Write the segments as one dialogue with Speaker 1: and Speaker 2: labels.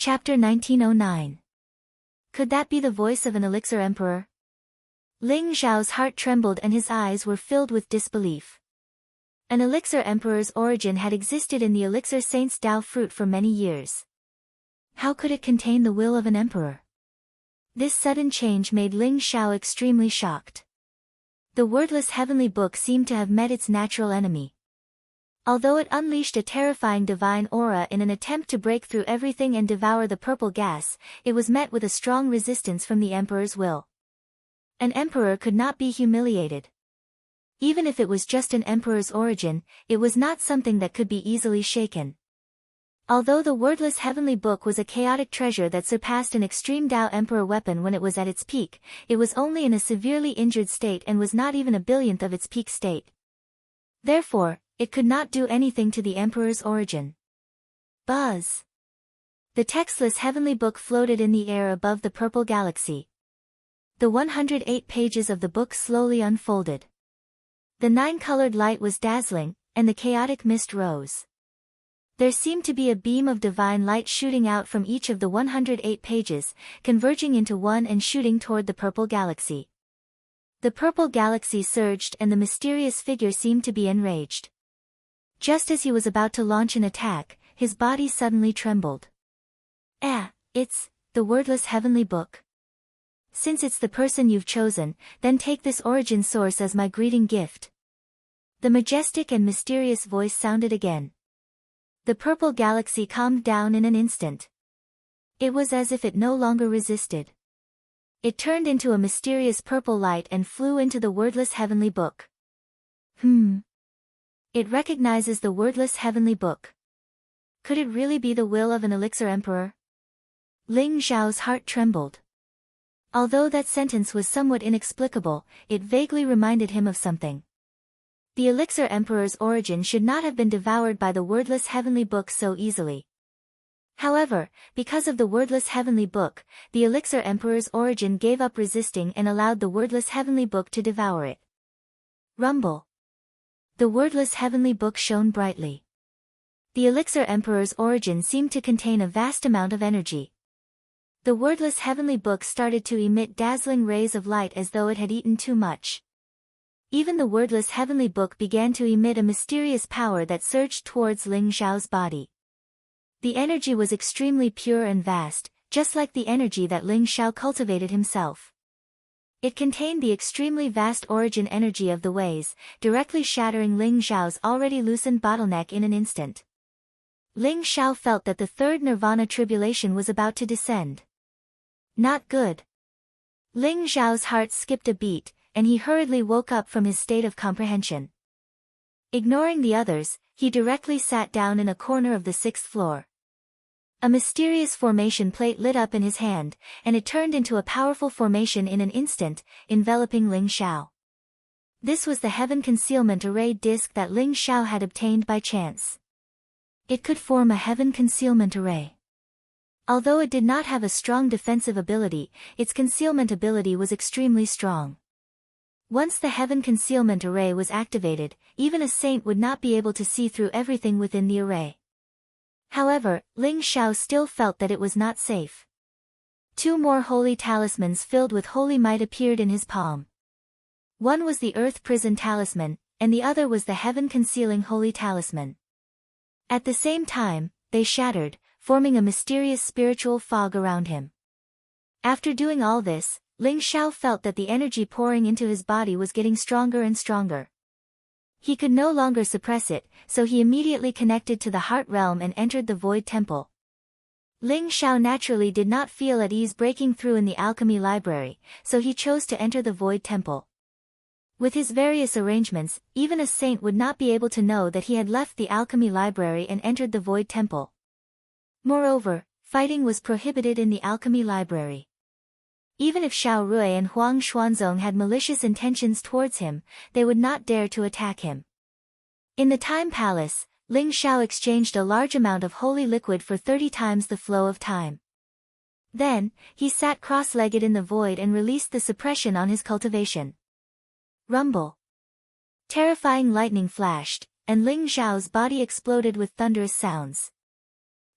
Speaker 1: Chapter 1909. Could that be the voice of an elixir emperor? Ling Xiao's heart trembled and his eyes were filled with disbelief. An elixir emperor's origin had existed in the elixir saint's Dao fruit for many years. How could it contain the will of an emperor? This sudden change made Ling Xiao extremely shocked. The wordless heavenly book seemed to have met its natural enemy. Although it unleashed a terrifying divine aura in an attempt to break through everything and devour the purple gas, it was met with a strong resistance from the emperor's will. An emperor could not be humiliated. Even if it was just an emperor's origin, it was not something that could be easily shaken. Although the wordless heavenly book was a chaotic treasure that surpassed an extreme Dao emperor weapon when it was at its peak, it was only in a severely injured state and was not even a billionth of its peak state. Therefore, it could not do anything to the emperor's origin. Buzz! The textless heavenly book floated in the air above the purple galaxy. The 108 pages of the book slowly unfolded. The 9-colored light was dazzling, and the chaotic mist rose. There seemed to be a beam of divine light shooting out from each of the 108 pages, converging into one and shooting toward the purple galaxy. The purple galaxy surged and the mysterious figure seemed to be enraged. Just as he was about to launch an attack, his body suddenly trembled. It's the wordless heavenly book. Since it's the person you've chosen, then take this origin source as my greeting gift. The majestic and mysterious voice sounded again. The purple galaxy calmed down in an instant. It was as if it no longer resisted. It turned into a mysterious purple light and flew into the wordless heavenly book. It recognizes the wordless heavenly book. Could it really be the will of an elixir emperor? Ling Xiao's heart trembled. Although that sentence was somewhat inexplicable, it vaguely reminded him of something. The elixir emperor's origin should not have been devoured by the wordless heavenly book so easily. However, because of the wordless heavenly book, the elixir emperor's origin gave up resisting and allowed the wordless heavenly book to devour it. Rumble. The wordless heavenly book shone brightly. The elixir emperor's origin seemed to contain a vast amount of energy. The wordless heavenly book started to emit dazzling rays of light as though it had eaten too much. Even the wordless heavenly book began to emit a mysterious power that surged towards Ling Xiao's body. The energy was extremely pure and vast, just like the energy that Ling Xiao cultivated himself. It contained the extremely vast origin energy of the ways, directly shattering Ling Xiao's already loosened bottleneck in an instant. Ling Xiao felt that the third nirvana tribulation was about to descend. Not good. Ling Xiao's heart skipped a beat, and he hurriedly woke up from his state of comprehension. Ignoring the others, he directly sat down in a corner of the 6th floor. A mysterious formation plate lit up in his hand, and it turned into a powerful formation in an instant, enveloping Ling Xiao. This was the Heaven Concealment Array disc that Ling Xiao had obtained by chance. It could form a Heaven Concealment Array. Although it did not have a strong defensive ability, its concealment ability was extremely strong. Once the Heaven Concealment Array was activated, even a saint would not be able to see through everything within the array. However, Ling Xiao still felt that it was not safe. 2 more holy talismans filled with holy might appeared in his palm. One was the Earth Prison Talisman, and the other was the Heaven Concealing Holy Talisman. At the same time, they shattered, forming a mysterious spiritual fog around him. After doing all this, Ling Xiao felt that the energy pouring into his body was getting stronger and stronger. He could no longer suppress it, so he immediately connected to the heart realm and entered the Void Temple. Ling Xiao naturally did not feel at ease breaking through in the alchemy library, so he chose to enter the Void Temple. With his various arrangements, even a saint would not be able to know that he had left the alchemy library and entered the Void Temple. Moreover, fighting was prohibited in the alchemy library. Even if Xiao Rui and Huang Xuanzong had malicious intentions towards him, they would not dare to attack him. In the Time Palace, Ling Xiao exchanged a large amount of holy liquid for 30 times the flow of time. Then, he sat cross-legged in the void and released the suppression on his cultivation. Rumble. Terrifying lightning flashed, and Ling Xiao's body exploded with thunderous sounds.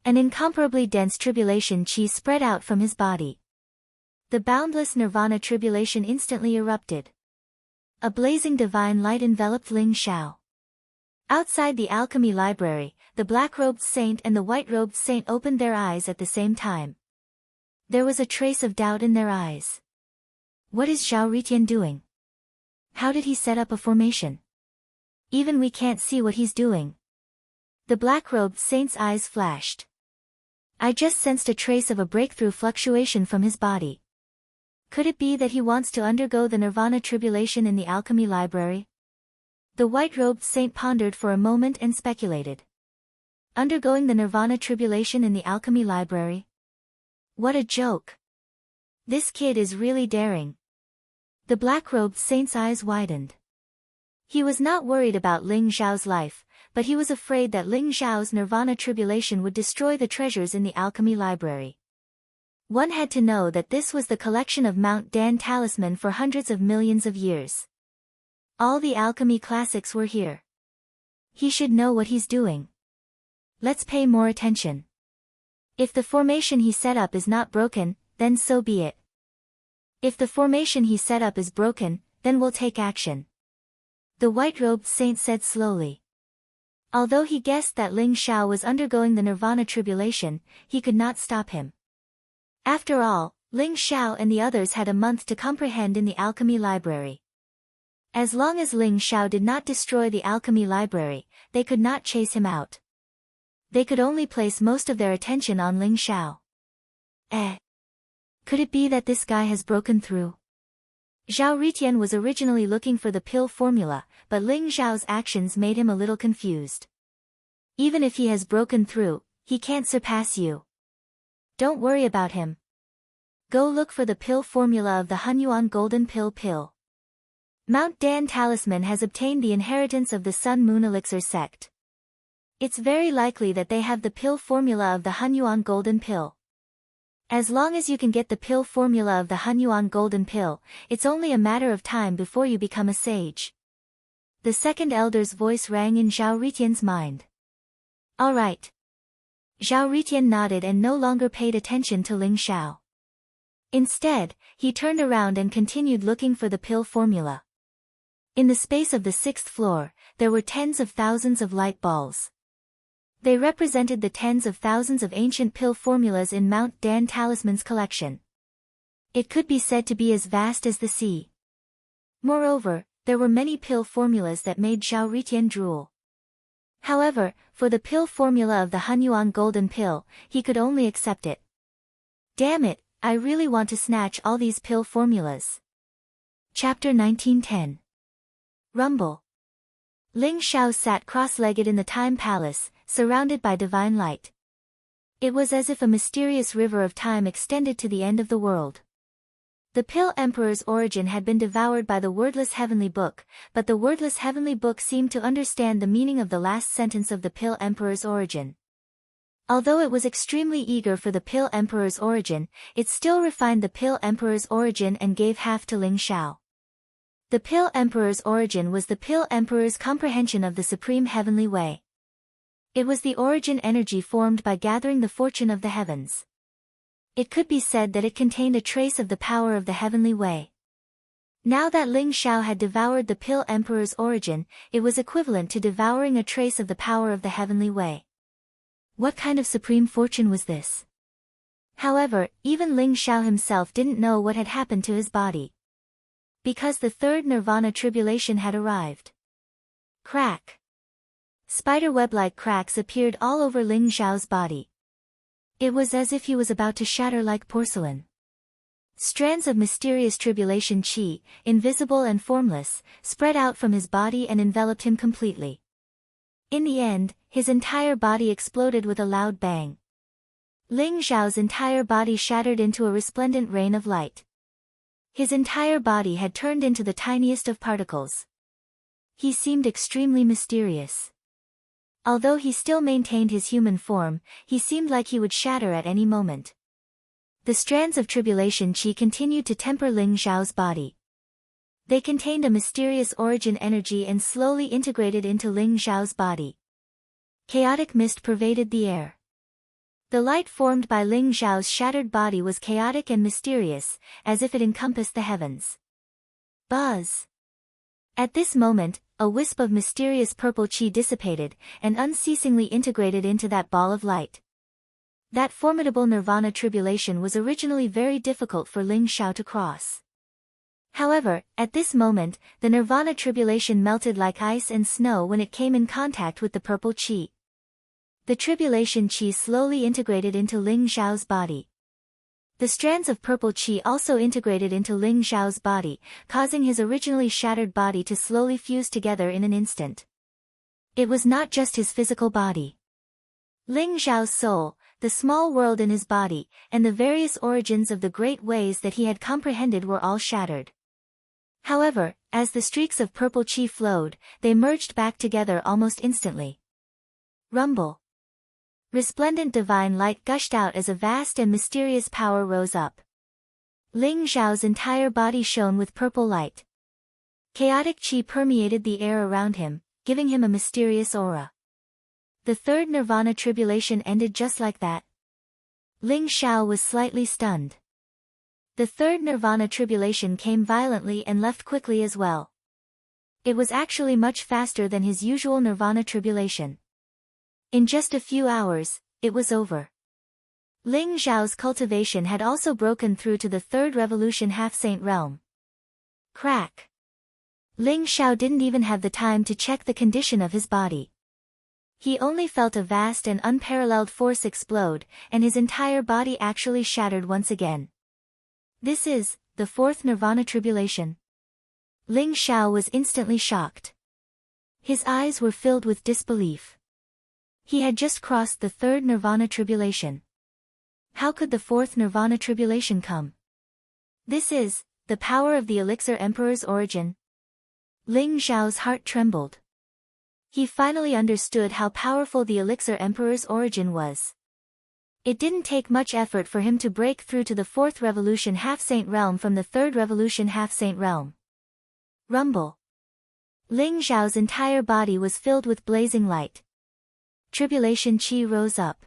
Speaker 1: An incomparably dense tribulation chi spread out from his body. The boundless nirvana tribulation instantly erupted. A blazing divine light enveloped Ling Xiao. Outside the alchemy library, the black-robed saint and the white-robed saint opened their eyes at the same time. There was a trace of doubt in their eyes. What is Zhao Ritian doing? How did he set up a formation? Even we can't see what he's doing. The black-robed saint's eyes flashed. I just sensed a trace of a breakthrough fluctuation from his body. Could it be that he wants to undergo the nirvana tribulation in the alchemy library? The white-robed saint pondered for a moment and speculated. Undergoing the nirvana tribulation in the alchemy library? What a joke. This kid is really daring. The black-robed saint's eyes widened. He was not worried about Ling Xiao's life, but he was afraid that Ling Xiao's nirvana tribulation would destroy the treasures in the alchemy library. One had to know that this was the collection of Mount Dan talisman for hundreds of millions of years. All the alchemy classics were here. He should know what he's doing. Let's pay more attention. If the formation he set up is not broken, then so be it. If the formation he set up is broken, then we'll take action. The white-robed saint said slowly. Although he guessed that Ling Xiao was undergoing the nirvana tribulation, he could not stop him. After all, Ling Xiao and the others had a month to comprehend in the alchemy library. As long as Ling Xiao did not destroy the alchemy library, they could not chase him out. They could only place most of their attention on Ling Xiao. Could it be that this guy has broken through? Zhao Ritian was originally looking for the pill formula, but Ling Xiao's actions made him a little confused. Even if he has broken through, he can't surpass you. Don't worry about him. Go look for the pill formula of the Hunyuan Golden Pill. Mount Dan Talisman has obtained the inheritance of the Sun-Moon Elixir sect. It's very likely that they have the pill formula of the Hunyuan Golden Pill. As long as you can get the pill formula of the Hunyuan Golden Pill, it's only a matter of time before you become a sage. The second elder's voice rang in Zhao Ritian's mind. All right. Zhao Ritian nodded and no longer paid attention to Ling Xiao. Instead, he turned around and continued looking for the pill formula. In the space of the 6th floor, there were tens of thousands of light balls. They represented the tens of thousands of ancient pill formulas in Mount Dan Talisman's collection. It could be said to be as vast as the sea. Moreover, there were many pill formulas that made Zhao Ritian drool. However, for the pill formula of the Hunyuan Golden Pill, he could only accept it. Damn it, I really want to snatch all these pill formulas. Chapter 1910. Rumble. Ling Xiao sat cross-legged in the Time Palace, surrounded by divine light. It was as if a mysterious river of time extended to the end of the world. The Pill Emperor's origin had been devoured by the wordless heavenly book, but the wordless heavenly book seemed to understand the meaning of the last sentence of the Pill Emperor's origin. Although it was extremely eager for the Pill Emperor's origin, it still refined the Pill Emperor's origin and gave half to Ling Xiao. The Pill Emperor's origin was the Pill Emperor's comprehension of the Supreme Heavenly Way. It was the origin energy formed by gathering the fortune of the heavens. It could be said that it contained a trace of the power of the Heavenly Way. Now that Ling Xiao had devoured the Pill Emperor's origin, it was equivalent to devouring a trace of the power of the Heavenly Way. What kind of supreme fortune was this? However, even Ling Xiao himself didn't know what had happened to his body. Because the third nirvana tribulation had arrived. Crack. Spiderweb-like cracks appeared all over Ling Xiao's body. It was as if he was about to shatter like porcelain. Strands of mysterious tribulation chi, invisible and formless, spread out from his body and enveloped him completely. In the end, his entire body exploded with a loud bang. Ling Xiao's entire body shattered into a resplendent rain of light. His entire body had turned into the tiniest of particles. He seemed extremely mysterious. Although he still maintained his human form, he seemed like he would shatter at any moment. The strands of tribulation chi continued to temper Ling Xiao's body. They contained a mysterious origin energy and slowly integrated into Ling Xiao's body. Chaotic mist pervaded the air. The light formed by Ling Xiao's shattered body was chaotic and mysterious, as if it encompassed the heavens. Buzz! At this moment, a wisp of mysterious purple qi dissipated, and unceasingly integrated into that ball of light. That formidable nirvana tribulation was originally very difficult for Ling Xiao to cross. However, at this moment, the nirvana tribulation melted like ice and snow when it came in contact with the purple qi. The tribulation qi slowly integrated into Ling Xiao's body. The strands of purple qi also integrated into Ling Xiao's body, causing his originally shattered body to slowly fuse together in an instant. It was not just his physical body. Ling Xiao's soul, the small world in his body, and the various origins of the great ways that he had comprehended were all shattered. However, as the streaks of purple qi flowed, they merged back together almost instantly. Rumble. Resplendent divine light gushed out as a vast and mysterious power rose up. Ling Xiao's entire body shone with purple light. Chaotic qi permeated the air around him, giving him a mysterious aura. The third nirvana tribulation ended just like that. Ling Xiao was slightly stunned. The third nirvana tribulation came violently and left quickly as well. It was actually much faster than his usual nirvana tribulation. In just a few hours, it was over. Ling Xiao's cultivation had also broken through to the third revolution half-saint realm. Crack! Ling Xiao didn't even have the time to check the condition of his body. He only felt a vast and unparalleled force explode, and his entire body actually shattered once again. This is the fourth nirvana tribulation. Ling Xiao was instantly shocked. His eyes were filled with disbelief. He had just crossed the third nirvana tribulation. How could the fourth nirvana tribulation come? This is the power of the elixir emperor's origin. Ling Xiao's heart trembled. He finally understood how powerful the elixir emperor's origin was. It didn't take much effort for him to break through to the fourth revolution half-saint realm from the third revolution half-saint realm. Rumble. Ling Xiao's entire body was filled with blazing light. Tribulation qi rose up.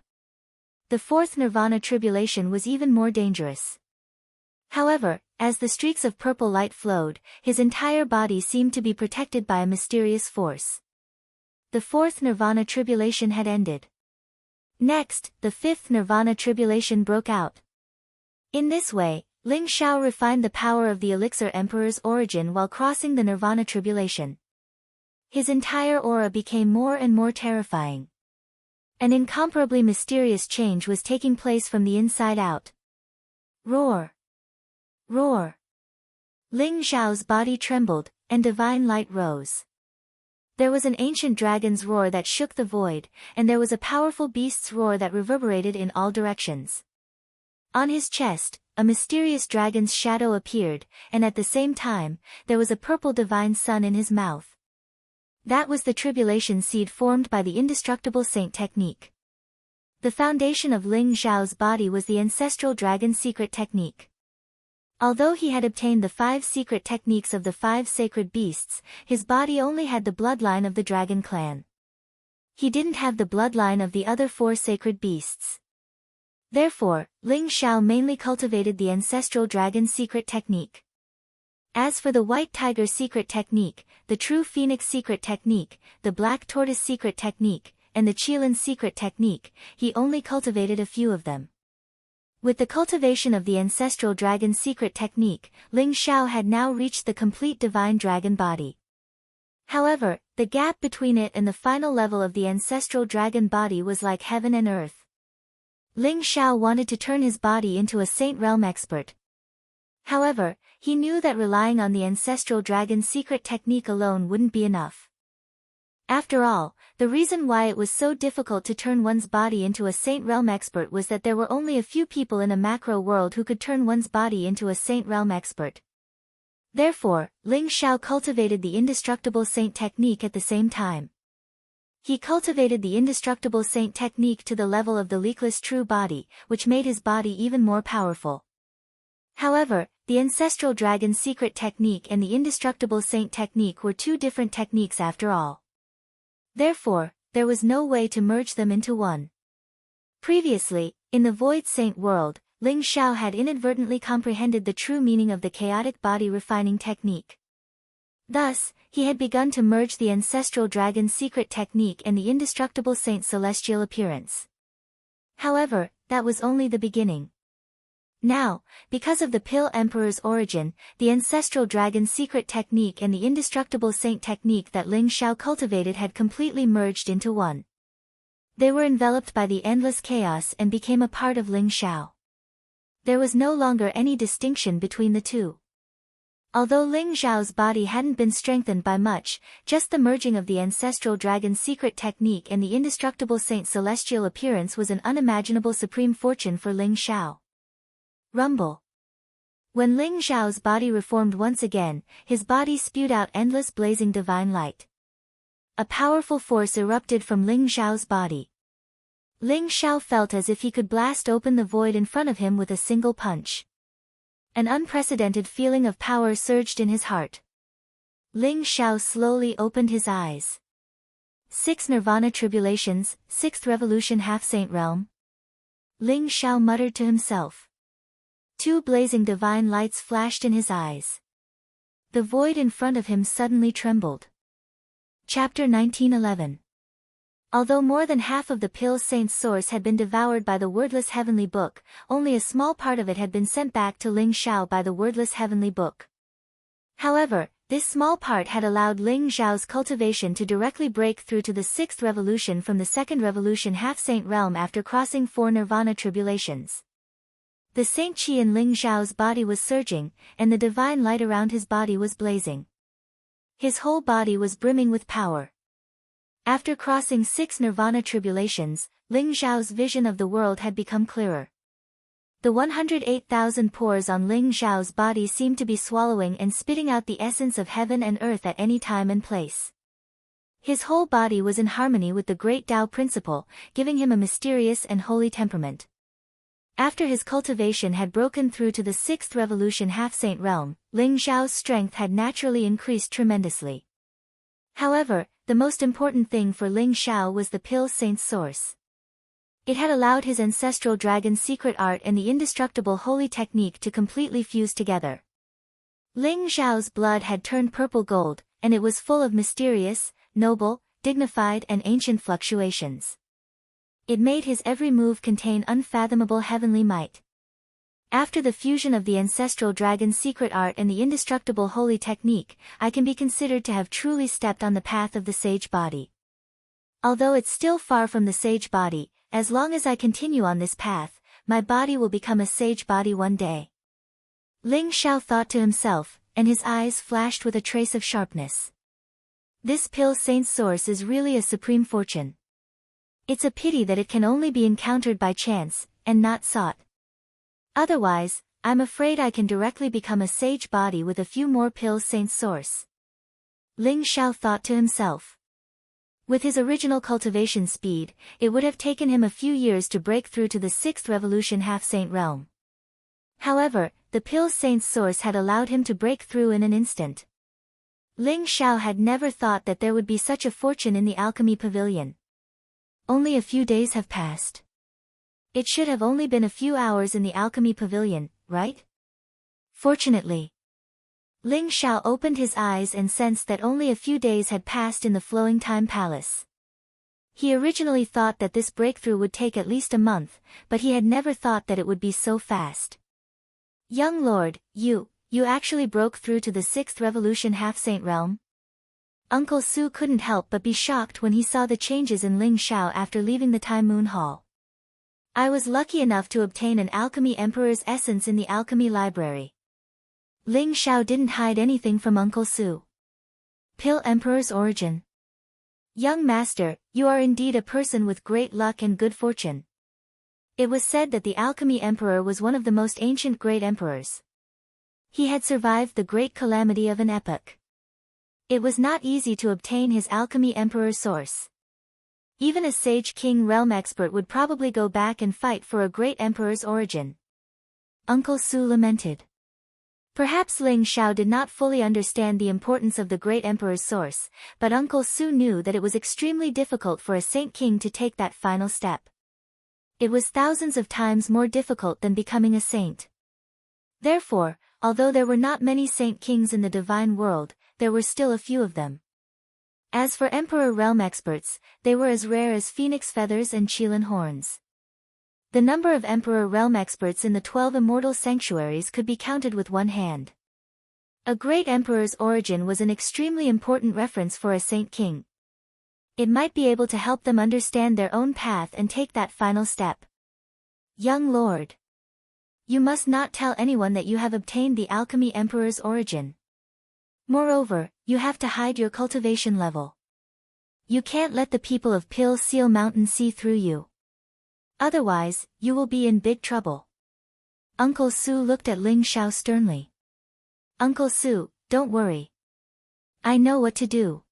Speaker 1: The fourth nirvana tribulation was even more dangerous. However, as the streaks of purple light flowed, his entire body seemed to be protected by a mysterious force. The fourth nirvana tribulation had ended. Next, the fifth nirvana tribulation broke out. In this way, Ling Xiao refined the power of the elixir emperor's origin while crossing the nirvana tribulation. His entire aura became more and more terrifying. An incomparably mysterious change was taking place from the inside out. Roar! Roar! Ling Xiao's body trembled, and divine light rose. There was an ancient dragon's roar that shook the void, and there was a powerful beast's roar that reverberated in all directions. On his chest, a mysterious dragon's shadow appeared, and at the same time, there was a purple divine sun in his mouth. That was the tribulation seed formed by the indestructible saint technique. The foundation of Ling Xiao's body was the ancestral dragon secret technique. Although he had obtained the 5 secret techniques of the 5 sacred beasts, his body only had the bloodline of the dragon clan. He didn't have the bloodline of the other 4 sacred beasts. Therefore, Ling Xiao mainly cultivated the ancestral dragon secret technique. As for the white tiger secret technique, the true phoenix secret technique, the black tortoise secret technique, and the Qilin secret technique, he only cultivated a few of them. With the cultivation of the ancestral dragon secret technique, Ling Xiao had now reached the complete divine dragon body. However, the gap between it and the final level of the ancestral dragon body was like heaven and earth. Ling Xiao wanted to turn his body into a saint realm expert. However, he knew that relying on the ancestral dragon secret technique alone wouldn't be enough. After all, the reason why it was so difficult to turn one's body into a saint realm expert was that there were only a few people in a macro world who could turn one's body into a saint realm expert. Therefore, Ling Xiao cultivated the indestructible saint technique at the same time. He cultivated the indestructible saint technique to the level of the leakless true body, which made his body even more powerful. However, the ancestral dragon secret technique and the indestructible saint technique were 2 different techniques after all. Therefore, there was no way to merge them into one. Previously, in the Void Saint world, Ling Xiao had inadvertently comprehended the true meaning of the chaotic body refining technique. Thus, he had begun to merge the ancestral dragon's secret technique and the indestructible saint's celestial appearance. However, that was only the beginning. Now, because of the Pill Emperor's origin, the ancestral dragon's secret technique and the indestructible saint technique that Ling Xiao cultivated had completely merged into one. They were enveloped by the endless chaos and became a part of Ling Xiao. There was no longer any distinction between the two. Although Ling Xiao's body hadn't been strengthened by much, just the merging of the ancestral dragon's secret technique and the indestructible saint's celestial appearance was an unimaginable supreme fortune for Ling Xiao. Rumble. When Ling Xiao's body reformed once again, his body spewed out endless blazing divine light. A powerful force erupted from Ling Xiao's body. Ling Xiao felt as if he could blast open the void in front of him with a single punch. An unprecedented feeling of power surged in his heart. Ling Xiao slowly opened his eyes. 6 Nirvana tribulations, 6th revolution half-saint realm. Ling Xiao muttered to himself. 2 blazing divine lights flashed in his eyes. The void in front of him suddenly trembled. Chapter 1911. Although more than half of the Pill Saint's source had been devoured by the wordless heavenly book, only a small part of it had been sent back to Ling Xiao by the wordless heavenly book. However, this small part had allowed Ling Xiao's cultivation to directly break through to the 6th revolution from the 2nd revolution half-saint realm after crossing 4 Nirvana tribulations. The Saint Qi in Ling Xiao's body was surging, and the divine light around his body was blazing. His whole body was brimming with power. After crossing 6 Nirvana tribulations, Ling Xiao's vision of the world had become clearer. The 108,000 pores on Ling Xiao's body seemed to be swallowing and spitting out the essence of heaven and earth at any time and place. His whole body was in harmony with the great Tao principle, giving him a mysterious and holy temperament. After his cultivation had broken through to the 6th revolution half-saint realm, Ling Xiao's strength had naturally increased tremendously. However, the most important thing for Ling Xiao was the Pill Saint's source. It had allowed his ancestral dragon's secret art and the indestructible holy technique to completely fuse together. Ling Xiao's blood had turned purple gold, and it was full of mysterious, noble, dignified and ancient fluctuations. It made his every move contain unfathomable heavenly might. After the fusion of the ancestral dragon's secret art and the indestructible holy technique, I can be considered to have truly stepped on the path of the sage body. Although it's still far from the sage body, as long as I continue on this path, my body will become a sage body one day. Ling Xiao thought to himself, and his eyes flashed with a trace of sharpness. This Pill Saint's source is really a supreme fortune. It's a pity that it can only be encountered by chance, and not sought. Otherwise, I'm afraid I can directly become a sage body with a few more Pill Saint's source. Ling Xiao thought to himself. With his original cultivation speed, it would have taken him a few years to break through to the 6th revolution half-saint realm. However, the Pill Saint's source had allowed him to break through in an instant. Ling Xiao had never thought that there would be such a fortune in the alchemy pavilion. Only a few days have passed. It should have only been a few hours in the alchemy pavilion, right? Fortunately. Ling Xiao opened his eyes and sensed that only a few days had passed in the Flowing Time Palace. He originally thought that this breakthrough would take at least a month, but he had never thought that it would be so fast. Young lord, you actually broke through to the 6th revolution half-saint realm? Uncle Su couldn't help but be shocked when he saw the changes in Ling Xiao after leaving the Time Moon Hall. I was lucky enough to obtain an alchemy emperor's essence in the alchemy library. Ling Xiao didn't hide anything from Uncle Su. Pill Emperor's origin. Young master, you are indeed a person with great luck and good fortune. It was said that the alchemy emperor was one of the most ancient great emperors. He had survived the great calamity of an epoch. It was not easy to obtain his alchemy emperor source. Even a sage king realm expert would probably go back and fight for a great emperor's origin. Uncle Su lamented. Perhaps Ling Xiao did not fully understand the importance of the great emperor's source, but Uncle Su knew that it was extremely difficult for a saint king to take that final step. It was thousands of times more difficult than becoming a saint. Therefore, although there were not many saint kings in the divine world, there were still a few of them. As for Emperor realm experts, they were as rare as phoenix feathers and Qilin horns. The number of Emperor realm experts in the 12 immortal sanctuaries could be counted with one hand. A great emperor's origin was an extremely important reference for a saint king. It might be able to help them understand their own path and take that final step. Young lord, you must not tell anyone that you have obtained the alchemy emperor's origin. Moreover, you have to hide your cultivation level. You can't let the people of Pill Seal Mountain see through you. Otherwise, you will be in big trouble. Uncle Su looked at Ling Xiao sternly. Uncle Su, don't worry. I know what to do.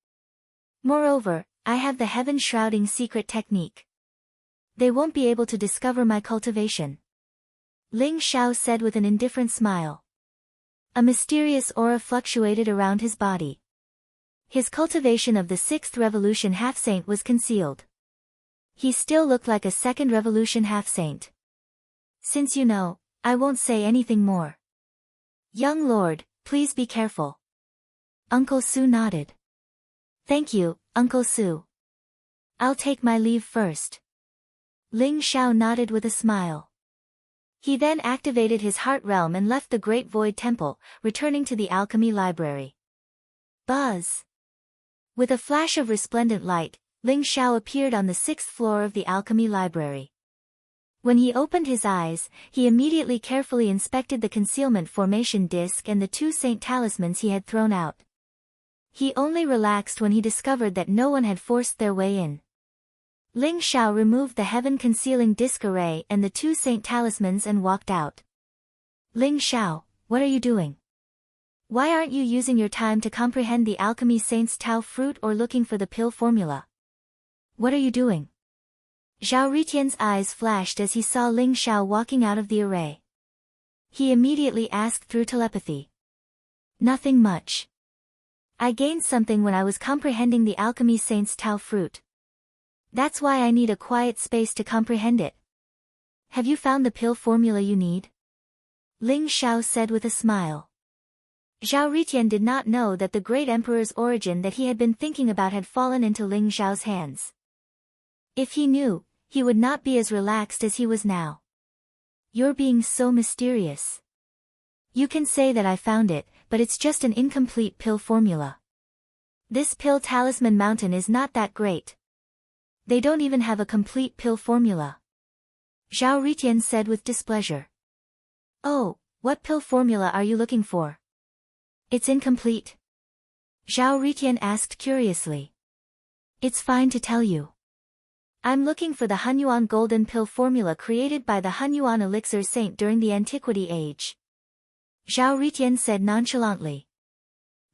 Speaker 1: Moreover, I have the heaven-shrouding secret technique. They won't be able to discover my cultivation. Ling Xiao said with an indifferent smile. A mysterious aura fluctuated around his body. His cultivation of the 6th Revolution half-saint was concealed. He still looked like a 2nd Revolution half-saint. Since you know, I won't say anything more. Young lord, please be careful. Uncle Su nodded. Thank you, Uncle Su. I'll take my leave first. Ling Xiao nodded with a smile. He then activated his heart realm and left the Great Void Temple, returning to the alchemy library. Buzz! With a flash of resplendent light, Ling Xiao appeared on the 6th floor of the alchemy library. When he opened his eyes, he immediately carefully inspected the concealment formation disc and the 2 saint talismans he had thrown out. He only relaxed when he discovered that no one had forced their way in. Ling Xiao removed the heaven-concealing disc array and the 2 saint talismans and walked out. Ling Xiao, what are you doing? Why aren't you using your time to comprehend the alchemy saint's Tao fruit or looking for the pill formula? What are you doing? Zhao Ritian's eyes flashed as he saw Ling Xiao walking out of the array. He immediately asked through telepathy. Nothing much. I gained something when I was comprehending the alchemy saint's Tao fruit. That's why I need a quiet space to comprehend it. Have you found the pill formula you need? Ling Xiao said with a smile. Zhao Ritian did not know that the great emperor's origin that he had been thinking about had fallen into Ling Xiao's hands. If he knew, he would not be as relaxed as he was now. You're being so mysterious. You can say that I found it, but it's just an incomplete pill formula. This pill talisman mountain is not that great. They don't even have a complete pill formula. Zhao Ritian said with displeasure. Oh, what pill formula are you looking for? It's incomplete. Zhao Ritian asked curiously. It's fine to tell you. I'm looking for the Hunyuan golden pill formula created by the Hunyuan elixir saint during the Antiquity Age. Zhao Ritian said nonchalantly.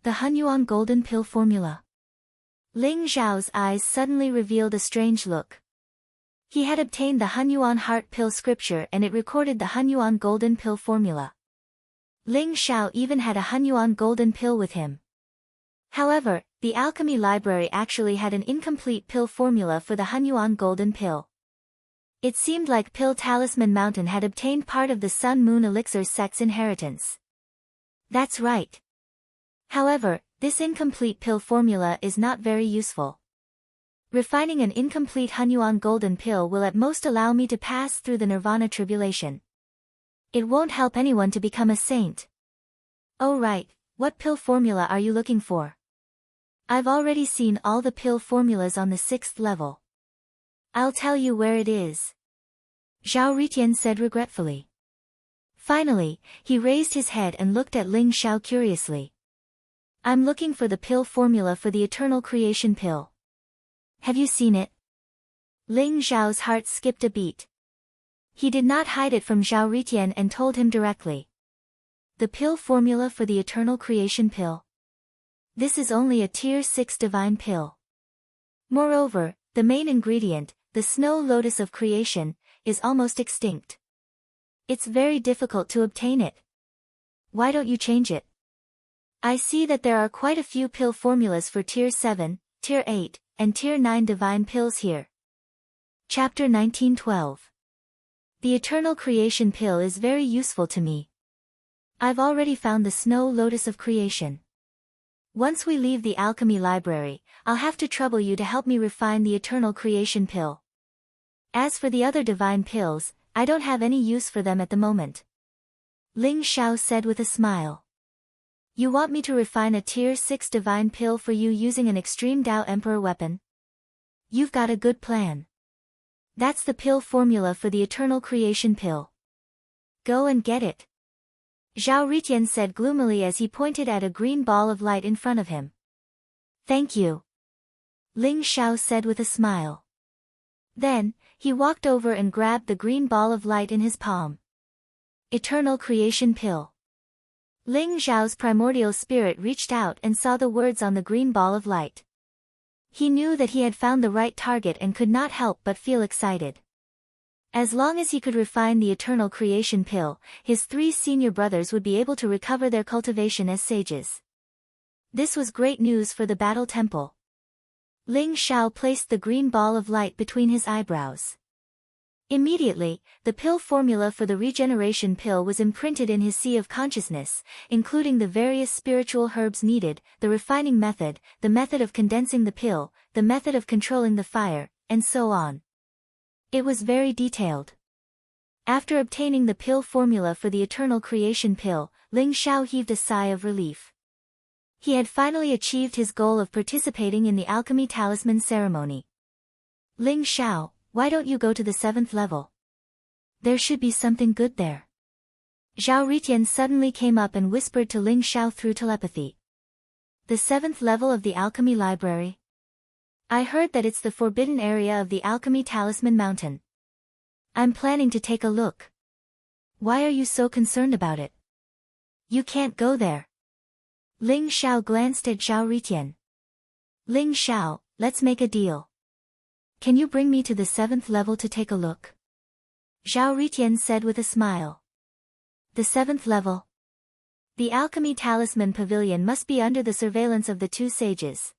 Speaker 1: The Hunyuan golden pill formula. Ling Zhao's eyes suddenly revealed a strange look. He had obtained the Hunyuan heart pill scripture and it recorded the Hunyuan golden pill formula. Ling Xiao even had a Hunyuan golden pill with him. However, the alchemy library actually had an incomplete pill formula for the Hunyuan golden pill. It seemed like Pill Talisman Mountain had obtained part of the Sun Moon Elixir sect's inheritance. That's right. However, this incomplete pill formula is not very useful. Refining an incomplete Hunyuan golden pill will at most allow me to pass through the Nirvana tribulation. It won't help anyone to become a saint. Oh right, what pill formula are you looking for? I've already seen all the pill formulas on the 6th level. I'll tell you where it is. Zhao Ritian said regretfully. Finally, he raised his head and looked at Ling Xiao curiously. I'm looking for the pill formula for the Eternal Creation pill. Have you seen it? Ling Zhao's heart skipped a beat. He did not hide it from Zhao Ritian and told him directly. The pill formula for the Eternal Creation pill. This is only a Tier 6 divine pill. Moreover, the main ingredient, the snow lotus of creation, is almost extinct. It's very difficult to obtain it. Why don't you change it? I see that there are quite a few pill formulas for Tier 7, Tier 8, and Tier 9 divine pills here. Chapter 1912. The eternal creation pill is very useful to me. I've already found the snow lotus of creation. Once we leave the alchemy library, I'll have to trouble you to help me refine the eternal creation pill. As for the other divine pills, I don't have any use for them at the moment. Ling Xiao said with a smile. You want me to refine a tier 6 divine pill for you using an extreme Tao Emperor weapon? You've got a good plan. That's the pill formula for the eternal creation pill. Go and get it. Zhao Ritian said gloomily as he pointed at a green ball of light in front of him. Thank you. Ling Xiao said with a smile. Then, he walked over and grabbed the green ball of light in his palm. Eternal creation pill. Ling Xiao's primordial spirit reached out and saw the words on the green ball of light. He knew that he had found the right target and could not help but feel excited. As long as he could refine the eternal creation pill, his 3 senior brothers would be able to recover their cultivation as sages. This was great news for the battle temple. Ling Xiao placed the green ball of light between his eyebrows. Immediately, the pill formula for the regeneration pill was imprinted in his sea of consciousness, including the various spiritual herbs needed, the refining method, the method of condensing the pill, the method of controlling the fire, and so on. It was very detailed. After obtaining the pill formula for the eternal creation pill, Ling Xiao heaved a sigh of relief. He had finally achieved his goal of participating in the alchemy talisman ceremony. Ling Xiao, why don't you go to the 7th level? There should be something good there. Zhao Ritian suddenly came up and whispered to Ling Xiao through telepathy. The 7th level of the alchemy library? I heard that it's the forbidden area of the alchemy talisman mountain. I'm planning to take a look. Why are you so concerned about it? You can't go there. Ling Xiao glanced at Zhao Ritian. Ling Xiao, let's make a deal. Can you bring me to the 7th level to take a look? Zhao Ritian said with a smile. The 7th level? The alchemy talisman pavilion must be under the surveillance of the 2 sages.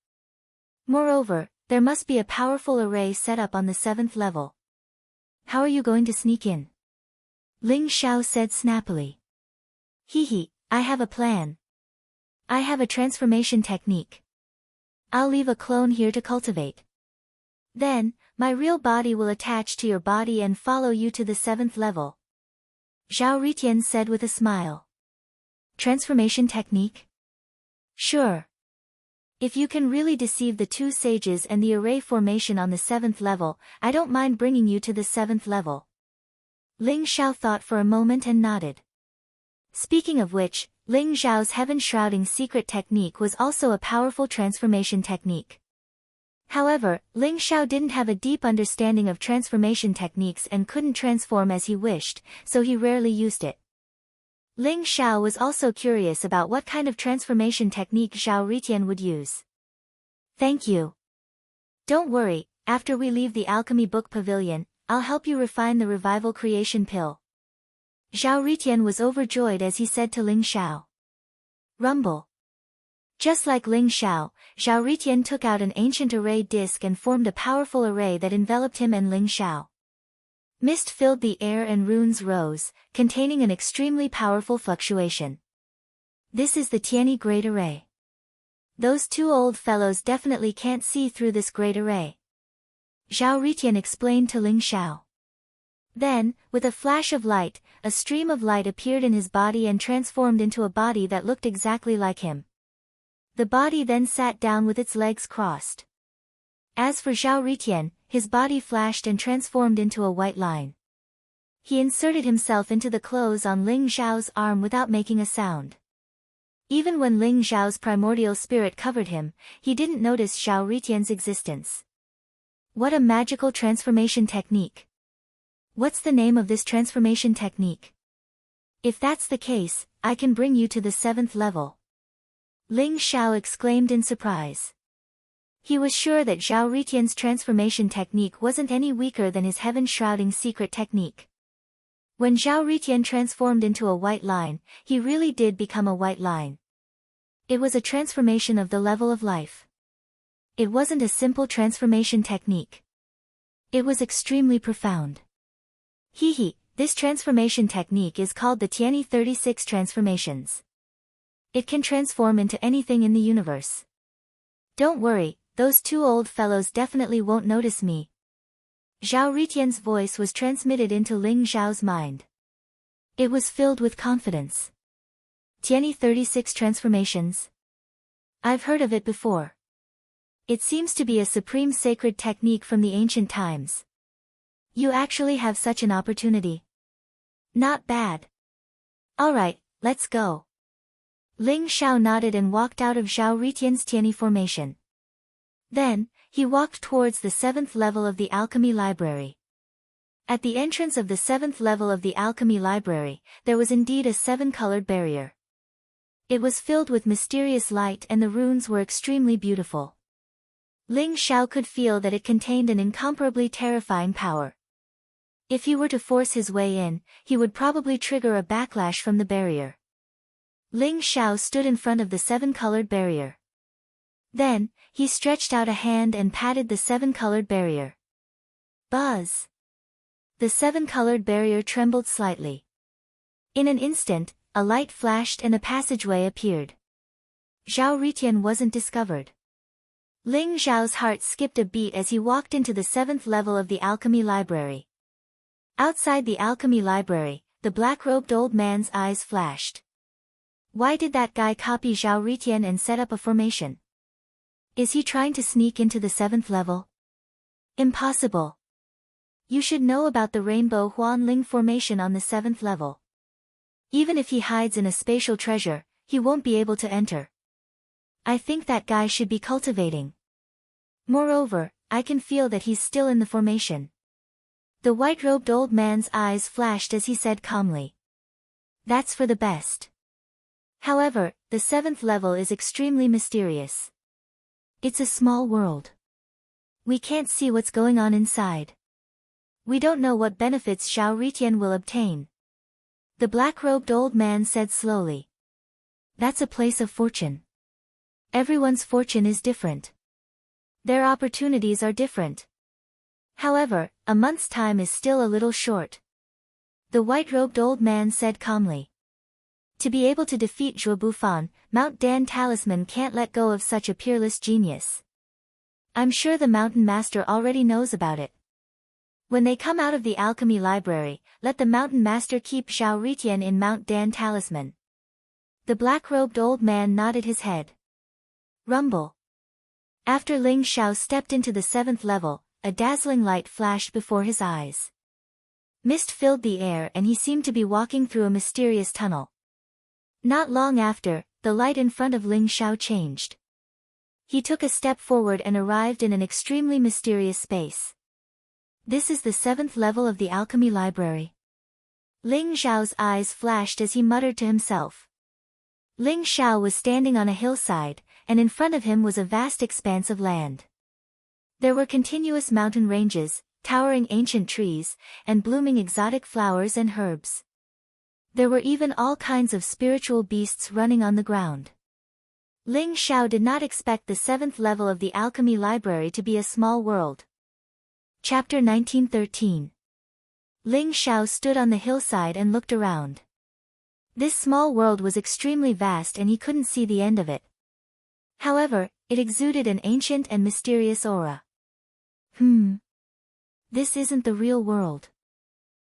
Speaker 1: Moreover, there must be a powerful array set up on the 7th level. How are you going to sneak in? Ling Xiao said snappily. I have a plan. I have a transformation technique. I'll leave a clone here to cultivate. Then, my real body will attach to your body and follow you to the 7th level. Zhao Ritian said with a smile. Transformation technique? Sure. If you can really deceive the 2 sages and the array formation on the 7th level, I don't mind bringing you to the 7th level. Ling Xiao thought for a moment and nodded. Speaking of which, Ling Xiao's heaven-shrouding secret technique was also a powerful transformation technique. However, Ling Xiao didn't have a deep understanding of transformation techniques and couldn't transform as he wished, so he rarely used it. Ling Xiao was also curious about what kind of transformation technique Zhao Ritian would use. Thank you. Don't worry, after we leave the alchemy book pavilion, I'll help you refine the revival creation pill. Zhao Ritian was overjoyed as he said to Ling Xiao. Rumble. Just like Ling Xiao, Zhao Ritian took out an ancient array disc and formed a powerful array that enveloped him and Ling Xiao. Mist filled the air and runes rose, containing an extremely powerful fluctuation. This is the Tianyi Great Array. Those 2 old fellows definitely can't see through this great array. Zhao Ritian explained to Ling Xiao. Then, with a flash of light, a stream of light appeared in his body and transformed into a body that looked exactly like him. The body then sat down with its legs crossed. As for Zhao Ritian, his body flashed and transformed into a white line. He inserted himself into the clothes on Ling Xiao's arm without making a sound. Even when Ling Xiao's primordial spirit covered him, he didn't notice Zhao Ritian's existence. What a magical transformation technique! What's the name of this transformation technique? If that's the case, I can bring you to the 7th level. Ling Xiao exclaimed in surprise. He was sure that Zhao Ritian's transformation technique wasn't any weaker than his heaven-shrouding secret technique. When Zhao Ritian transformed into a white line, he really did become a white line. It was a transformation of the level of life. It wasn't a simple transformation technique. It was extremely profound. This transformation technique is called the Tianyi 36 transformations. It can transform into anything in the universe. Don't worry, those two old fellows definitely won't notice me. Zhao Ritian's voice was transmitted into Ling Zhao's mind. It was filled with confidence. Tianyi 36 transformations? I've heard of it before. It seems to be a supreme sacred technique from the ancient times. You actually have such an opportunity. Not bad. Alright, let's go. Ling Zhao nodded and walked out of Zhao Ritian's Tianyi formation. Then, he walked towards the 7th level of the alchemy library. At the entrance of the 7th level of the alchemy library, there was indeed a 7-colored barrier. It was filled with mysterious light and the runes were extremely beautiful. Ling Zhao could feel that it contained an incomparably terrifying power. If he were to force his way in, he would probably trigger a backlash from the barrier. Ling Zhao stood in front of the 7-colored barrier. Then, he stretched out a hand and patted the 7-colored barrier. Buzz! The 7-colored barrier trembled slightly. In an instant, a light flashed and a passageway appeared. Zhao Ritian wasn't discovered. Ling Zhao's heart skipped a beat as he walked into the 7th level of the alchemy library. Outside the alchemy library, the black-robed old man's eyes flashed. Why did that guy copy Zhao Ritian and set up a formation? Is he trying to sneak into the 7th level? Impossible. You should know about the Rainbow Huanling formation on the 7th level. Even if he hides in a spatial treasure, he won't be able to enter. I think that guy should be cultivating. Moreover, I can feel that he's still in the formation. The white-robed old man's eyes flashed as he said calmly. That's for the best. However, the 7th level is extremely mysterious. It's a small world. We can't see what's going on inside. We don't know what benefits Zhao Ritian will obtain. The black-robed old man said slowly. That's a place of fortune. Everyone's fortune is different. Their opportunities are different. However, a month's time is still a little short. The white-robed old man said calmly. To be able to defeat Zhuo Bufan, Mount Dan Talisman can't let go of such a peerless genius. I'm sure the Mountain Master already knows about it. When they come out of the alchemy library, let the Mountain Master keep Zhao Ritian in Mount Dan Talisman. The black-robed old man nodded his head. Rumble. After Ling Zhao stepped into the 7th level, a dazzling light flashed before his eyes. Mist filled the air and he seemed to be walking through a mysterious tunnel. Not long after, the light in front of Ling Zhao changed. He took a step forward and arrived in an extremely mysterious space. This is the 7th level of the alchemy library. Ling Zhao's eyes flashed as he muttered to himself. Ling Zhao was standing on a hillside, and in front of him was a vast expanse of land. There were continuous mountain ranges, towering ancient trees, and blooming exotic flowers and herbs. There were even all kinds of spiritual beasts running on the ground. Ling Zhao did not expect the 7th level of the alchemy library to be a small world. Chapter 1913. Ling Zhao stood on the hillside and looked around. This small world was extremely vast and he couldn't see the end of it. However, it exuded an ancient and mysterious aura. This isn't the real world.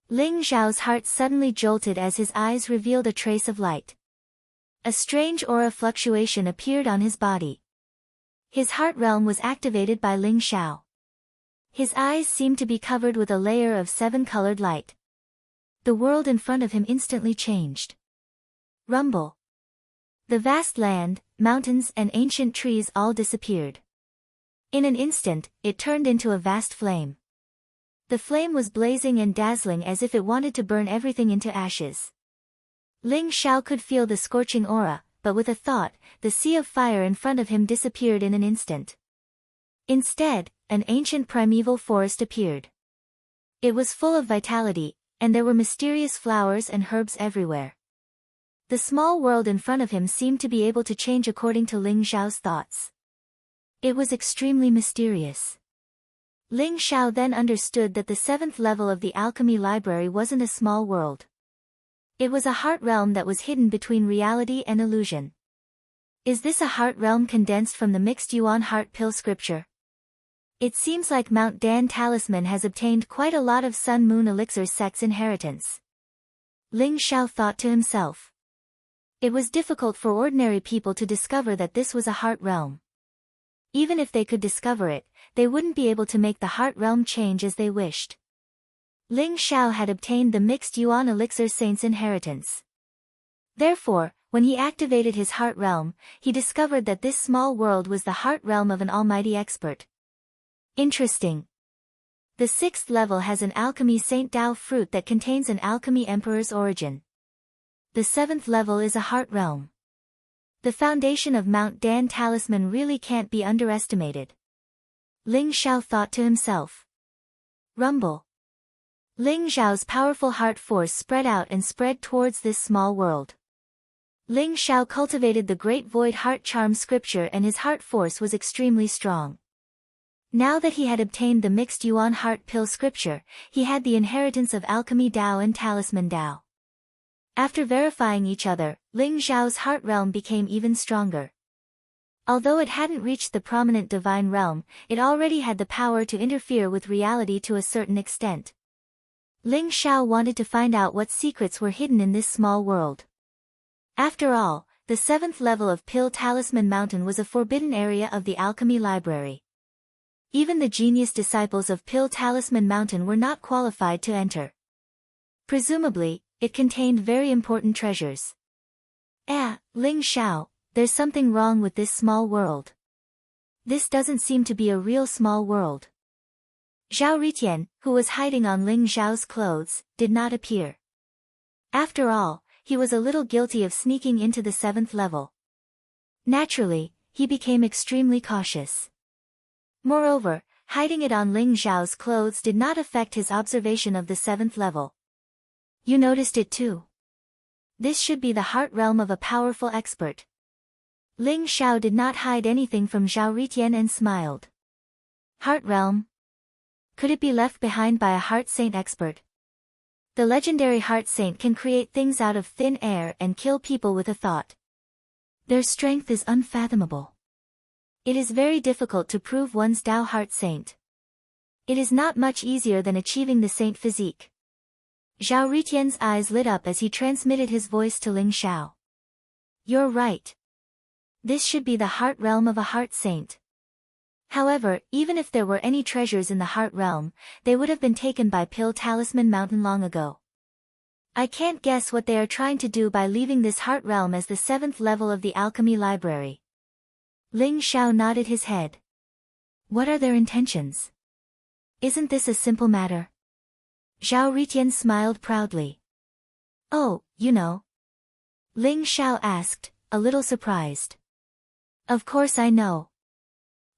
Speaker 1: Ling Zhao's heart suddenly jolted as his eyes revealed a trace of light. A strange aura fluctuation appeared on his body. His heart realm was activated by Ling Zhao. His eyes seemed to be covered with a layer of 7-colored light. The world in front of him instantly changed. Rumble. The vast land, mountains and ancient trees all disappeared. In an instant, it turned into a vast flame. The flame was blazing and dazzling as if it wanted to burn everything into ashes. Ling Zhao could feel the scorching aura, but with a thought, the sea of fire in front of him disappeared in an instant. Instead, an ancient primeval forest appeared. It was full of vitality, and there were mysterious flowers and herbs everywhere. The small world in front of him seemed to be able to change according to Ling Zhao's thoughts. It was extremely mysterious. Ling Xiao then understood that the 7th level of the alchemy library wasn't a small world. It was a heart realm that was hidden between reality and illusion. Is this a heart realm condensed from the mixed Yuan heart pill scripture? It seems like Mount Dan Talisman has obtained quite a lot of Sun Moon Elixir sex inheritance. Ling Xiao thought to himself. It was difficult for ordinary people to discover that this was a heart realm. Even if they could discover it, they wouldn't be able to make the heart realm change as they wished. Ling Xiao had obtained the mixed Yuan Elixir Saint's inheritance. Therefore, when he activated his heart realm, he discovered that this small world was the heart realm of an almighty expert. Interesting. The 6th level has an alchemy Saint Dao fruit that contains an alchemy emperor's origin. The 7th level is a heart realm. The foundation of Mount Dan Talisman really can't be underestimated. Ling Xiao thought to himself. Rumble. Ling Xiao's powerful heart force spread out and spread towards this small world. Ling Xiao cultivated the Great Void Heart Charm scripture and his heart force was extremely strong. Now that he had obtained the mixed Yuan heart pill scripture, he had the inheritance of alchemy Dao and talisman Dao. After verifying each other, Ling Xiao's heart realm became even stronger. Although it hadn't reached the prominent divine realm, it already had the power to interfere with reality to a certain extent. Ling Xiao wanted to find out what secrets were hidden in this small world. After all, the 7th level of Pill Talisman Mountain was a forbidden area of the alchemy library. Even the genius disciples of Pill Talisman Mountain were not qualified to enter. Presumably, it contained very important treasures. Ling Xiao, there's something wrong with this small world. This doesn't seem to be a real small world. Zhao Ritian, who was hiding on Ling Xiao's clothes, did not appear. After all, he was a little guilty of sneaking into the 7th level. Naturally, he became extremely cautious. Moreover, hiding it on Ling Xiao's clothes did not affect his observation of the 7th level. You noticed it too. This should be the heart realm of a powerful expert. Ling Xiao did not hide anything from Zhao Ritian and smiled. Heart realm? Could it be left behind by a heart saint expert? The legendary heart saint can create things out of thin air and kill people with a thought. Their strength is unfathomable. It is very difficult to prove one's Dao heart saint. It is not much easier than achieving the saint physique. Zhao Ritian's eyes lit up as he transmitted his voice to Ling Xiao. You're right. This should be the heart realm of a heart saint. However, even if there were any treasures in the heart realm, they would have been taken by Pill Talisman Mountain long ago. I can't guess what they are trying to do by leaving this heart realm as the 7th level of the alchemy library. Ling Xiao nodded his head. What are their intentions? Isn't this a simple matter? Zhao Ritian smiled proudly. Oh, you know. Ling Xiao asked, a little surprised. Of course I know.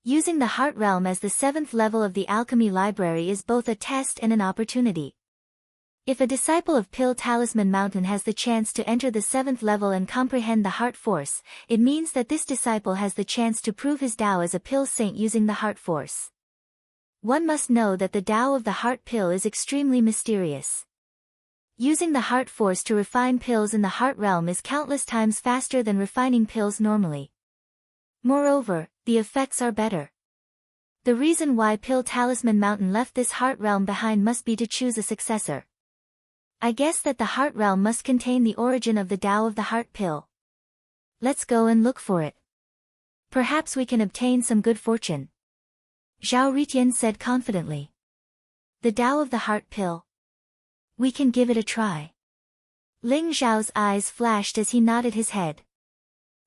Speaker 1: Using the heart realm as the 7th level of the alchemy library is both a test and an opportunity. If a disciple of Pill Talisman Mountain has the chance to enter the 7th level and comprehend the heart force, it means that this disciple has the chance to prove his Dao as a pill saint using the heart force. One must know that the Dao of the heart pill is extremely mysterious. Using the heart force to refine pills in the heart realm is countless times faster than refining pills normally. Moreover, the effects are better. The reason why Pill Talisman Mountain left this heart realm behind must be to choose a successor. I guess that the heart realm must contain the origin of the Dao of the heart pill. Let's go and look for it. Perhaps we can obtain some good fortune. Zhao Ritian said confidently. The Dao of the heart pill. We can give it a try. Ling Xiao's eyes flashed as he nodded his head.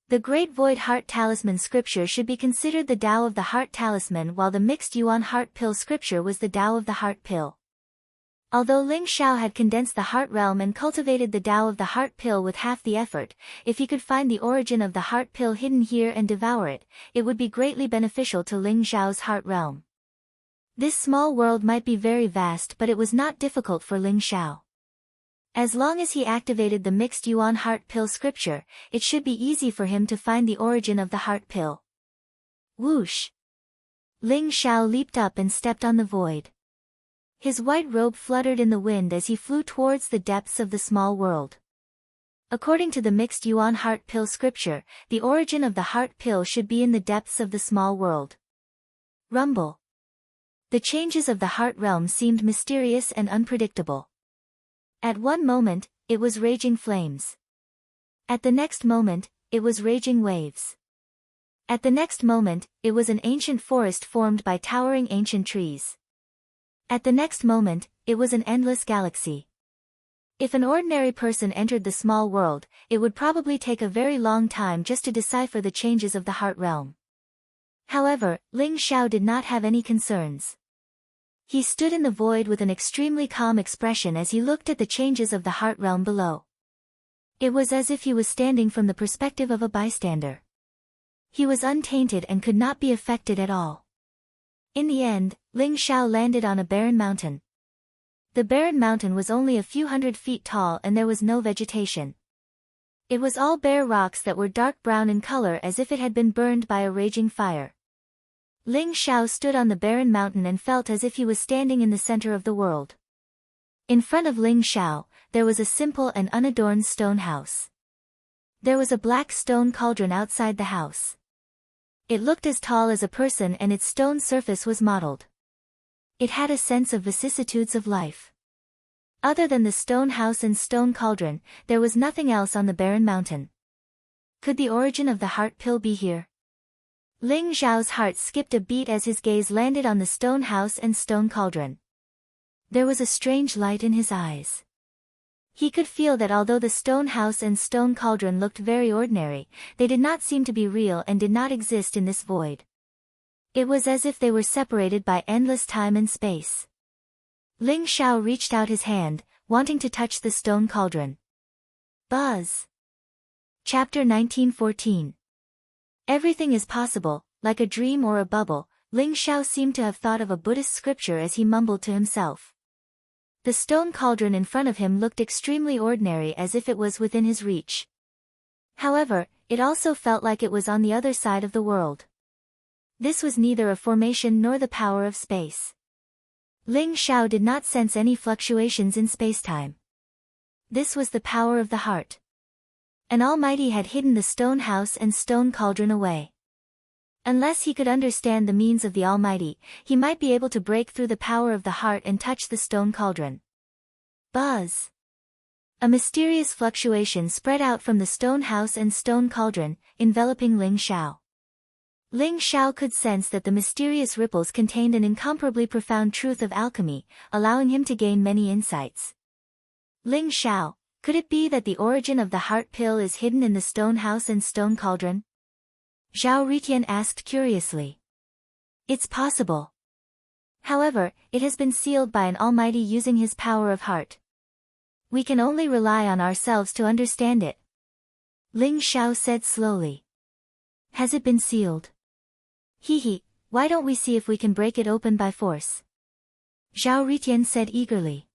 Speaker 1: The Great Void Heart Talisman scripture should be considered the Dao of the Heart Talisman, while the mixed Yuan Heart Pill scripture was the Dao of the Heart Pill. Although Ling Xiao had condensed the heart realm and cultivated the Dao of the Heart Pill with half the effort, if he could find the origin of the heart pill hidden here and devour it, it would be greatly beneficial to Ling Xiao's heart realm. This small world might be very vast, but it was not difficult for Ling Xiao. As long as he activated the mixed Yuan Heart Pill scripture, it should be easy for him to find the origin of the heart pill. Whoosh! Ling Xiao leaped up and stepped on the void. His white robe fluttered in the wind as he flew towards the depths of the small world. According to the mixed Yuan heart pill scripture, the origin of the heart pill should be in the depths of the small world. Rumble. The changes of the heart realm seemed mysterious and unpredictable. At one moment, it was raging flames. At the next moment, it was raging waves. At the next moment, it was an ancient forest formed by towering ancient trees. At the next moment, it was an endless galaxy. If an ordinary person entered the small world, it would probably take a very long time just to decipher the changes of the heart realm. However, Ling Xiao did not have any concerns. He stood in the void with an extremely calm expression as he looked at the changes of the heart realm below. It was as if he was standing from the perspective of a bystander. He was untainted and could not be affected at all. In the end, Ling Xiao landed on a barren mountain. The barren mountain was only a few hundred feet tall and there was no vegetation. It was all bare rocks that were dark brown in color as if it had been burned by a raging fire. Ling Xiao stood on the barren mountain and felt as if he was standing in the center of the world. In front of Ling Xiao, there was a simple and unadorned stone house. There was a black stone cauldron outside the house. It looked as tall as a person and its stone surface was mottled. It had a sense of vicissitudes of life. Other than the stone house and stone cauldron, there was nothing else on the barren mountain. Could the origin of the heart pill be here? Ling Xiao's heart skipped a beat as his gaze landed on the stone house and stone cauldron. There was a strange light in his eyes. He could feel that although the stone house and stone cauldron looked very ordinary, they did not seem to be real and did not exist in this void. It was as if they were separated by endless time and space. Ling Xiao reached out his hand, wanting to touch the stone cauldron. Buzz. Chapter 1914. Everything is possible, like a dream or a bubble. Ling Xiao seemed to have thought of a Buddhist scripture as he mumbled to himself. The stone cauldron in front of him looked extremely ordinary as if it was within his reach. However, it also felt like it was on the other side of the world. This was neither a formation nor the power of space. Ling Xiao did not sense any fluctuations in spacetime. This was the power of the heart. An Almighty had hidden the stone house and stone cauldron away. Unless he could understand the means of the Almighty, he might be able to break through the power of the heart and touch the stone cauldron. Buzz. A mysterious fluctuation spread out from the stone house and stone cauldron, enveloping Ling Xiao. Ling Xiao could sense that the mysterious ripples contained an incomparably profound truth of alchemy, allowing him to gain many insights. Ling Xiao, could it be that the origin of the heart pill is hidden in the stone house and stone cauldron? Zhao Ritian asked curiously. It's possible. However, it has been sealed by an Almighty using his power of heart. We can only rely on ourselves to understand it. Ling Xiao said slowly. Has it been sealed? He, why don't we see if we can break it open by force? Zhao Ritian said eagerly.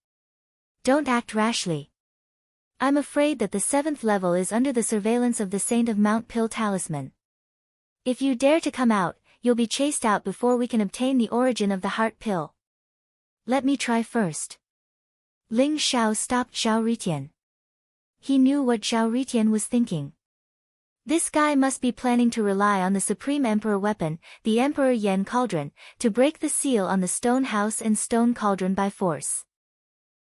Speaker 1: Don't act rashly. I'm afraid that the 7th level is under the surveillance of the Saint of Mount Pill Talisman. If you dare to come out, you'll be chased out before we can obtain the origin of the heart pill. Let me try first. Ling Xiao stopped Zhao Ritian. He knew what Zhao Ritian was thinking. This guy must be planning to rely on the Supreme Emperor weapon, the Emperor Yen Cauldron, to break the seal on the stone house and stone cauldron by force.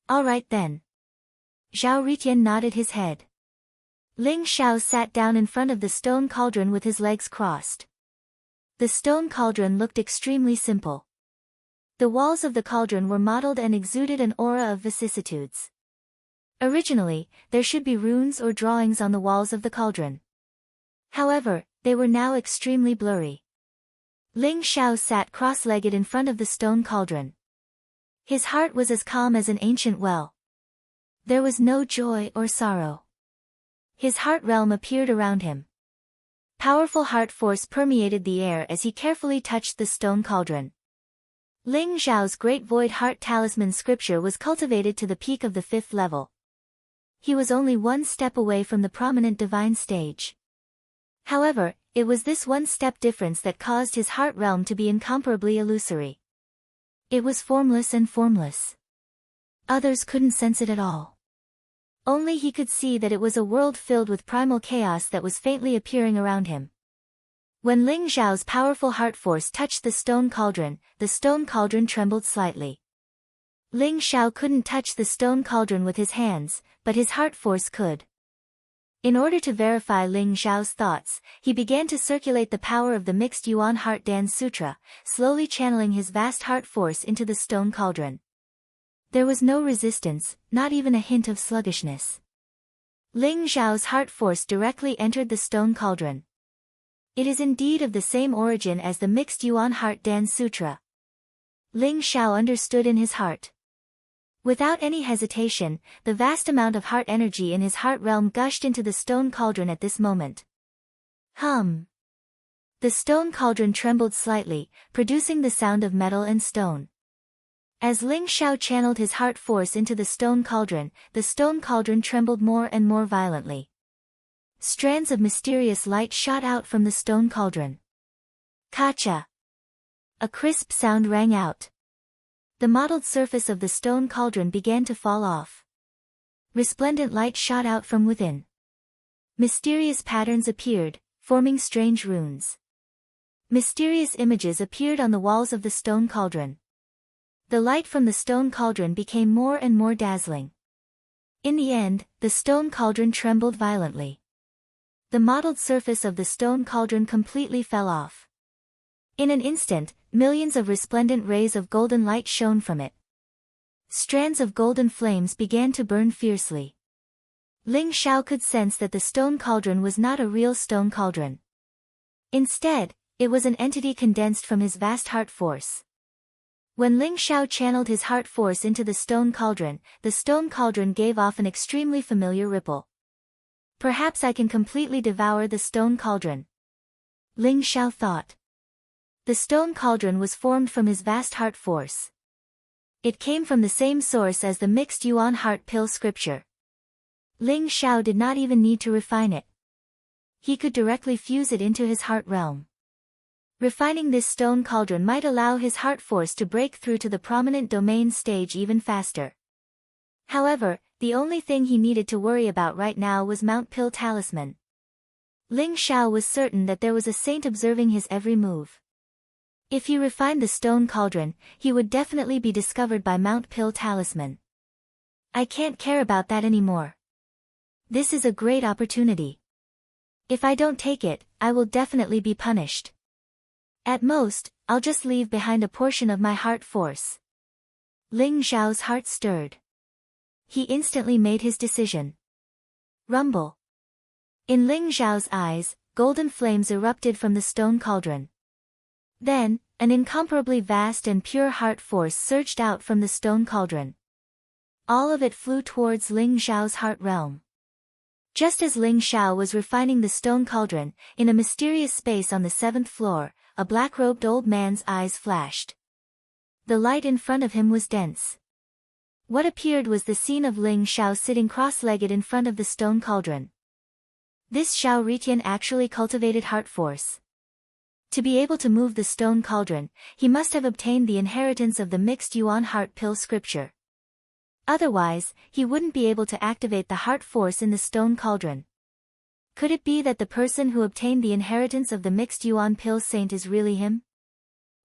Speaker 1: All right then. Zhao Ritian nodded his head. Ling Xiao sat down in front of the stone cauldron with his legs crossed. The stone cauldron looked extremely simple. The walls of the cauldron were mottled and exuded an aura of vicissitudes. Originally, there should be runes or drawings on the walls of the cauldron. However, they were now extremely blurry. Ling Xiao sat cross-legged in front of the stone cauldron. His heart was as calm as an ancient well. There was no joy or sorrow. His heart realm appeared around him. Powerful heart force permeated the air as he carefully touched the stone cauldron. Ling Xiao's great void heart talisman scripture was cultivated to the peak of the 5th level. He was only one step away from the prominent divine stage. However, it was this one-step difference that caused his heart realm to be incomparably illusory. It was formless and formless. Others couldn't sense it at all. Only he could see that it was a world filled with primal chaos that was faintly appearing around him. When Ling Zhao's powerful heart force touched the stone cauldron trembled slightly. Ling Zhao couldn't touch the stone cauldron with his hands, but his heart force could. In order to verify Ling Zhao's thoughts, he began to circulate the power of the mixed Yuan Heart Dance Sutra, slowly channeling his vast heart force into the stone cauldron. There was no resistance, not even a hint of sluggishness. Ling Zhao's heart force directly entered the stone cauldron. It is indeed of the same origin as the mixed Yuan Heart Dance Sutra. Ling Zhao understood in his heart. Without any hesitation, the vast amount of heart energy in his heart realm gushed into the stone cauldron at this moment. Hum. The stone cauldron trembled slightly, producing the sound of metal and stone. As Ling Zhao channeled his heart force into the stone cauldron trembled more and more violently. Strands of mysterious light shot out from the stone cauldron. Kacha! A crisp sound rang out. The mottled surface of the stone cauldron began to fall off. Resplendent light shot out from within. Mysterious patterns appeared, forming strange runes. Mysterious images appeared on the walls of the stone cauldron. The light from the stone cauldron became more and more dazzling. In the end, the stone cauldron trembled violently. The mottled surface of the stone cauldron completely fell off. In an instant, millions of resplendent rays of golden light shone from it. Strands of golden flames began to burn fiercely. Ling Zhao could sense that the stone cauldron was not a real stone cauldron. Instead, it was an entity condensed from his vast heart force. When Ling Zhao channeled his heart force into the stone cauldron gave off an extremely familiar ripple. Perhaps I can completely devour the stone cauldron. Ling Zhao thought. The stone cauldron was formed from his vast heart force. It came from the same source as the mixed Yuan heart pill scripture. Ling Zhao did not even need to refine it. He could directly fuse it into his heart realm. Refining this stone cauldron might allow his heart force to break through to the prominent domain stage even faster. However, the only thing he needed to worry about right now was Mount Pill Talisman. Ling Zhao was certain that there was a saint observing his every move. If he refined the stone cauldron, he would definitely be discovered by Mount Pill Talisman. I can't care about that anymore. This is a great opportunity. If I don't take it, I will definitely be punished. At most, I'll just leave behind a portion of my heart force. Ling Zhao's heart stirred. He instantly made his decision. Rumble. In Ling Zhao's eyes, golden flames erupted from the stone cauldron. Then, an incomparably vast and pure heart force surged out from the stone cauldron. All of it flew towards Ling Zhao's heart realm. Just as Ling Zhao was refining the stone cauldron, in a mysterious space on the 7th floor, a black-robed old man's eyes flashed. The light in front of him was dense. What appeared was the scene of Ling Zhao sitting cross-legged in front of the stone cauldron. This Xiao Ritian actually cultivated heart force. To be able to move the stone cauldron, he must have obtained the inheritance of the mixed Yuan heart pill scripture. Otherwise, he wouldn't be able to activate the heart force in the stone cauldron. Could it be that the person who obtained the inheritance of the mixed Yuan pill saint is really him?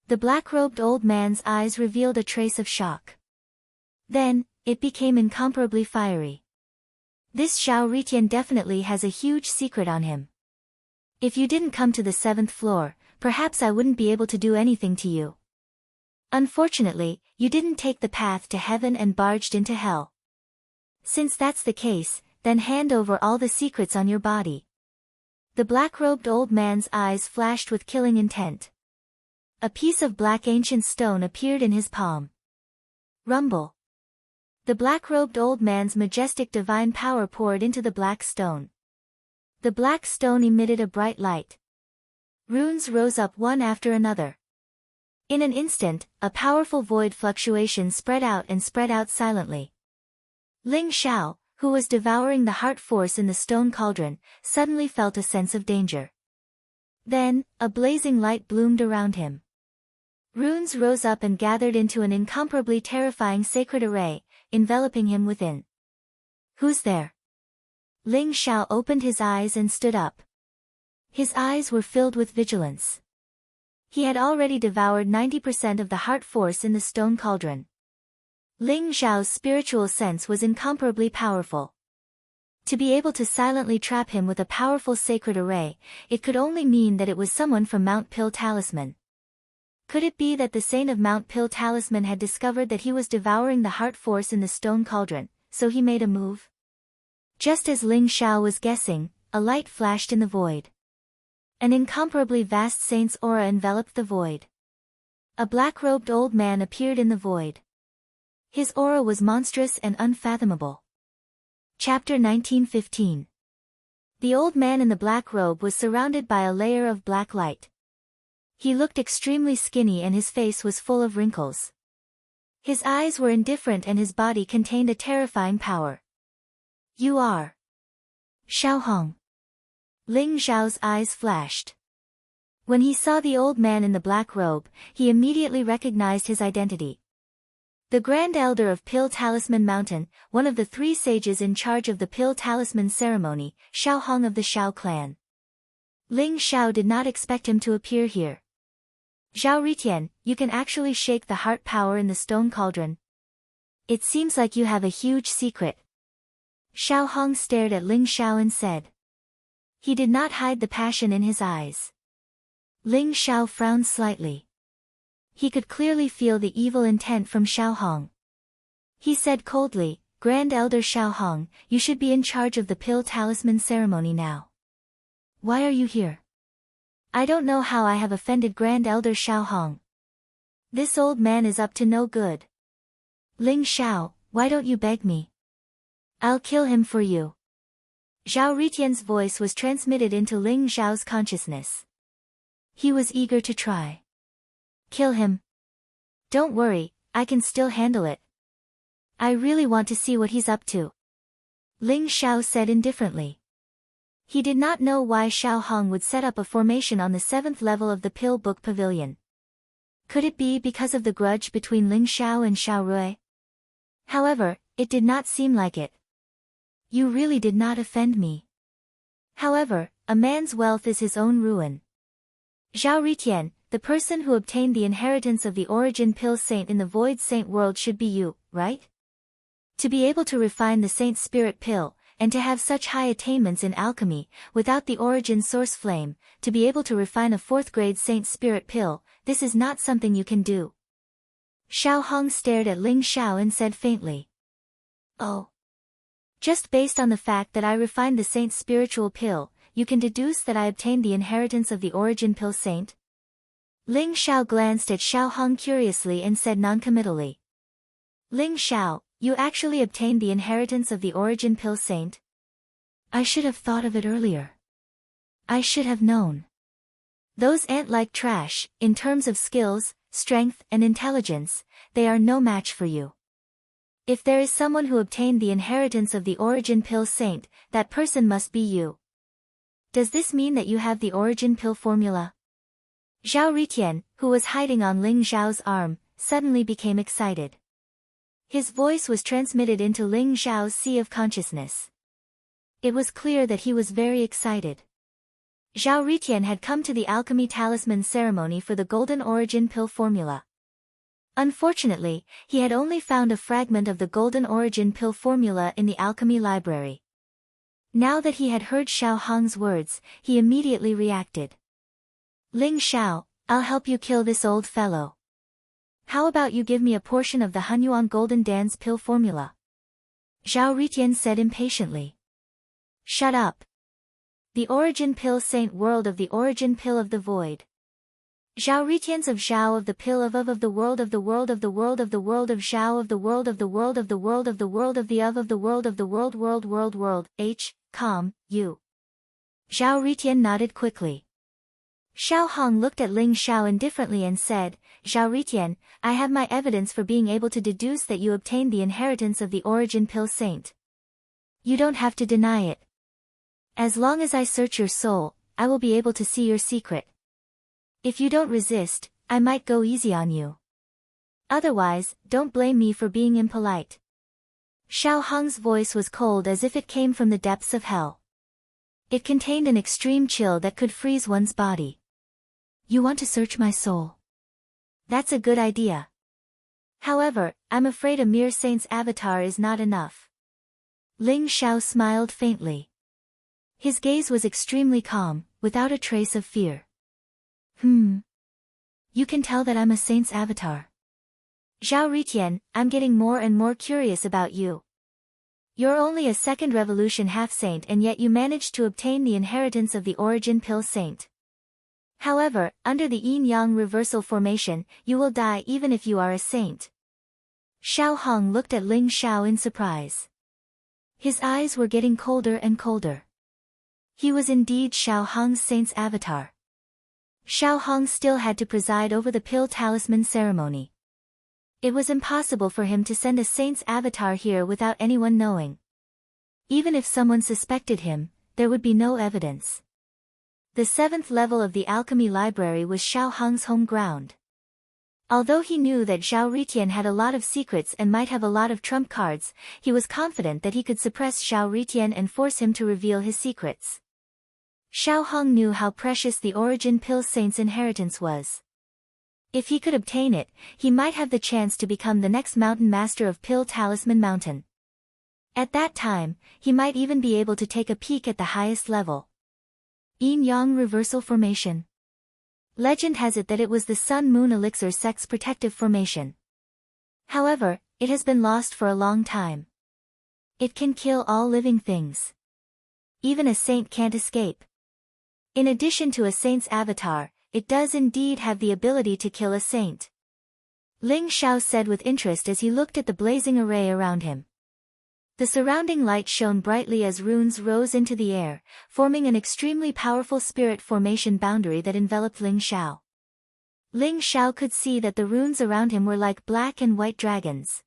Speaker 1: The black-robed old man's eyes revealed a trace of shock. Then, it became incomparably fiery. This Xiao Ritian definitely has a huge secret on him. If you didn't come to the 7th floor, perhaps I wouldn't be able to do anything to you. Unfortunately, you didn't take the path to heaven and barged into hell. Since that's the case, then hand over all the secrets on your body. The black-robed old man's eyes flashed with killing intent. A piece of black ancient stone appeared in his palm. Rumble. The black-robed old man's majestic divine power poured into the black stone. The black stone emitted a bright light. Runes rose up one after another. In an instant, a powerful void fluctuation spread out silently. Ling Zhao, who was devouring the heart force in the stone cauldron, suddenly felt a sense of danger. Then, a blazing light bloomed around him. Runes rose up and gathered into an incomparably terrifying sacred array, enveloping him within. Who's there? Ling Xiao opened his eyes and stood up. His eyes were filled with vigilance. He had already devoured 90% of the heart force in the stone cauldron. Ling Xiao's spiritual sense was incomparably powerful. To be able to silently trap him with a powerful sacred array, it could only mean that it was someone from Mount Pill Talisman. Could it be that the saint of Mount Pill Talisman had discovered that he was devouring the heart force in the stone cauldron, so he made a move? Just as Ling Xiao was guessing, a light flashed in the void. An incomparably vast saint's aura enveloped the void. A black-robed old man appeared in the void. His aura was monstrous and unfathomable. Chapter 1915. The old man in the black robe was surrounded by a layer of black light. He looked extremely skinny and his face was full of wrinkles. His eyes were indifferent and his body contained a terrifying power. You are Xiao Hong. Ling Xiao's eyes flashed. When he saw the old man in the black robe, he immediately recognized his identity. The Grand Elder of Pill Talisman Mountain, one of the 3 sages in charge of the Pill Talisman ceremony, Xiao Hong of the Xiao clan. Ling Xiao did not expect him to appear here. Zhao Ritian, you can actually shake the heart power in the stone cauldron. It seems like you have a huge secret. Xiao Hong stared at Ling Xiao and said. He did not hide the passion in his eyes. Ling Xiao frowned slightly. He could clearly feel the evil intent from Xiao Hong. He said coldly, Grand Elder Xiao Hong, you should be in charge of the Pill Talisman ceremony now. Why are you here? I don't know how I have offended Grand Elder Xiao Hong. This old man is up to no good. Ling Xiao, why don't you beg me? I'll kill him for you. Zhao Ritian's voice was transmitted into Ling Xiao's consciousness. He was eager to try. Kill him. Don't worry, I can still handle it. I really want to see what he's up to. Ling Xiao said indifferently. He did not know why Xiao Hong would set up a formation on the 7th level of the Pill Book Pavilion. Could it be because of the grudge between Ling Xiao and Xiao Rui? However, it did not seem like it. You really did not offend me. However, a man's wealth is his own ruin. Zhao Ritian, the person who obtained the inheritance of the origin Pill Saint in the Void Saint world should be you, right? To be able to refine the Saint Spirit Pill, and to have such high attainments in alchemy, without the origin source flame, to be able to refine a 4th grade Saint Spirit Pill, this is not something you can do. Xiao Hong stared at Ling Xiao and said faintly. Oh. Just based on the fact that I refined the Saint's spiritual pill, you can deduce that I obtained the inheritance of the origin Pill Saint? Ling Xiao glanced at Xiao Hong curiously and said noncommittally. Ling Xiao, you actually obtained the inheritance of the origin Pill Saint? I should have thought of it earlier. I should have known. Those ant-like trash, in terms of skills, strength, and intelligence, they are no match for you. If there is someone who obtained the inheritance of the origin Pill Saint, that person must be you. Does this mean that you have the origin pill formula? Zhao Ritian, who was hiding on Ling Xiao's arm, suddenly became excited. His voice was transmitted into Ling Xiao's sea of consciousness. It was clear that he was very excited. Zhao Ritian had come to the alchemy talisman ceremony for the golden origin pill formula. Unfortunately, he had only found a fragment of the golden origin pill formula in the alchemy library. Now that he had heard Xiao Hong's words, he immediately reacted. Ling Xiao, I'll help you kill this old fellow. How about you give me a portion of the Hunyuan Golden Dance pill formula? Zhao Ritian said impatiently. Shut up. The origin pill Saint world of the origin pill of the void. Zhao Ritians of Zhao of the pill of the world of the world of the world of the world of Zhao of the world of the world of the world of the world of the world of the world world H, U. Zhao Ritian nodded quickly. Xiao Hong looked at Ling Xiao indifferently and said, Zhao Ritian, I have my evidence for being able to deduce that you obtained the inheritance of the origin pill Saint. You don't have to deny it. As long as I search your soul, I will be able to see your secret. If you don't resist, I might go easy on you. Otherwise, don't blame me for being impolite. Xiao Hong's voice was cold as if it came from the depths of hell. It contained an extreme chill that could freeze one's body. You want to search my soul? That's a good idea. However, I'm afraid a mere saint's avatar is not enough. Ling Xiao smiled faintly. His gaze was extremely calm, without a trace of fear. You can tell that I'm a saint's avatar. Zhao Ritian, I'm getting more and more curious about you. You're only a second revolution half-saint and yet you managed to obtain the inheritance of the origin pill saint. However, under the yin-yang reversal formation, you will die even if you are a saint. Xiao Hong looked at Ling Xiao in surprise. His eyes were getting colder and colder. He was indeed Xiao Hong's saint's avatar. Xiao Hong still had to preside over the pill talisman ceremony. It was impossible for him to send a saint's avatar here without anyone knowing. Even if someone suspected him, there would be no evidence. The 7th level of the alchemy library was Xiao Hong's home ground. Although he knew that Zhao Ritian had a lot of secrets and might have a lot of trump cards, he was confident that he could suppress Zhao Ritian and force him to reveal his secrets. Xiao Hong knew how precious the origin pill saint's inheritance was. If he could obtain it, he might have the chance to become the next mountain master of Pill Talisman Mountain. At that time, he might even be able to take a peek at the highest level. Yin-Yang Reversal Formation. Legend has it that it was the Sun-Moon Elixir Sex Protective Formation. However, it has been lost for a long time. It can kill all living things. Even a saint can't escape. In addition to a saint's avatar, it does indeed have the ability to kill a saint. Ling Xiao said with interest as he looked at the blazing array around him. The surrounding light shone brightly as runes rose into the air, forming an extremely powerful spirit formation boundary that enveloped Ling Xiao. Ling Xiao could see that the runes around him were like black and white dragons.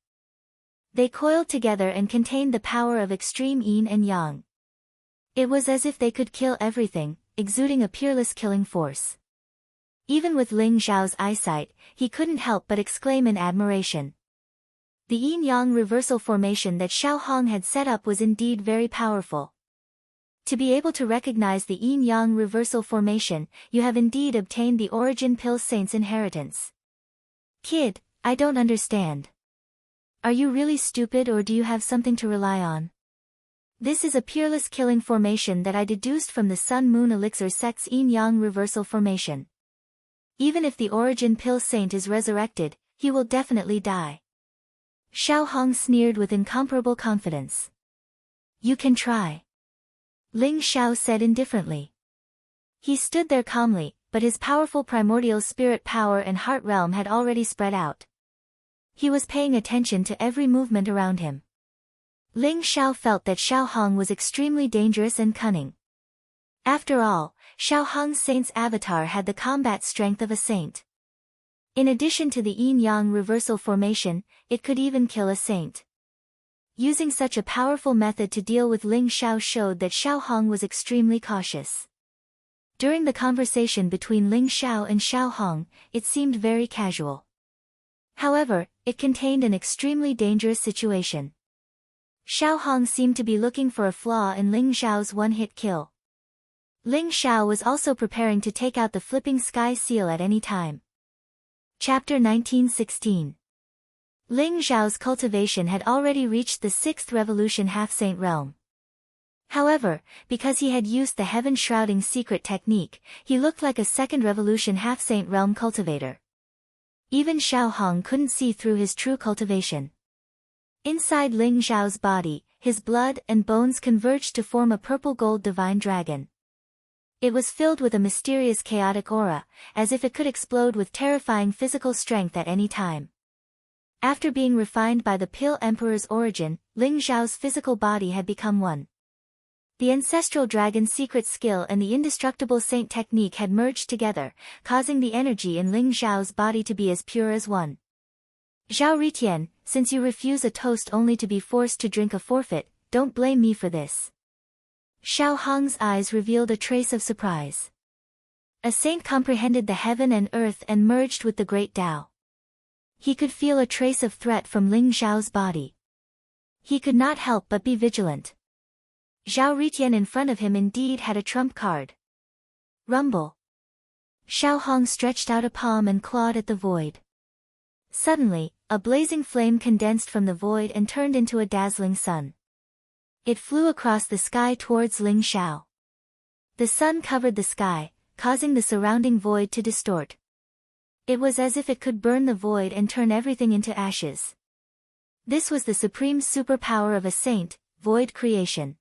Speaker 1: They coiled together and contained the power of extreme yin and yang. It was as if they could kill everything, exuding a peerless killing force. Even with Ling Xiao's eyesight, he couldn't help but exclaim in admiration. The yin-yang reversal formation that Xiao Hong had set up was indeed very powerful. To be able to recognize the yin-yang reversal formation, you have indeed obtained the origin pill saint's inheritance. Kid, I don't understand. Are you really stupid or do you have something to rely on? This is a peerless killing formation that I deduced from the Sun-Moon Elixir Sex yin-yang reversal formation. Even if the origin pill saint is resurrected, he will definitely die. Xiao Hong sneered with incomparable confidence. You can try. Ling Xiao said indifferently. He stood there calmly, but his powerful primordial spirit power and heart realm had already spread out. He was paying attention to every movement around him. Ling Xiao felt that Xiao Hong was extremely dangerous and cunning. After all, Xiao Hong's saint's avatar had the combat strength of a saint. In addition to the yin-yang reversal formation, it could even kill a saint. Using such a powerful method to deal with Ling Xiao showed that Xiao Hong was extremely cautious. During the conversation between Ling Xiao and Xiao Hong, it seemed very casual. However, it contained an extremely dangerous situation. Xiao Hong seemed to be looking for a flaw in Ling Xiao's one-hit kill. Ling Xiao was also preparing to take out the flipping sky seal at any time. Chapter 1916. Ling Xiao's cultivation had already reached the 6th revolution half-saint realm. However, because he had used the heaven-shrouding secret technique, he looked like a 2nd revolution half-saint realm cultivator. Even Xiao Hong couldn't see through his true cultivation. Inside Ling Xiao's body, his blood and bones converged to form a purple-gold divine dragon. It was filled with a mysterious chaotic aura, as if it could explode with terrifying physical strength at any time. After being refined by the Pill Emperor's origin, Ling Xiao's physical body had become one. The ancestral dragon's secret skill and the indestructible saint technique had merged together, causing the energy in Ling Xiao's body to be as pure as one. Zhao Ritian, since you refuse a toast only to be forced to drink a forfeit, don't blame me for this. Xiao Hong's eyes revealed a trace of surprise. A saint comprehended the heaven and earth and merged with the great Tao. He could feel a trace of threat from Ling Xiao's body. He could not help but be vigilant. Zhao Ritian in front of him indeed had a trump card. Rumble. Xiao Hong stretched out a palm and clawed at the void. Suddenly, a blazing flame condensed from the void and turned into a dazzling sun. It flew across the sky towards Ling Xiao. The sun covered the sky, causing the surrounding void to distort. It was as if it could burn the void and turn everything into ashes. This was the supreme superpower of a saint, void creation.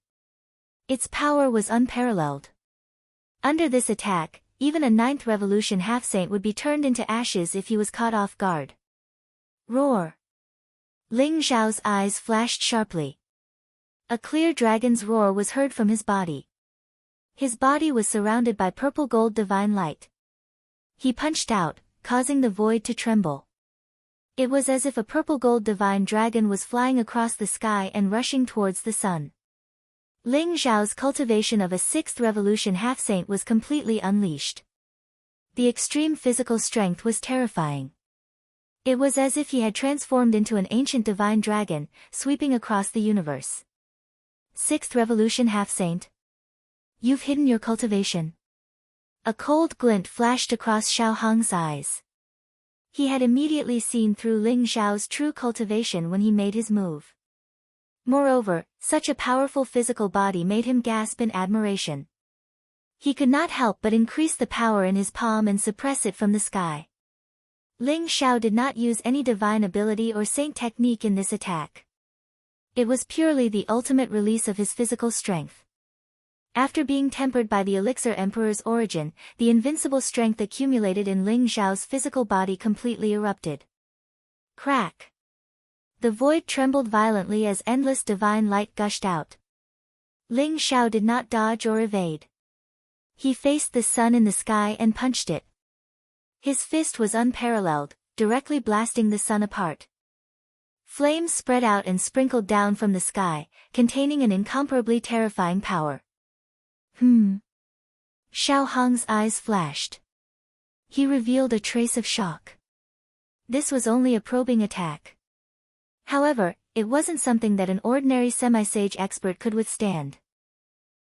Speaker 1: Its power was unparalleled. Under this attack, even a 9th revolution half-saint would be turned into ashes if he was caught off guard. Roar! Ling Xiao's eyes flashed sharply. A clear dragon's roar was heard from his body. His body was surrounded by purple-gold divine light. He punched out, causing the void to tremble. It was as if a purple-gold divine dragon was flying across the sky and rushing towards the sun. Ling Xiao's cultivation of a 6th revolution half-saint was completely unleashed. The extreme physical strength was terrifying. It was as if he had transformed into an ancient divine dragon, sweeping across the universe. 6th revolution half-saint. You've hidden your cultivation. A cold glint flashed across Xiao Hong's eyes. He had immediately seen through Ling Xiao's true cultivation when he made his move. Moreover, such a powerful physical body made him gasp in admiration. He could not help but increase the power in his palm and suppress it from the sky. Ling Xiao did not use any divine ability or saint technique in this attack. It was purely the ultimate release of his physical strength. After being tempered by the Elixir Emperor's origin, the invincible strength accumulated in Ling Xiao's physical body completely erupted. Crack! The void trembled violently as endless divine light gushed out. Ling Xiao did not dodge or evade. He faced the sun in the sky and punched it. His fist was unparalleled, directly blasting the sun apart. Flames spread out and sprinkled down from the sky, containing an incomparably terrifying power. Xiao Hong's eyes flashed. He revealed a trace of shock. This was only a probing attack. However, it wasn't something that an ordinary semi-sage expert could withstand.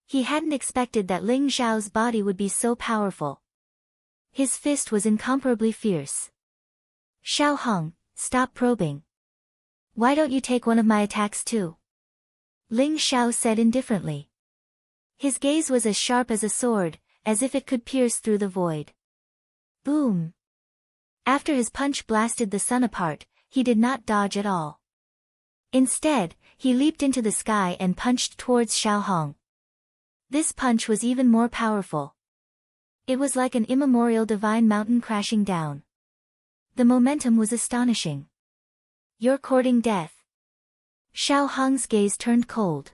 Speaker 1: He hadn't expected that Ling Xiao's body would be so powerful. His fist was incomparably fierce. Xiao Hong, stop probing. Why don't you take one of my attacks too? Ling Xiao said indifferently. His gaze was as sharp as a sword, as if it could pierce through the void. Boom! After his punch blasted the sun apart, he did not dodge at all. Instead, he leaped into the sky and punched towards Xiao Hong. This punch was even more powerful. It was like an immemorial divine mountain crashing down. The momentum was astonishing. You're courting death. Xiao Hong's gaze turned cold.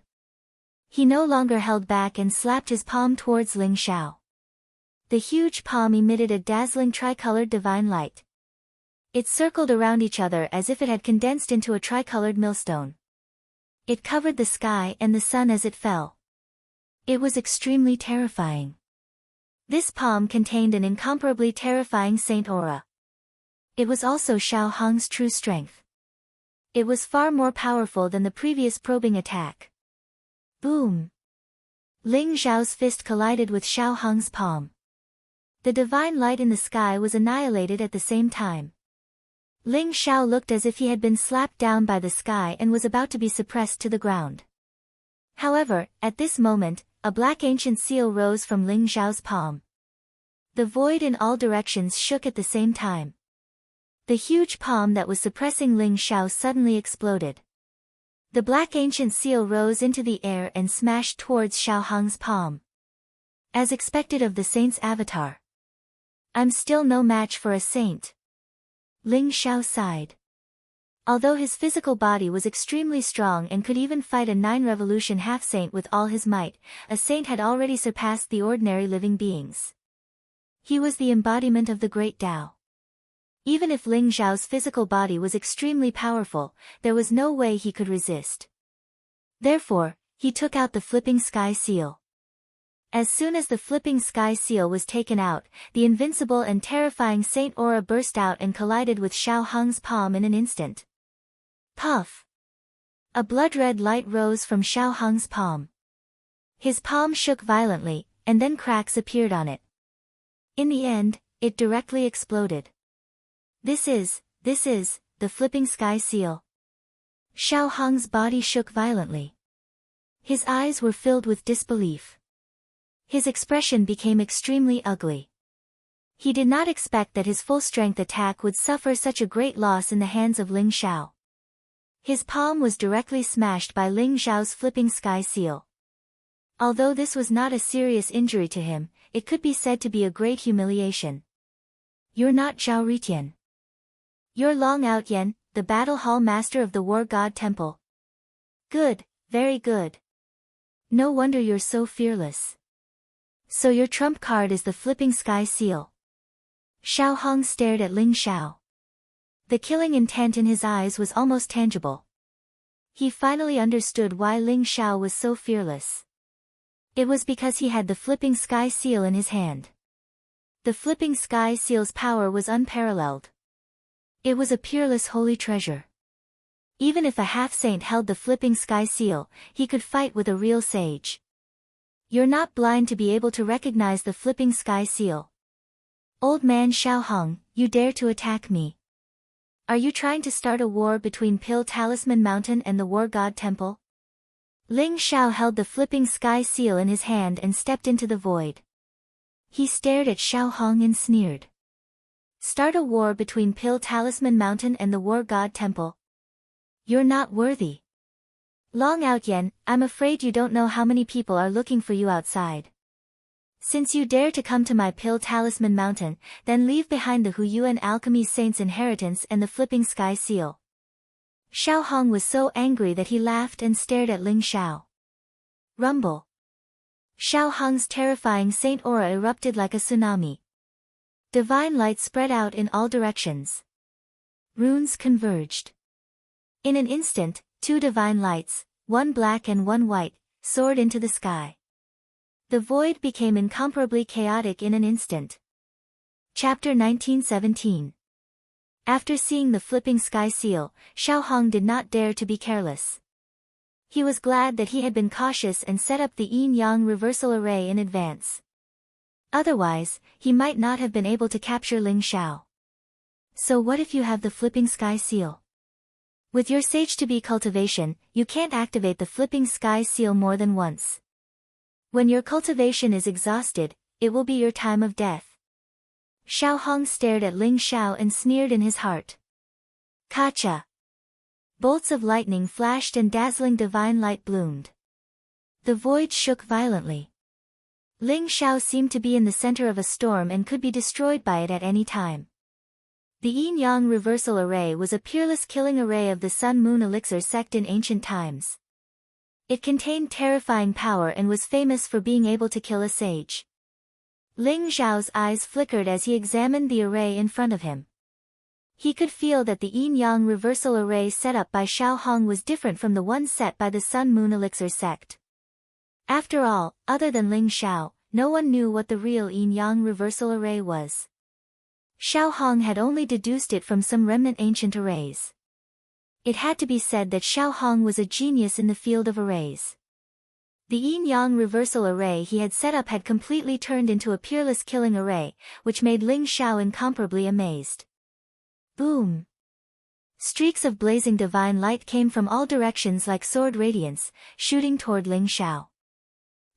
Speaker 1: He no longer held back and slapped his palm towards Ling Xiao. The huge palm emitted a dazzling tricolored divine light. It circled around each other as if it had condensed into a tricolored millstone. It covered the sky and the sun as it fell. It was extremely terrifying. This palm contained an incomparably terrifying saint aura. It was also Xiao Hong's true strength. It was far more powerful than the previous probing attack. Boom! Ling Xiao's fist collided with Xiao Hong's palm. The divine light in the sky was annihilated at the same time. Ling Xiao looked as if he had been slapped down by the sky and was about to be suppressed to the ground. However, at this moment, a black ancient seal rose from Ling Xiao's palm. The void in all directions shook at the same time. The huge palm that was suppressing Ling Xiao suddenly exploded. The black ancient seal rose into the air and smashed towards Xiao Hong's palm. As expected of the saint's avatar. I'm still no match for a saint. Ling Xiao sighed. Although his physical body was extremely strong and could even fight a 9 revolution half-saint with all his might, a saint had already surpassed the ordinary living beings. He was the embodiment of the great Tao. Even if Ling Xiao's physical body was extremely powerful, there was no way he could resist. Therefore, he took out the flipping sky seal. As soon as the flipping sky seal was taken out, the invincible and terrifying Saint Aura burst out and collided with Xiao Hong's palm in an instant. Puff! A blood-red light rose from Xiao Hong's palm. His palm shook violently, and then cracks appeared on it. In the end, it directly exploded. This is the flipping sky seal. Xiao Hong's body shook violently. His eyes were filled with disbelief. His expression became extremely ugly. He did not expect that his full-strength attack would suffer such a great loss in the hands of Ling Xiao. His palm was directly smashed by Ling Xiao's flipping sky seal. Although this was not a serious injury to him, it could be said to be a great humiliation. You're not Zhao Ritian. You're Long Outyen, the battle hall master of the War God Temple. Good, very good. No wonder you're so fearless. So your trump card is the flipping sky seal. Xiao Hong stared at Ling Xiao. The killing intent in his eyes was almost tangible. He finally understood why Ling Xiao was so fearless. It was because he had the flipping sky seal in his hand. The flipping sky seal's power was unparalleled. It was a peerless holy treasure. Even if a half-saint held the flipping sky seal, he could fight with a real sage. You're not blind to be able to recognize the flipping sky seal. Old man Xiao Hong, you dare to attack me. Are you trying to start a war between Pill Talisman Mountain and the War God Temple? Ling Xiao held the flipping sky seal in his hand and stepped into the void. He stared at Xiao Hong and sneered. Start a war between Pill Talisman Mountain and the War God Temple? You're not worthy. Long Outyen, I'm afraid you don't know how many people are looking for you outside. Since you dare to come to my Pill Talisman Mountain, then leave behind the Huyuan Alchemy Saint's inheritance and the flipping sky seal. Xiao Hong was so angry that he laughed and stared at Ling Xiao. Rumble. Xiao Hong's terrifying Saint Aura erupted like a tsunami. Divine light spread out in all directions. Runes converged. In an instant, two divine lights, one black and one white, soared into the sky. The void became incomparably chaotic in an instant. Chapter 1917. After seeing the flipping sky seal, Xiao Hong did not dare to be careless. He was glad that he had been cautious and set up the yin-yang reversal array in advance. Otherwise, he might not have been able to capture Ling Xiao. So what if you have the flipping sky seal? With your sage-to-be cultivation, you can't activate the flipping sky seal more than once. When your cultivation is exhausted, it will be your time of death. Xiao Hong stared at Ling Xiao and sneered in his heart. Kacha! Bolts of lightning flashed and dazzling divine light bloomed. The void shook violently. Ling Xiao seemed to be in the center of a storm and could be destroyed by it at any time. The yin-yang reversal array was a peerless killing array of the Sun-Moon Elixir sect in ancient times. It contained terrifying power and was famous for being able to kill a sage. Ling Xiao's eyes flickered as he examined the array in front of him. He could feel that the yin-yang reversal array set up by Xiao Hong was different from the one set by the Sun-Moon Elixir sect. After all, other than Ling Xiao, no one knew what the real yin-yang reversal array was. Xiao Hong had only deduced it from some remnant ancient arrays. It had to be said that Xiao Hong was a genius in the field of arrays. The yin-yang reversal array he had set up had completely turned into a peerless killing array, which made Ling Xiao incomparably amazed. Boom! Streaks of blazing divine light came from all directions like sword radiance, shooting toward Ling Xiao.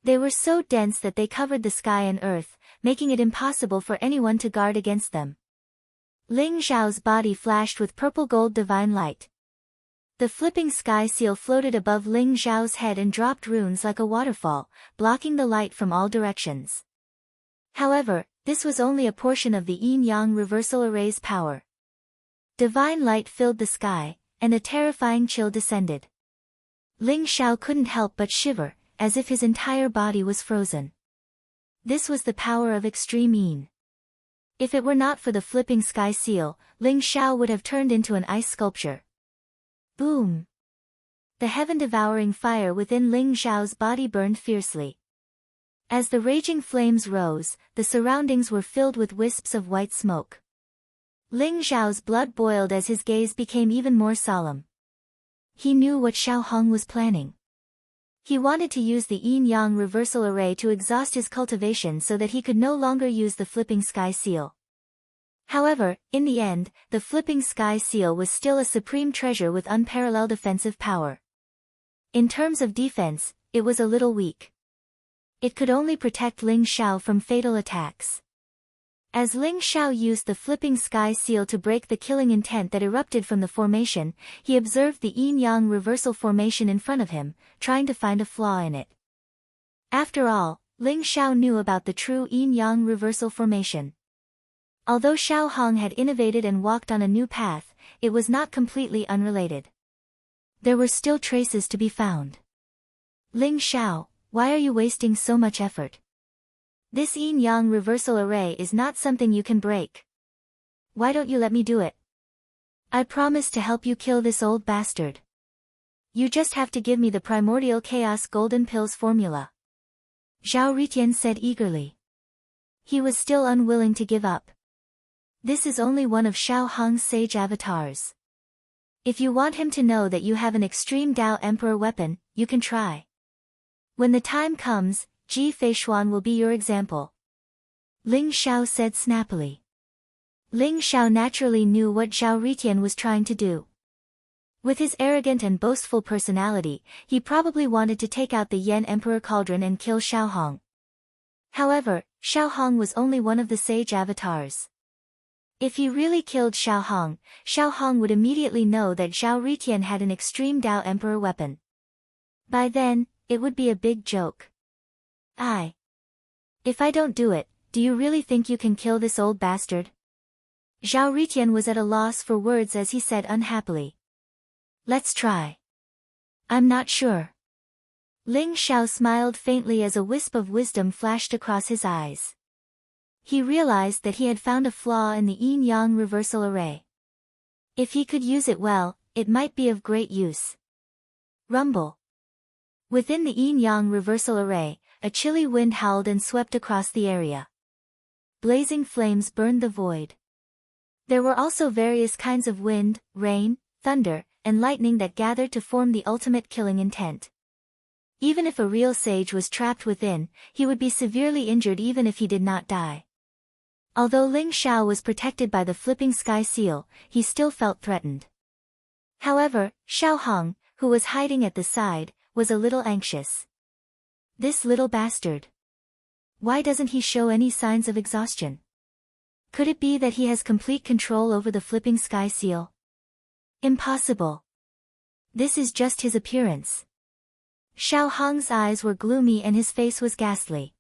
Speaker 1: They were so dense that they covered the sky and earth, making it impossible for anyone to guard against them. Ling Xiao's body flashed with purple-gold divine light. The flipping sky seal floated above Ling Xiao's head and dropped runes like a waterfall, blocking the light from all directions. However, this was only a portion of the yin-yang reversal array's power. Divine light filled the sky, and a terrifying chill descended. Ling Xiao couldn't help but shiver, as if his entire body was frozen. This was the power of extreme yin. If it were not for the flipping sky seal, Ling Xiao would have turned into an ice sculpture. Boom! The heaven-devouring fire within Ling Xiao's body burned fiercely. As the raging flames rose, the surroundings were filled with wisps of white smoke. Ling Xiao's blood boiled as his gaze became even more solemn. He knew what Xiao Hong was planning. He wanted to use the yin-yang reversal array to exhaust his cultivation so that he could no longer use the flipping sky seal. However, in the end, the flipping sky seal was still a supreme treasure with unparalleled offensive power. In terms of defense, it was a little weak. It could only protect Ling Xiao from fatal attacks. As Ling Xiao used the flipping sky seal to break the killing intent that erupted from the formation, he observed the yin-yang reversal formation in front of him, trying to find a flaw in it. After all, Ling Xiao knew about the true yin-yang reversal formation. Although Xiao Hong had innovated and walked on a new path, it was not completely unrelated. There were still traces to be found. Ling Xiao, why are you wasting so much effort? This yin-yang reversal array is not something you can break. Why don't you let me do it? I promise to help you kill this old bastard. You just have to give me the primordial chaos golden pills formula. Zhao Ritian said eagerly. He was still unwilling to give up. This is only one of Xiao Hong's sage avatars. If you want him to know that you have an extreme Dao Emperor weapon, you can try. When the time comes, Ji Feishuan will be your example. Ling Xiao said snappily. Ling Xiao naturally knew what Zhao Ritian was trying to do. With his arrogant and boastful personality, he probably wanted to take out the Yan Emperor Cauldron and kill Xiao Hong. However, Xiao Hong was only one of the sage avatars. If he really killed Xiao Hong would immediately know that Zhao Ritian had an extreme Dao Emperor weapon. By then, it would be a big joke. If I don't do it, do you really think you can kill this old bastard? Zhao Ritian was at a loss for words as he said unhappily. Let's try. I'm not sure. Ling Xiao smiled faintly as a wisp of wisdom flashed across his eyes. He realized that he had found a flaw in the yin-yang reversal array. If he could use it well, it might be of great use. Rumble. Within the yin-yang reversal array, a chilly wind howled and swept across the area. Blazing flames burned the void. There were also various kinds of wind, rain, thunder, and lightning that gathered to form the ultimate killing intent. Even if a real sage was trapped within, he would be severely injured even if he did not die. Although Ling Xiao was protected by the flipping sky seal, he still felt threatened. However, Xiao Hong, who was hiding at the side, was a little anxious. This little bastard. Why doesn't he show any signs of exhaustion? Could it be that he has complete control over the flipping sky seal? Impossible. This is just his appearance. Xiao Hong's eyes were gloomy and his face was ghastly.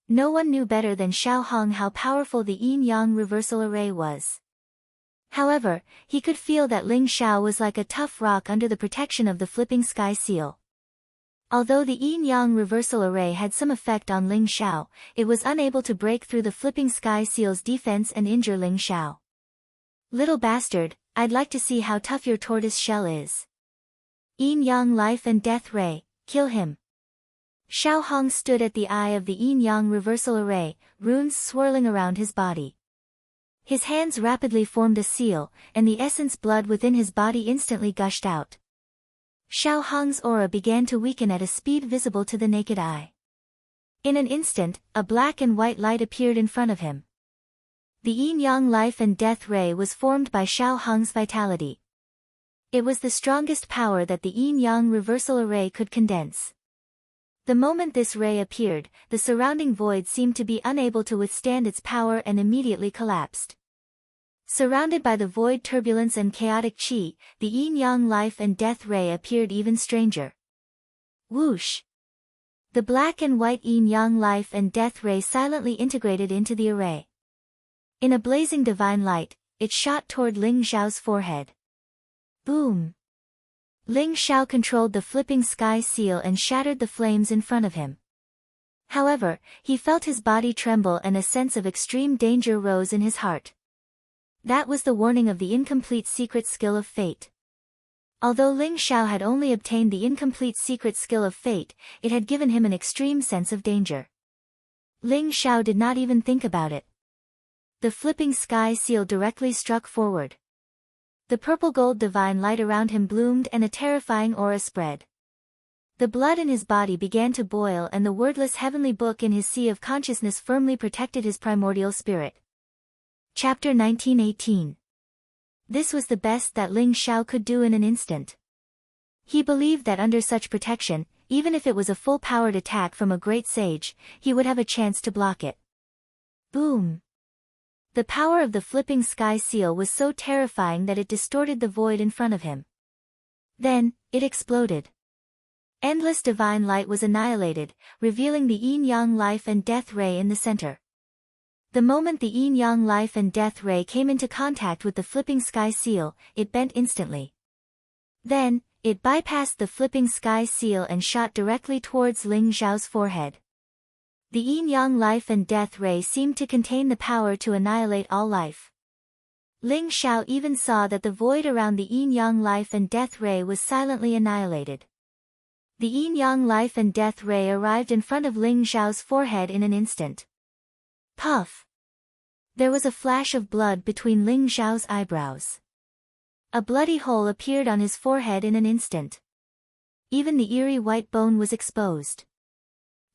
Speaker 1: No one knew better than Xiao Hong how powerful the yin-yang reversal array was. However, he could feel that Ling Xiao was like a tough rock under the protection of the flipping sky seal. Although the yin-yang reversal array had some effect on Ling Xiao, it was unable to break through the flipping sky seal's defense and injure Ling Xiao. Little bastard, I'd like to see how tough your tortoise shell is. Yin-yang life and death ray, kill him. Xiao Hong stood at the eye of the yin-yang reversal array, runes swirling around his body. His hands rapidly formed a seal, and the essence blood within his body instantly gushed out. Xiao Hong's aura began to weaken at a speed visible to the naked eye. In an instant, a black and white light appeared in front of him. The yin-yang life and death ray was formed by Xiao Hong's vitality. It was the strongest power that the yin-yang reversal array could condense. The moment this ray appeared, the surrounding void seemed to be unable to withstand its power and immediately collapsed. Surrounded by the void turbulence and chaotic chi, the yin-yang life and death ray appeared even stranger. Whoosh! The black and white yin-yang life and death ray silently integrated into the array. In a blazing divine light, it shot toward Ling Xiao's forehead. Boom! Ling Xiao controlled the flipping sky seal and shattered the flames in front of him. However, he felt his body tremble and a sense of extreme danger rose in his heart. That was the warning of the incomplete secret skill of fate. Although Ling Xiao had only obtained the incomplete secret skill of fate, it had given him an extreme sense of danger. Ling Xiao did not even think about it. The flipping sky seal directly struck forward. The purple-gold divine light around him bloomed and a terrifying aura spread. The blood in his body began to boil and the wordless heavenly book in his sea of consciousness firmly protected his primordial spirit. Chapter 1918. This was the best that Ling Xiao could do in an instant. He believed that under such protection, even if it was a full-powered attack from a great sage, he would have a chance to block it. Boom! The power of the flipping sky seal was so terrifying that it distorted the void in front of him. Then, it exploded. Endless divine light was annihilated, revealing the yin-yang life and death ray in the center. The moment the yin-yang life and death ray came into contact with the flipping sky seal, it bent instantly. Then, it bypassed the flipping sky seal and shot directly towards Ling Xiao's forehead. The yin-yang life and death ray seemed to contain the power to annihilate all life. Ling Xiao even saw that the void around the yin-yang life and death ray was silently annihilated. The yin-yang life and death ray arrived in front of Ling Xiao's forehead in an instant. Puff! There was a flash of blood between Ling Xiao's eyebrows. A bloody hole appeared on his forehead in an instant. Even the eerie white bone was exposed.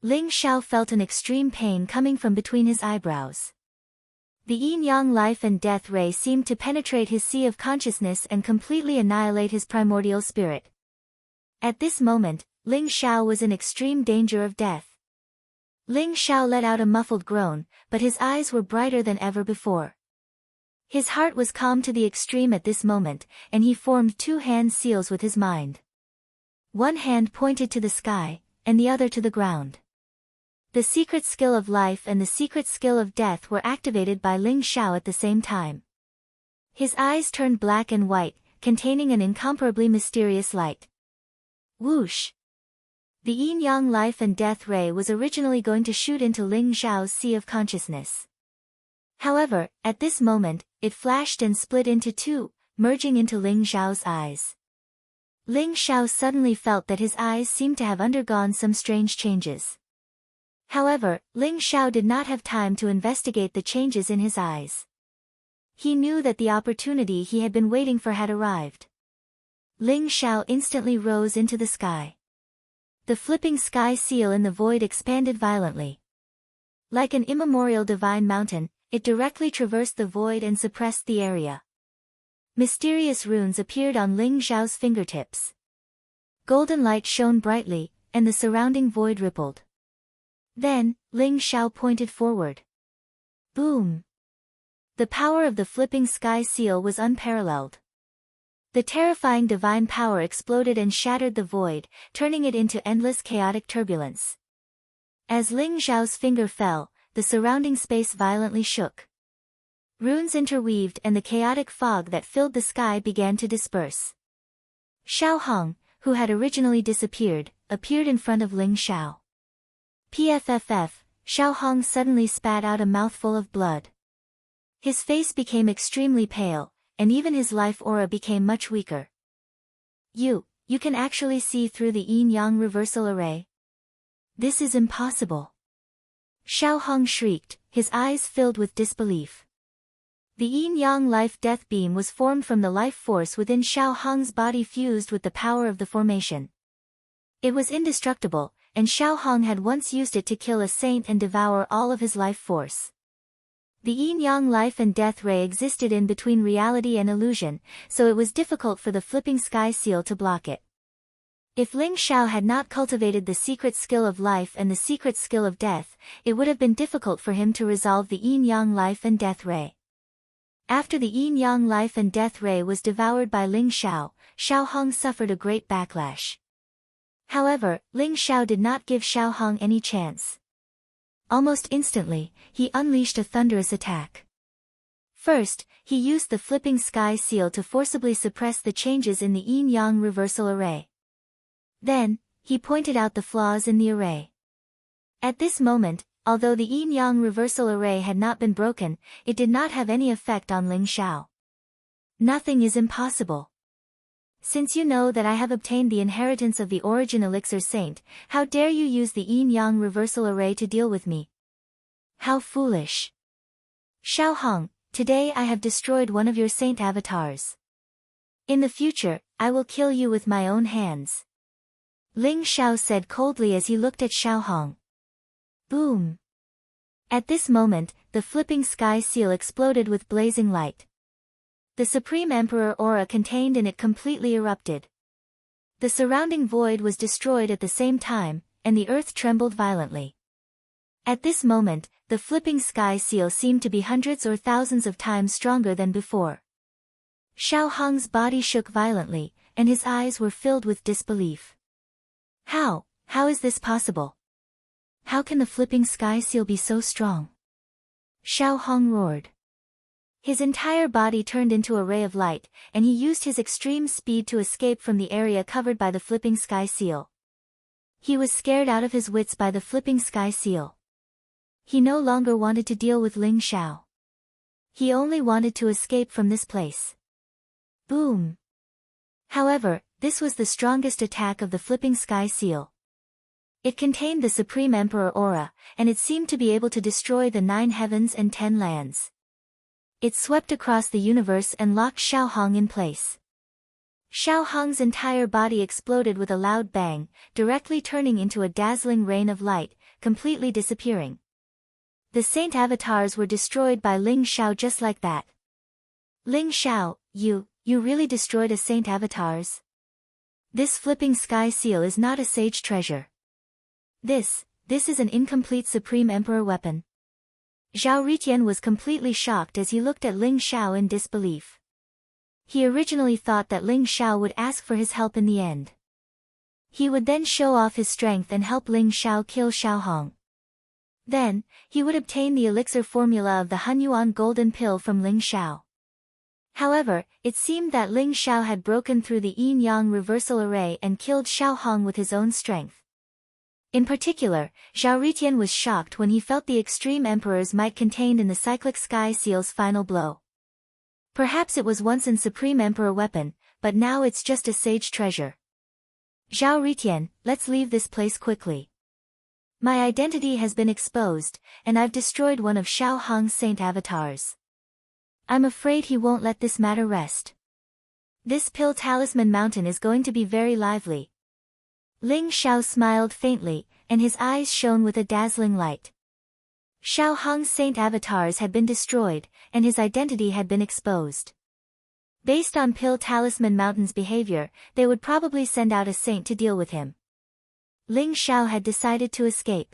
Speaker 1: Ling Xiao felt an extreme pain coming from between his eyebrows. The yin-yang life and death ray seemed to penetrate his sea of consciousness and completely annihilate his primordial spirit. At this moment, Ling Xiao was in extreme danger of death. Ling Xiao let out a muffled groan, but his eyes were brighter than ever before. His heart was calm to the extreme at this moment, and he formed two hand seals with his mind. One hand pointed to the sky, and the other to the ground. The secret skill of life and the secret skill of death were activated by Ling Xiao at the same time. His eyes turned black and white, containing an incomparably mysterious light. Whoosh! The yin-yang life and death ray was originally going to shoot into Ling Xiao's sea of consciousness. However, at this moment, it flashed and split into two, merging into Ling Xiao's eyes. Ling Xiao suddenly felt that his eyes seemed to have undergone some strange changes. However, Ling Xiao did not have time to investigate the changes in his eyes. He knew that the opportunity he had been waiting for had arrived. Ling Xiao instantly rose into the sky. The flipping sky seal in the void expanded violently. Like an immemorial divine mountain, it directly traversed the void and suppressed the area. Mysterious runes appeared on Ling Xiao's fingertips. Golden light shone brightly, and the surrounding void rippled. Then, Ling Xiao pointed forward. Boom! The power of the flipping sky seal was unparalleled. The terrifying divine power exploded and shattered the void, turning it into endless chaotic turbulence. As Ling Xiao's finger fell, the surrounding space violently shook. Runes interweaved and the chaotic fog that filled the sky began to disperse. Xiao Hong, who had originally disappeared, appeared in front of Ling Xiao. PFFF, Xiao Hong suddenly spat out a mouthful of blood. His face became extremely pale, and even his life aura became much weaker. You can actually see through the yin-yang reversal array? This is impossible. Xiao Hong shrieked, his eyes filled with disbelief. The yin-yang life-death beam was formed from the life force within Xiao Hong's body fused with the power of the formation. It was indestructible, and Xiao Hong had once used it to kill a saint and devour all of his life force. The yin-yang life and death ray existed in between reality and illusion, so it was difficult for the flipping sky seal to block it. If Ling Xiao had not cultivated the secret skill of life and the secret skill of death, it would have been difficult for him to resolve the yin-yang life and death ray. After the yin-yang life and death ray was devoured by Ling Xiao, Xiao Hong suffered a great backlash. However, Ling Xiao did not give Xiao Hong any chance. Almost instantly, he unleashed a thunderous attack. First, he used the flipping sky seal to forcibly suppress the changes in the yin-yang reversal array. Then, he pointed out the flaws in the array. At this moment, although the yin-yang reversal array had not been broken, it did not have any effect on Ling Xiao. Nothing is impossible. Since you know that I have obtained the inheritance of the origin elixir saint, how dare you use the yin-yang reversal array to deal with me? How foolish. Xiao Hong, today I have destroyed one of your saint avatars. In the future, I will kill you with my own hands. Ling Xiao said coldly as he looked at Xiao Hong. Boom. At this moment, the flipping sky seal exploded with blazing light. The Supreme Emperor aura contained in it completely erupted. The surrounding void was destroyed at the same time, and the earth trembled violently. At this moment, the flipping sky seal seemed to be hundreds or thousands of times stronger than before. Xiao Hong's body shook violently, and his eyes were filled with disbelief. How is this possible? How can the flipping sky seal be so strong? Xiao Hong roared. His entire body turned into a ray of light, and he used his extreme speed to escape from the area covered by the flipping sky seal. He was scared out of his wits by the flipping sky seal. He no longer wanted to deal with Ling Xiao. He only wanted to escape from this place. Boom. However, this was the strongest attack of the flipping sky seal. It contained the Supreme Emperor aura, and it seemed to be able to destroy the 9 heavens and 10 lands. It swept across the universe and locked Xiao Hong in place. Xiao Hong's entire body exploded with a loud bang, directly turning into a dazzling rain of light, completely disappearing. The saint avatars were destroyed by Ling Xiao just like that. Ling Xiao, you really destroyed a saint avatars? This flipping sky seal is not a sage treasure. This is an incomplete Supreme Emperor weapon. Zhao Ritian was completely shocked as he looked at Ling Xiao in disbelief. He originally thought that Ling Xiao would ask for his help in the end. He would then show off his strength and help Ling Xiao kill Xiao Hong. Then, he would obtain the elixir formula of the Hunyuan golden pill from Ling Xiao. However, it seemed that Ling Xiao had broken through the yin-yang reversal array and killed Xiao Hong with his own strength. In particular, Zhao Ritian was shocked when he felt the extreme emperor's might contained in the cyclic sky seal's final blow. Perhaps it was once an Supreme Emperor weapon, but now it's just a sage treasure. Zhao Ritian, let's leave this place quickly. My identity has been exposed, and I've destroyed one of Xiao Hong's saint avatars. I'm afraid he won't let this matter rest. This pill talisman mountain is going to be very lively. Ling Xiao smiled faintly, and his eyes shone with a dazzling light. Xiao Hong's saint avatars had been destroyed, and his identity had been exposed. Based on Pill Talisman Mountain's behavior, they would probably send out a saint to deal with him. Ling Xiao had decided to escape.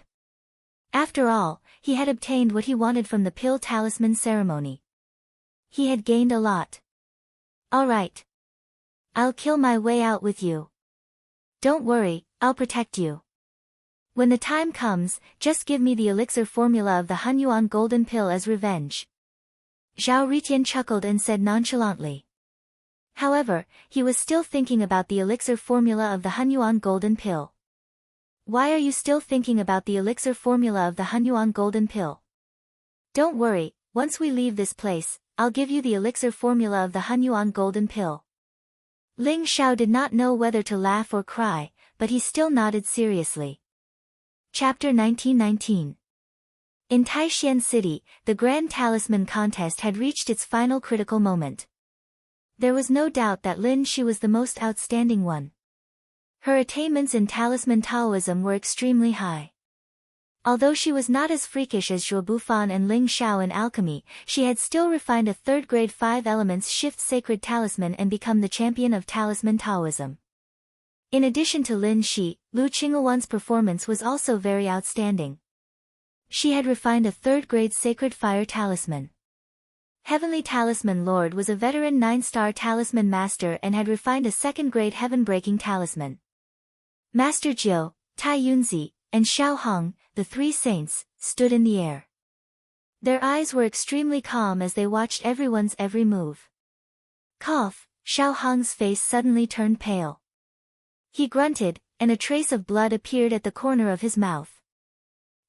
Speaker 1: After all, he had obtained what he wanted from the Pill Talisman ceremony. He had gained a lot. All right. I'll kill my way out with you. Don't worry, I'll protect you. When the time comes, just give me the elixir formula of the Hunyuan golden pill as revenge. Zhao Ritian chuckled and said nonchalantly. However, he was still thinking about the elixir formula of the Hunyuan golden pill. Why are you still thinking about the elixir formula of the Hunyuan golden pill? Don't worry, once we leave this place, I'll give you the elixir formula of the Hunyuan golden pill. Ling Xiao did not know whether to laugh or cry, but he still nodded seriously. Chapter 1919. In Taishan City, the Grand Talisman Contest had reached its final critical moment. There was no doubt that Lin Shi was the most outstanding one. Her attainments in Talisman Taoism were extremely high. Although she was not as freakish as Zhuo Bufan and Ling Xiao in alchemy, she had still refined a third-grade 5 elements shift sacred talisman and become the champion of Talisman Taoism. In addition to Lin Shi, Lu Qinghuan's performance was also very outstanding. She had refined a third-grade sacred fire talisman. Heavenly Talisman Lord was a veteran 9-star talisman master and had refined a second-grade heaven-breaking talisman. Master Jiu, Tai Yunzi, and Xiao Hong, the 3 saints, stood in the air. Their eyes were extremely calm as they watched everyone's every move. Cough, Xiao Hong's face suddenly turned pale. He grunted, and a trace of blood appeared at the corner of his mouth.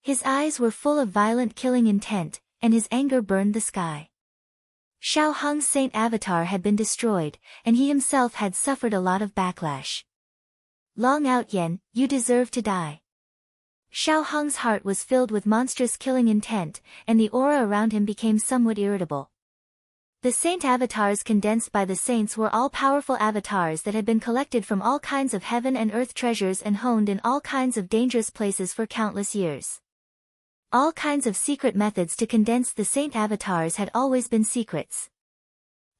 Speaker 1: His eyes were full of violent killing intent, and his anger burned the sky. Xiao Hong's saint avatar had been destroyed, and he himself had suffered a lot of backlash. Long Out Yen, you deserve to die. Xiao Hong's heart was filled with monstrous killing intent, and the aura around him became somewhat irritable. The saint avatars condensed by the saints were all-powerful avatars that had been collected from all kinds of heaven and earth treasures and honed in all kinds of dangerous places for countless years. All kinds of secret methods to condense the saint avatars had always been secrets.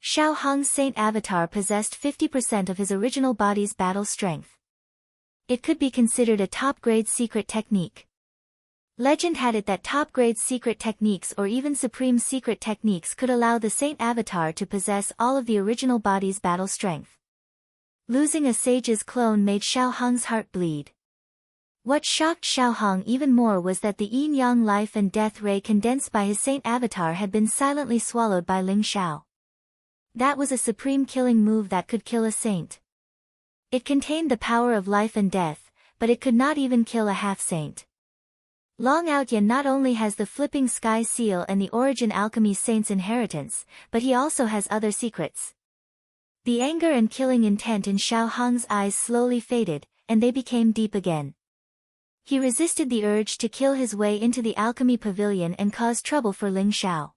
Speaker 1: Xiao Hong's saint avatar possessed 50% of his original body's battle strength. It could be considered a top-grade secret technique. Legend had it that top-grade secret techniques or even supreme secret techniques could allow the saint avatar to possess all of the original body's battle strength. Losing a sage's clone made Xiao Hong's heart bleed. What shocked Xiao Hong even more was that the yin-yang life and death ray condensed by his saint avatar had been silently swallowed by Ling Xiao. That was a supreme killing move that could kill a saint. It contained the power of life and death, but it could not even kill a half-saint. Long Outyan not only has the flipping sky seal and the origin alchemy saint's inheritance, but he also has other secrets. The anger and killing intent in Xiao Hong's eyes slowly faded, and they became deep again. He resisted the urge to kill his way into the alchemy pavilion and cause trouble for Ling Xiao.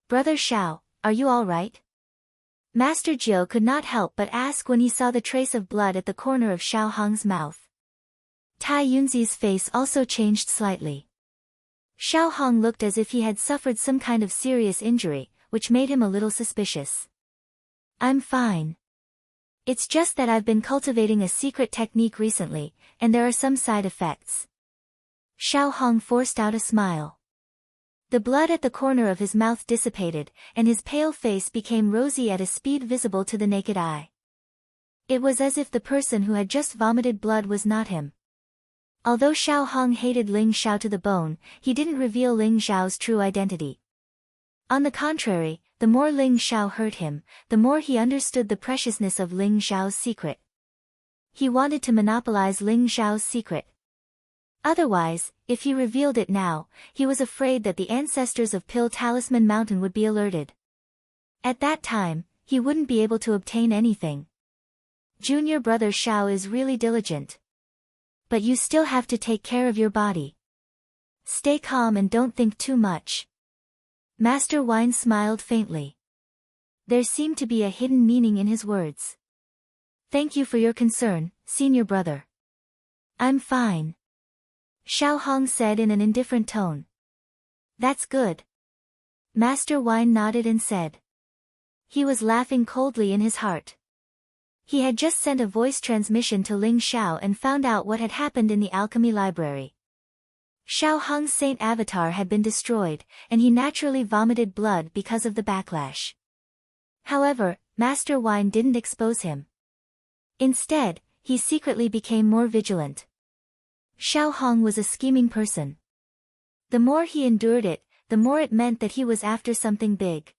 Speaker 1: "Brother Xiao, are you all right?" Master Jiu could not help but ask when he saw the trace of blood at the corner of Xiao Hong's mouth. Tai Yunzi's face also changed slightly. Xiao Hong looked as if he had suffered some kind of serious injury, which made him a little suspicious. "I'm fine. It's just that I've been cultivating a secret technique recently, and there are some side effects." Xiao Hong forced out a smile. The blood at the corner of his mouth dissipated, and his pale face became rosy at a speed visible to the naked eye. It was as if the person who had just vomited blood was not him. Although Xiao Hong hated Ling Xiao to the bone, he didn't reveal Ling Xiao's true identity. On the contrary, the more Ling Xiao hurt him, the more he understood the preciousness of Ling Xiao's secret. He wanted to monopolize Ling Xiao's secret. Otherwise, if he revealed it now, he was afraid that the ancestors of Pill Talisman Mountain would be alerted. At that time, he wouldn't be able to obtain anything. Junior brother Xiao is really diligent. But you still have to take care of your body. Stay calm and don't think too much. Master Wine smiled faintly. There seemed to be a hidden meaning in his words. "Thank you for your concern, senior brother. I'm fine," Xiao Hong said in an indifferent tone. "That's good." Master Wine nodded and said. He was laughing coldly in his heart. He had just sent a voice transmission to Ling Xiao and found out what had happened in the alchemy library. Xiao Hong's saint avatar had been destroyed, and he naturally vomited blood because of the backlash. However, Master Wine didn't expose him. Instead, he secretly became more vigilant. Xiao Hong was a scheming person. The more he endured it, the more it meant that he was after something big.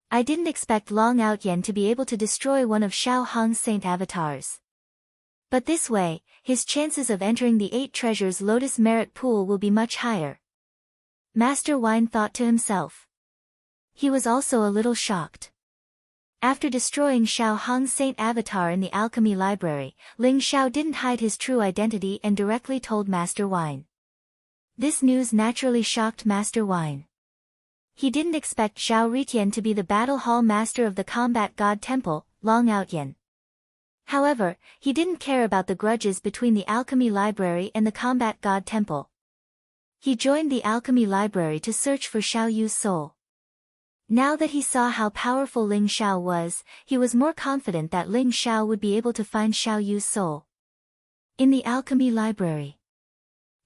Speaker 1: I didn't expect Long Outyan to be able to destroy one of Xiao Hong's saint avatars. But this way, his chances of entering the 8 treasures Lotus merit pool will be much higher. Master Wine thought to himself. He was also a little shocked. After destroying Xiao Hong's saint avatar in the alchemy library, Ling Xiao didn't hide his true identity and directly told Master Wine. This news naturally shocked Master Wine. He didn't expect Zhao Ritian to be the battle hall master of the combat god temple, Long Outyan. However, he didn't care about the grudges between the alchemy library and the combat god temple. He joined the alchemy library to search for Xiao Yu's soul. Now that he saw how powerful Ling Xiao was, he was more confident that Ling Xiao would be able to find Xiao Yu's soul. In the alchemy library,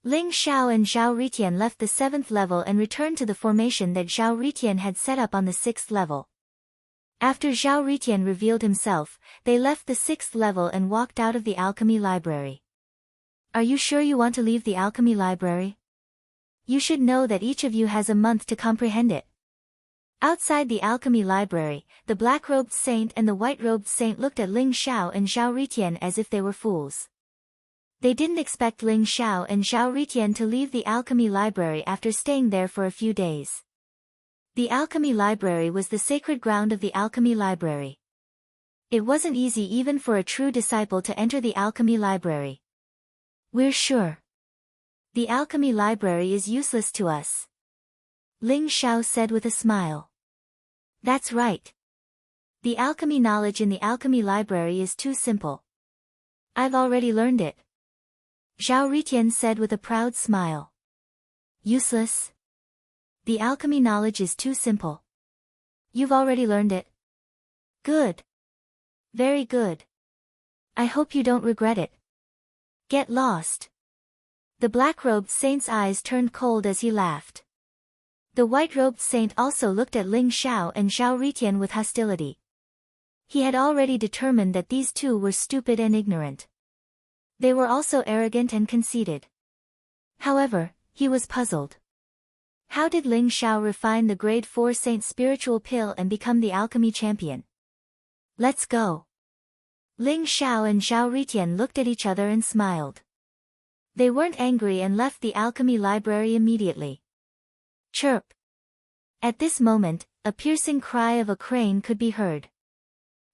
Speaker 1: Ling Xiao and Zhao Ritian left the 7th level and returned to the formation that Zhao Ritian had set up on the 6th level. After Zhao Ritian revealed himself, they left the 6th level and walked out of the alchemy library. "Are you sure you want to leave the alchemy library? You should know that each of you has a month to comprehend it." Outside the alchemy library, the black-robed saint and the white-robed saint looked at Ling Xiao and Zhao Ritian as if they were fools. They didn't expect Ling Xiao and Zhao Ritian to leave the alchemy library after staying there for a few days. The alchemy library was the sacred ground of the alchemy library. It wasn't easy even for a true disciple to enter the alchemy library. "We're sure. The alchemy library is useless to us. Ling Xiao said with a smile. That's right. The alchemy knowledge in the alchemy library is too simple. I've already learned it. Zhao Ritian said with a proud smile. Useless? The alchemy knowledge is too simple. You've already learned it. Good. Very good. I hope you don't regret it. Get lost. The black-robed saint's eyes turned cold as he laughed. The white-robed saint also looked at Ling Xiao and Zhao Ritian with hostility. He had already determined that these two were stupid and ignorant. They were also arrogant and conceited. However, he was puzzled. How did Ling Xiao refine the grade 4 saint spiritual pill and become the alchemy champion? Let's go. Ling Xiao and Zhao Ritian looked at each other and smiled. They weren't angry and left the alchemy library immediately. Chirp. At this moment, a piercing cry of a crane could be heard.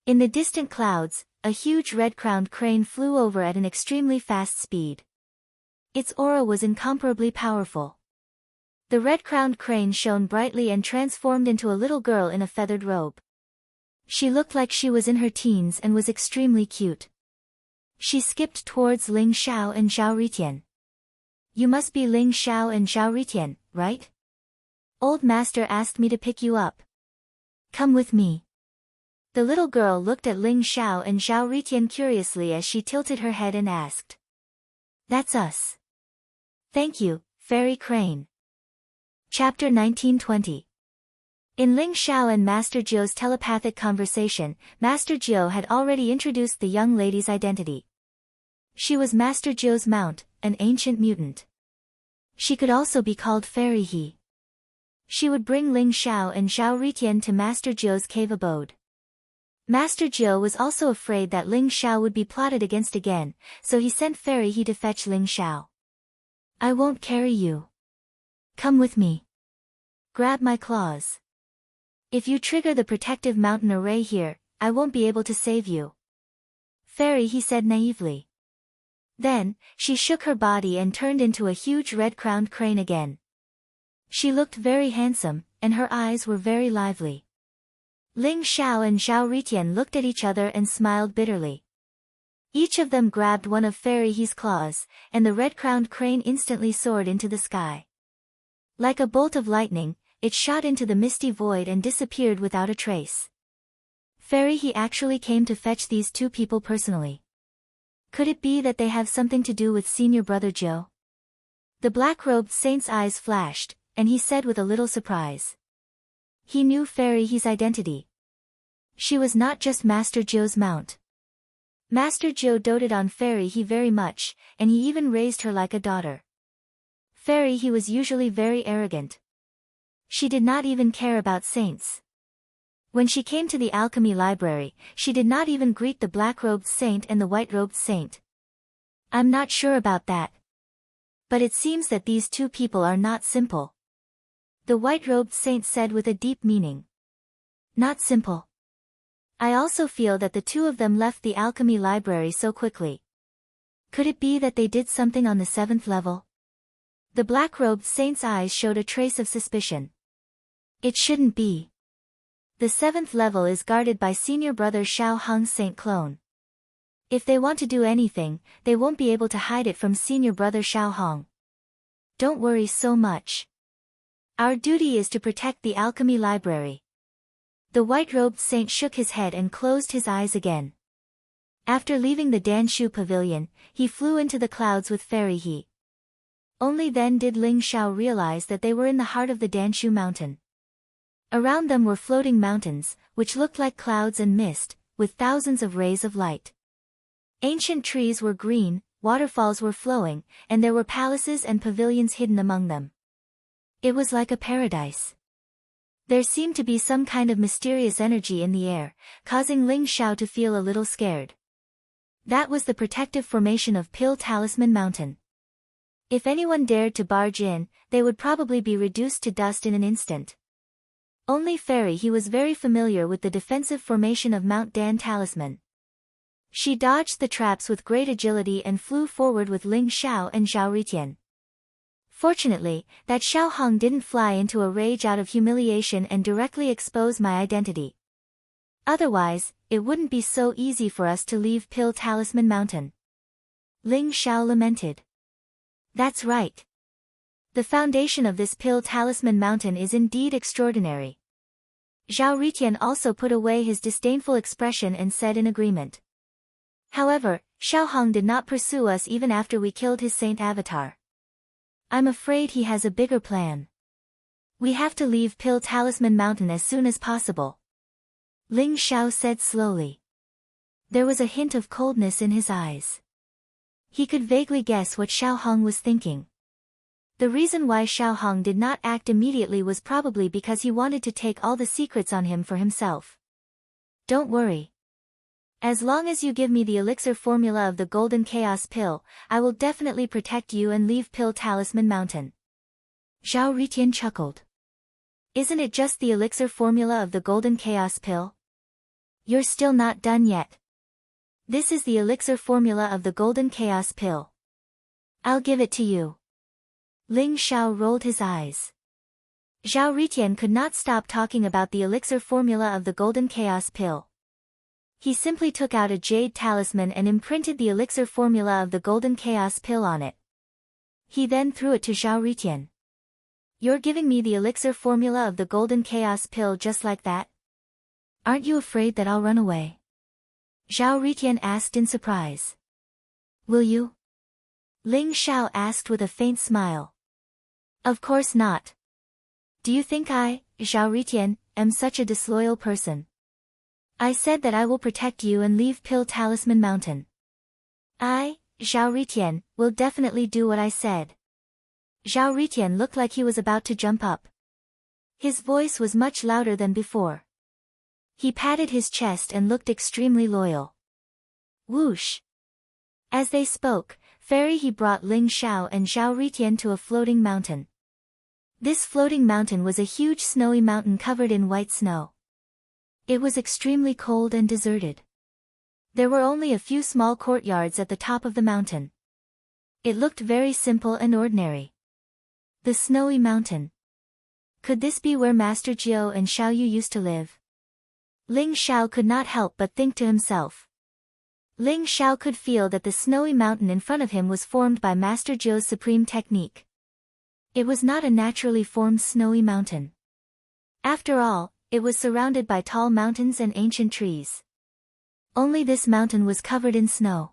Speaker 1: In the distant clouds, a huge red-crowned crane flew over at an extremely fast speed. Its aura was incomparably powerful. The red-crowned crane shone brightly and transformed into a little girl in a feathered robe. She looked like she was in her teens and was extremely cute. She skipped towards Ling Xiao and Zhao Ritian. You must be Ling Xiao and Zhao Ritian, right? Old master asked me to pick you up. Come with me. The little girl looked at Ling Xiao and Zhao Ritian curiously as she tilted her head and asked. That's us. Thank you, Fairy Crane. Chapter 1920. In Ling Xiao and Master Jiu's telepathic conversation, Master Jiu had already introduced the young lady's identity. She was Master Jiu's mount, an ancient mutant. She could also be called Fairy He. She would bring Ling Xiao and Zhao Ritian to Master Jiu's cave abode. Master Jiu was also afraid that Ling Xiao would be plotted against again, so he sent Fairy He to fetch Ling Xiao. I won't carry you. Come with me. Grab my claws. If you trigger the protective mountain array here, I won't be able to save you. Fairy He said naively. Then, she shook her body and turned into a huge red-crowned crane again. She looked very handsome, and her eyes were very lively. Ling Xiao and Zhao Ritian looked at each other and smiled bitterly. Each of them grabbed one of Fairy He's claws, and the red-crowned crane instantly soared into the sky. Like a bolt of lightning, it shot into the misty void and disappeared without a trace. Fairy He actually came to fetch these two people personally. Could it be that they have something to do with Senior Brother Jiu? The black-robed saint's eyes flashed, and he said with a little surprise. He knew Fairy He's identity. She was not just Master Jiu's mount. Master Jiu doted on Fairy He very much, and he even raised her like a daughter. Fairy He was usually very arrogant. She did not even care about saints. When she came to the alchemy library, she did not even greet the black-robed saint and the white-robed saint. I'm not sure about that. But it seems that these two people are not simple. The white-robed saint said with a deep meaning. Not simple. I also feel that the two of them left the alchemy library so quickly. Could it be that they did something on the 7th level? The black-robed saint's eyes showed a trace of suspicion. It shouldn't be. The 7th level is guarded by Senior Brother Xiao Hong's Saint Clone. If they want to do anything, they won't be able to hide it from Senior Brother Xiao Hong. Don't worry so much. Our duty is to protect the alchemy library. The white-robed saint shook his head and closed his eyes again. After leaving the Danshu pavilion, he flew into the clouds with Fairy He. Only then did Ling Xiao realize that they were in the heart of the Danshu mountain. Around them were floating mountains, which looked like clouds and mist, with thousands of rays of light. Ancient trees were green, waterfalls were flowing, and there were palaces and pavilions hidden among them. It was like a paradise. There seemed to be some kind of mysterious energy in the air, causing Ling Xiao to feel a little scared. That was the protective formation of Pill Talisman Mountain. If anyone dared to barge in, they would probably be reduced to dust in an instant. Only Fairy He was very familiar with the defensive formation of Mount Dan Talisman. She dodged the traps with great agility and flew forward with Ling Xiao and Zhao Ritian. Fortunately, that Xiao Hong didn't fly into a rage out of humiliation and directly expose my identity. Otherwise, it wouldn't be so easy for us to leave Pill Talisman Mountain. Ling Xiao lamented. That's right. The foundation of this Pill Talisman Mountain is indeed extraordinary. Zhao Ritian also put away his disdainful expression and said in agreement. However, Xiao Hong did not pursue us even after we killed his saint avatar. I'm afraid he has a bigger plan. We have to leave Pill Talisman Mountain as soon as possible. Ling Xiao said slowly. There was a hint of coldness in his eyes. He could vaguely guess what Xiao Hong was thinking. The reason why Xiao Hong did not act immediately was probably because he wanted to take all the secrets on him for himself. Don't worry. As long as you give me the elixir formula of the Golden Chaos Pill, I will definitely protect you and leave Pill Talisman Mountain. Zhao Ritian chuckled. Isn't it just the elixir formula of the Golden Chaos Pill? You're still not done yet. This is the elixir formula of the Golden Chaos Pill. I'll give it to you. Ling Xiao rolled his eyes. Zhao Ritian could not stop talking about the elixir formula of the Golden Chaos Pill. He simply took out a jade talisman and imprinted the elixir formula of the Golden Chaos Pill on it. He then threw it to Zhao Ritian. You're giving me the elixir formula of the Golden Chaos Pill just like that? Aren't you afraid that I'll run away? Zhao Ritian asked in surprise. Will you? Ling Xiao asked with a faint smile. Of course not. Do you think I, Zhao Ritian, am such a disloyal person? I said that I will protect you and leave Pill Talisman Mountain. I, Zhao Ritian, will definitely do what I said. Zhao Ritian looked like he was about to jump up. His voice was much louder than before. He patted his chest and looked extremely loyal. Whoosh! As they spoke, he brought Ling Xiao and Zhao Ritian to a floating mountain. This floating mountain was a huge snowy mountain covered in white snow. It was extremely cold and deserted. There were only a few small courtyards at the top of the mountain. It looked very simple and ordinary. The snowy mountain. Could this be where Master Jiao and Xiao Yu used to live? Ling Xiao could not help but think to himself. Ling Xiao could feel that the snowy mountain in front of him was formed by Master Jiao's supreme technique. It was not a naturally formed snowy mountain. After all, it was surrounded by tall mountains and ancient trees. Only this mountain was covered in snow.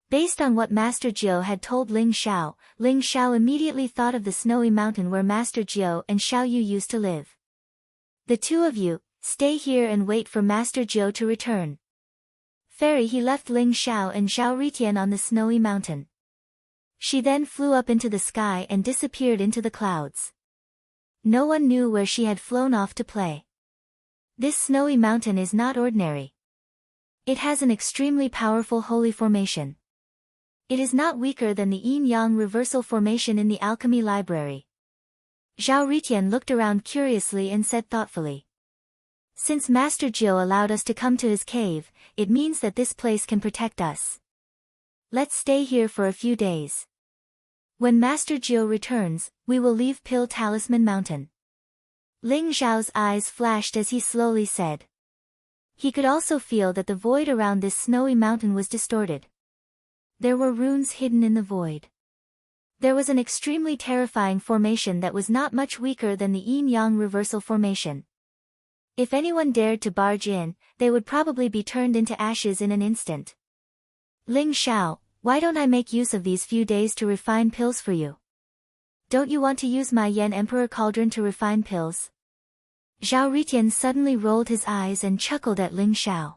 Speaker 1: Based on what Master Jiao had told Ling Xiao immediately thought of the snowy mountain where Master Jiao and Xiao Yu used to live. The two of you, stay here and wait for Master Jiao to return. He left Ling Xiao and Zhao Ritian on the snowy mountain. She then flew up into the sky and disappeared into the clouds. No one knew where she had flown off to play. This snowy mountain is not ordinary. It has an extremely powerful holy formation. It is not weaker than the yin-yang reversal formation in the alchemy library. Zhao Ritian looked around curiously and said thoughtfully. Since Master Jiao allowed us to come to his cave, it means that this place can protect us. Let's stay here for a few days. When Master Jiao returns, we will leave Pill Talisman Mountain. Ling Xiao's eyes flashed as he slowly said. He could also feel that the void around this snowy mountain was distorted. There were runes hidden in the void. There was an extremely terrifying formation that was not much weaker than the yin-yang reversal formation. If anyone dared to barge in, they would probably be turned into ashes in an instant. Ling Xiao, why don't I make use of these few days to refine pills for you? Don't you want to use my Yen Emperor Cauldron to refine pills? Zhao Ritian suddenly rolled his eyes and chuckled at Ling Xiao.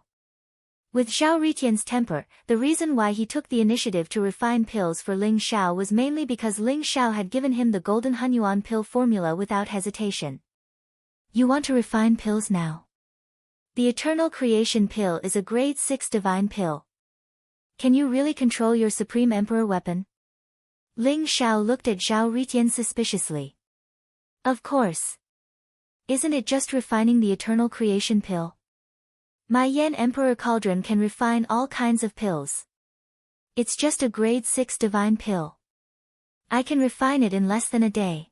Speaker 1: With Zhao Ritian's temper, the reason why he took the initiative to refine pills for Ling Xiao was mainly because Ling Xiao had given him the Golden Hunyuan pill formula without hesitation. You want to refine pills now? The Eternal Creation Pill is a grade 6 divine pill. Can you really control your Supreme Emperor weapon? Ling Xiao looked at Zhao Ritian suspiciously. Of course. Isn't it just refining the Eternal Creation Pill? My Yen Emperor Cauldron can refine all kinds of pills. It's just a grade 6 divine pill. I can refine it in less than a day.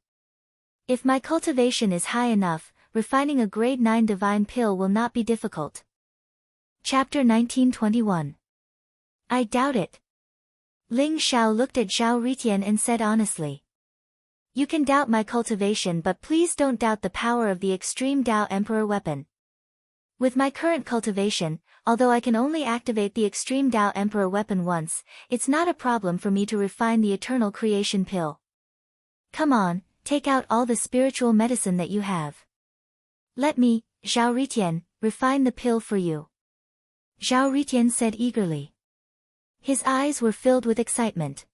Speaker 1: If my cultivation is high enough, refining a grade 9 divine pill will not be difficult. Chapter 1921. I doubt it. Ling Xiao looked at Zhao Ritian and said honestly. You can doubt my cultivation, but please don't doubt the power of the extreme Dao Emperor weapon. With my current cultivation, although I can only activate the extreme Dao Emperor weapon once, it's not a problem for me to refine the eternal creation pill. Come on, take out all the spiritual medicine that you have. Let me, Zhao Ritian, refine the pill for you. Zhao Ritian said eagerly. His eyes were filled with excitement.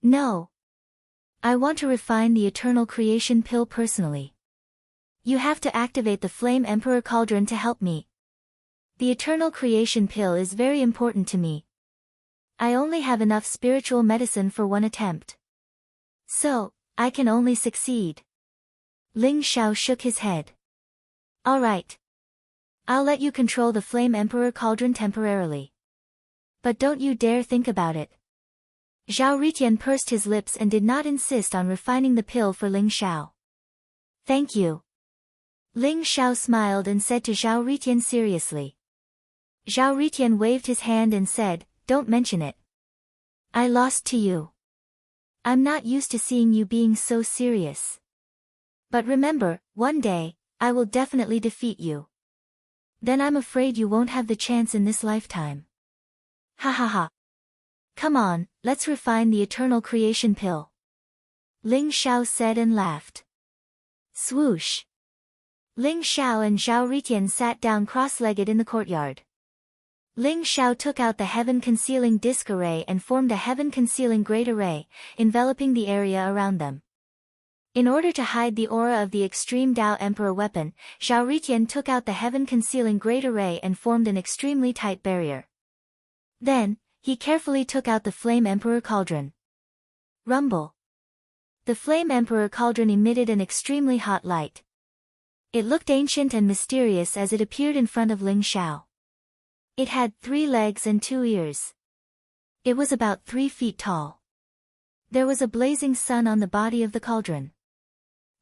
Speaker 1: No. I want to refine the eternal creation pill personally. You have to activate the Flame Emperor Cauldron to help me. The eternal creation pill is very important to me. I only have enough spiritual medicine for one attempt. So, I can only succeed. Ling Xiao shook his head. All right. I'll let you control the Flame Emperor Cauldron temporarily. But don't you dare think about it. Zhao Ritian pursed his lips and did not insist on refining the pill for Ling Xiao. Thank you. Ling Xiao smiled and said to Zhao Ritian seriously. Zhao Ritian waved his hand and said, Don't mention it. I lost to you. I'm not used to seeing you being so serious. But remember, one day, I will definitely defeat you. Then I'm afraid you won't have the chance in this lifetime. Ha ha ha. Come on, let's refine the eternal creation pill. Ling Xiao said and laughed. Swoosh. Ling Xiao and Zhao Ritian sat down cross-legged in the courtyard. Ling Xiao took out the heaven-concealing disk array and formed a heaven-concealing great array, enveloping the area around them. In order to hide the aura of the extreme Dao Emperor weapon, Zhao Ritian took out the heaven-concealing great array and formed an extremely tight barrier. Then, he carefully took out the Flame Emperor Cauldron. Rumble. The Flame Emperor Cauldron emitted an extremely hot light. It looked ancient and mysterious as it appeared in front of Ling Xiao. It had 3 legs and 2 ears. It was about 3 feet tall. There was a blazing sun on the body of the cauldron.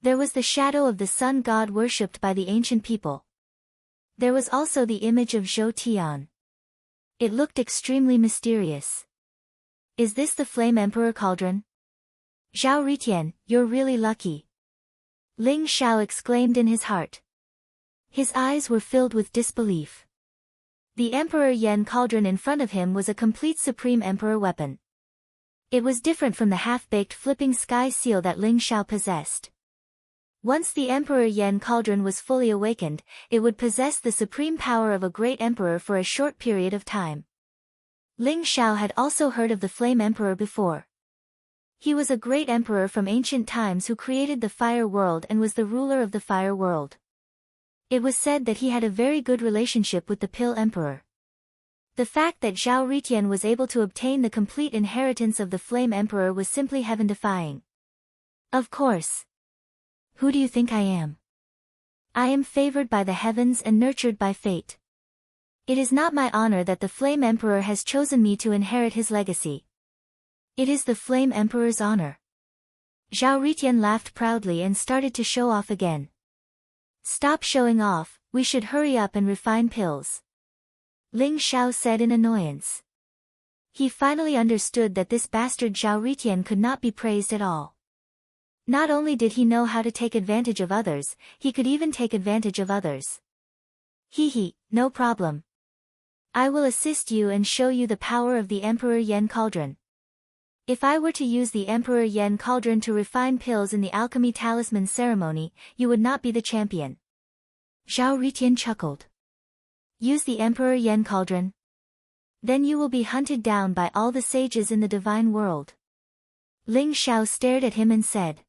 Speaker 1: There was the shadow of the sun god worshipped by the ancient people. There was also the image of Zhou Tian. It looked extremely mysterious. Is this the Flame Emperor Cauldron? Zhao Ritian, you're really lucky. Ling Xiao exclaimed in his heart. His eyes were filled with disbelief. The Emperor Yen Cauldron in front of him was a complete Supreme Emperor weapon. It was different from the half-baked flipping sky seal that Ling Xiao possessed. Once the Emperor Yen Cauldron was fully awakened, it would possess the supreme power of a great emperor for a short period of time. Ling Xiao had also heard of the Flame Emperor before. He was a great emperor from ancient times who created the fire world and was the ruler of the fire world. It was said that he had a very good relationship with the Pill Emperor. The fact that Zhao Ritian was able to obtain the complete inheritance of the Flame Emperor was simply heaven-defying. Of course. Who do you think I am? I am favored by the heavens and nurtured by fate. It is not my honor that the Flame Emperor has chosen me to inherit his legacy. It is the Flame Emperor's honor. Zhao Ritian laughed proudly and started to show off again. Stop showing off, we should hurry up and refine pills. Ling Xiao said in annoyance. He finally understood that this bastard Zhao Ritian could not be praised at all. Not only did he know how to take advantage of others, he could even take advantage of others. Hee, no problem. I will assist you and show you the power of the Emperor Yen Cauldron. If I were to use the Emperor Yen Cauldron to refine pills in the alchemy talisman ceremony, you would not be the champion. Zhao Ritian chuckled. Use the Emperor Yen Cauldron? Then you will be hunted down by all the sages in the divine world. Ling Xiao stared at him and said.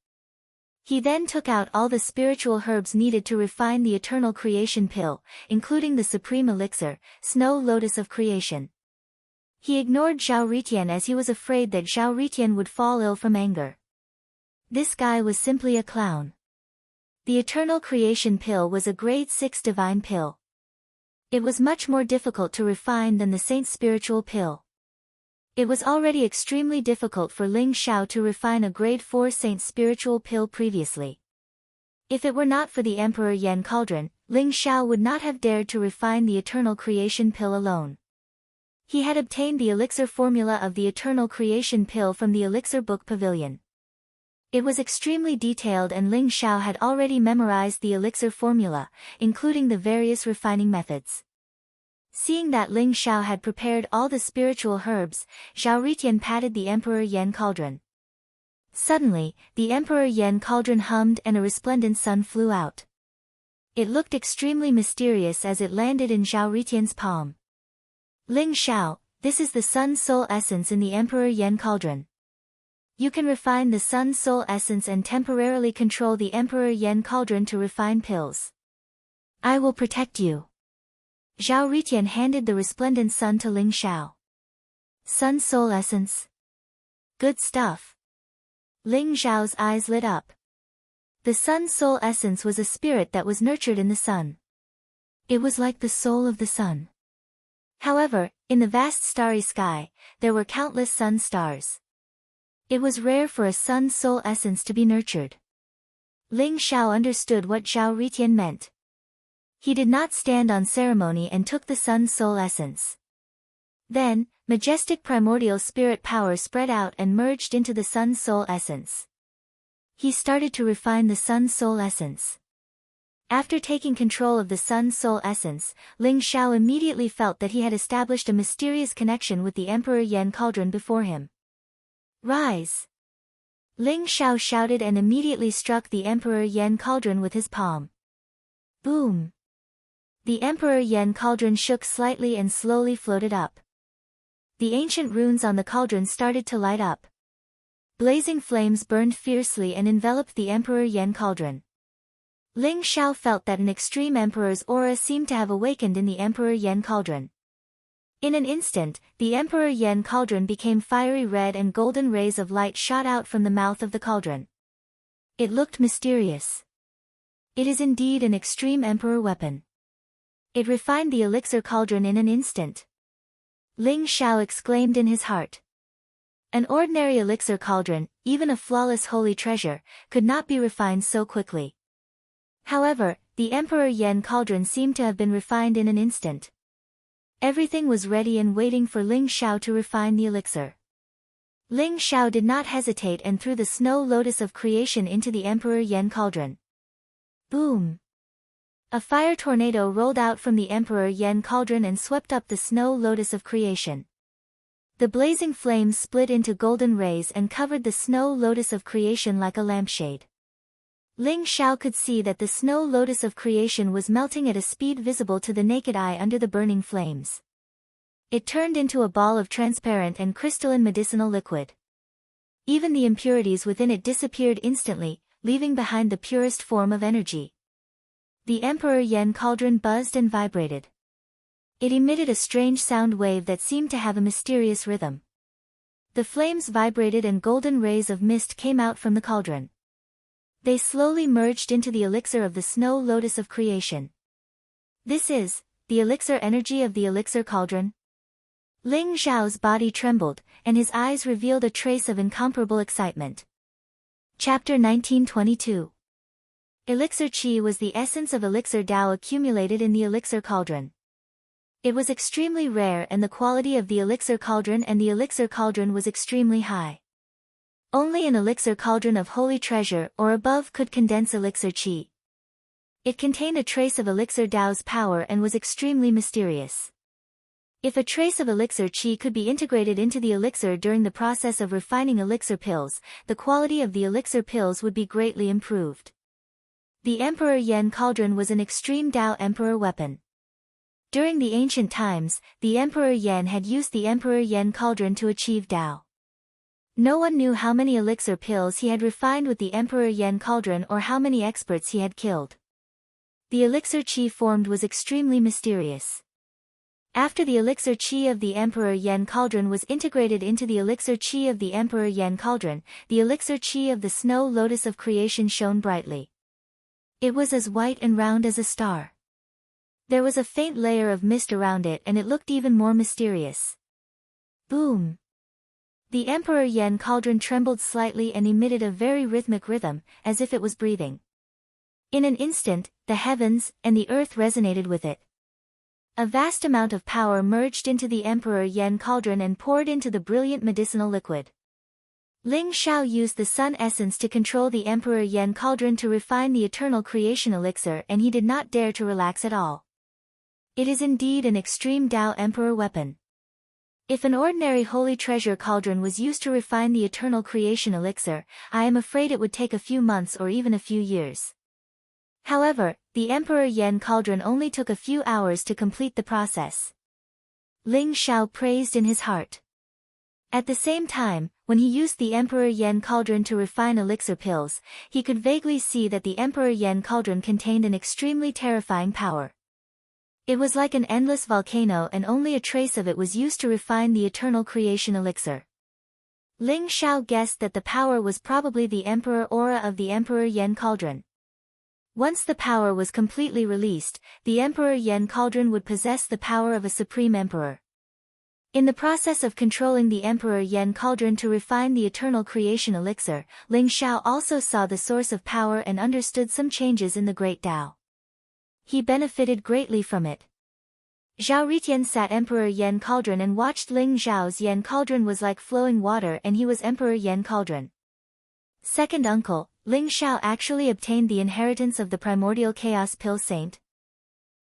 Speaker 1: He then took out all the spiritual herbs needed to refine the eternal creation pill, including the supreme elixir, Snow Lotus of Creation. He ignored Zhao Ritian as he was afraid that Zhao Ritian would fall ill from anger. This guy was simply a clown. The eternal creation pill was a grade 6 divine pill. It was much more difficult to refine than the saint's spiritual pill. It was already extremely difficult for Ling Xiao to refine a grade 4 saint spiritual pill previously. If it were not for the Emperor Yen Cauldron, Ling Xiao would not have dared to refine the eternal creation pill alone. He had obtained the elixir formula of the eternal creation pill from the elixir book pavilion. It was extremely detailed and Ling Xiao had already memorized the elixir formula, including the various refining methods. Seeing that Ling Xiao had prepared all the spiritual herbs, Zhao Ritian patted the Emperor Yen Cauldron. Suddenly, the Emperor Yen Cauldron hummed and a resplendent sun flew out. It looked extremely mysterious as it landed in Zhao Ritian's palm. Ling Xiao, this is the Sun Soul Essence in the Emperor Yen Cauldron. You can refine the Sun Soul Essence and temporarily control the Emperor Yen Cauldron to refine pills. I will protect you. Zhao Ritian handed the resplendent sun to Ling Xiao. Sun Soul Essence. Good stuff. Ling Xiao's eyes lit up. The Sun Soul Essence was a spirit that was nurtured in the sun. It was like the soul of the sun. However, in the vast starry sky, there were countless sun stars. It was rare for a Sun Soul Essence to be nurtured. Ling Xiao understood what Zhao Ritian meant. He did not stand on ceremony and took the Sun Soul Essence. Then, majestic primordial spirit power spread out and merged into the Sun Soul Essence. He started to refine the Sun Soul Essence. After taking control of the Sun Soul Essence, Ling Xiao immediately felt that he had established a mysterious connection with the Emperor Yen Cauldron before him. Rise! Ling Xiao shouted and immediately struck the Emperor Yen Cauldron with his palm. Boom! The Emperor Yen Cauldron shook slightly and slowly floated up. The ancient runes on the cauldron started to light up. Blazing flames burned fiercely and enveloped the Emperor Yen Cauldron. Ling Xiao felt that an extreme emperor's aura seemed to have awakened in the Emperor Yen Cauldron. In an instant, the Emperor Yen Cauldron became fiery red and golden rays of light shot out from the mouth of the cauldron. It looked mysterious. It is indeed an extreme emperor weapon. It refined the elixir cauldron in an instant. Ling Xiao exclaimed in his heart. An ordinary elixir cauldron, even a flawless holy treasure, could not be refined so quickly. However, the Emperor Yen Cauldron seemed to have been refined in an instant. Everything was ready and waiting for Ling Xiao to refine the elixir. Ling Xiao did not hesitate and threw the snow lotus of creation into the Emperor Yen Cauldron. Boom! A fire tornado rolled out from the Emperor Yen Cauldron and swept up the snow lotus of creation. The blazing flames split into golden rays and covered the snow lotus of creation like a lampshade. Ling Xiao could see that the snow lotus of creation was melting at a speed visible to the naked eye under the burning flames. It turned into a ball of transparent and crystalline medicinal liquid. Even the impurities within it disappeared instantly, leaving behind the purest form of energy. The Emperor Yen Cauldron buzzed and vibrated. It emitted a strange sound wave that seemed to have a mysterious rhythm. The flames vibrated and golden rays of mist came out from the cauldron. They slowly merged into the elixir of the snow lotus of creation. This is the elixir energy of the elixir cauldron. Ling Xiao's body trembled, and his eyes revealed a trace of incomparable excitement. Chapter 1922. Elixir Qi was the essence of elixir Dao accumulated in the elixir cauldron. It was extremely rare and the quality of the elixir cauldron and the elixir cauldron was extremely high. Only an elixir cauldron of holy treasure or above could condense elixir Qi. It contained a trace of elixir Dao's power and was extremely mysterious. If a trace of elixir Qi could be integrated into the elixir during the process of refining elixir pills, the quality of the elixir pills would be greatly improved. The Emperor Yen Cauldron was an extreme Dao emperor weapon. During the ancient times, the Emperor Yen had used the Emperor Yen Cauldron to achieve Dao. No one knew how many elixir pills he had refined with the Emperor Yen Cauldron or how many experts he had killed. The elixir Qi formed was extremely mysterious. After the elixir Qi of the Emperor Yen Cauldron was integrated into the elixir Qi of the Emperor Yen Cauldron, the elixir Qi of the snow lotus of creation shone brightly. It was as white and round as a star. There was a faint layer of mist around it and it looked even more mysterious. Boom! The Emperor Yen cauldron trembled slightly and emitted a very rhythmic rhythm, as if it was breathing. In an instant, the heavens and the earth resonated with it. A vast amount of power merged into the Emperor Yen cauldron and poured into the brilliant medicinal liquid. Ling Shao used the sun essence to control the Emperor Yen cauldron to refine the eternal creation elixir, and he did not dare to relax at all. It is indeed an extreme Tao Emperor weapon. If an ordinary holy treasure cauldron was used to refine the eternal creation elixir, I am afraid it would take a few months or even a few years. However, the Emperor Yen cauldron only took a few hours to complete the process. Ling Shao praised in his heart. At the same time, when he used the Emperor Yen cauldron to refine elixir pills, he could vaguely see that the Emperor Yen cauldron contained an extremely terrifying power. It was like an endless volcano, and only a trace of it was used to refine the eternal creation elixir. Ling Shao guessed that the power was probably the Emperor aura of the Emperor Yen cauldron. Once the power was completely released, the Emperor Yen cauldron would possess the power of a supreme emperor. In the process of controlling the Emperor Yen cauldron to refine the eternal creation elixir, Ling Shao also saw the source of power and understood some changes in the Great Tao. He benefited greatly from it. Zhao Ritian sat Emperor Yen cauldron and watched Ling Zhao's Yen cauldron was like flowing water, and he was Emperor Yen cauldron. Second uncle, Ling Shao actually obtained the inheritance of the primordial chaos pill saint.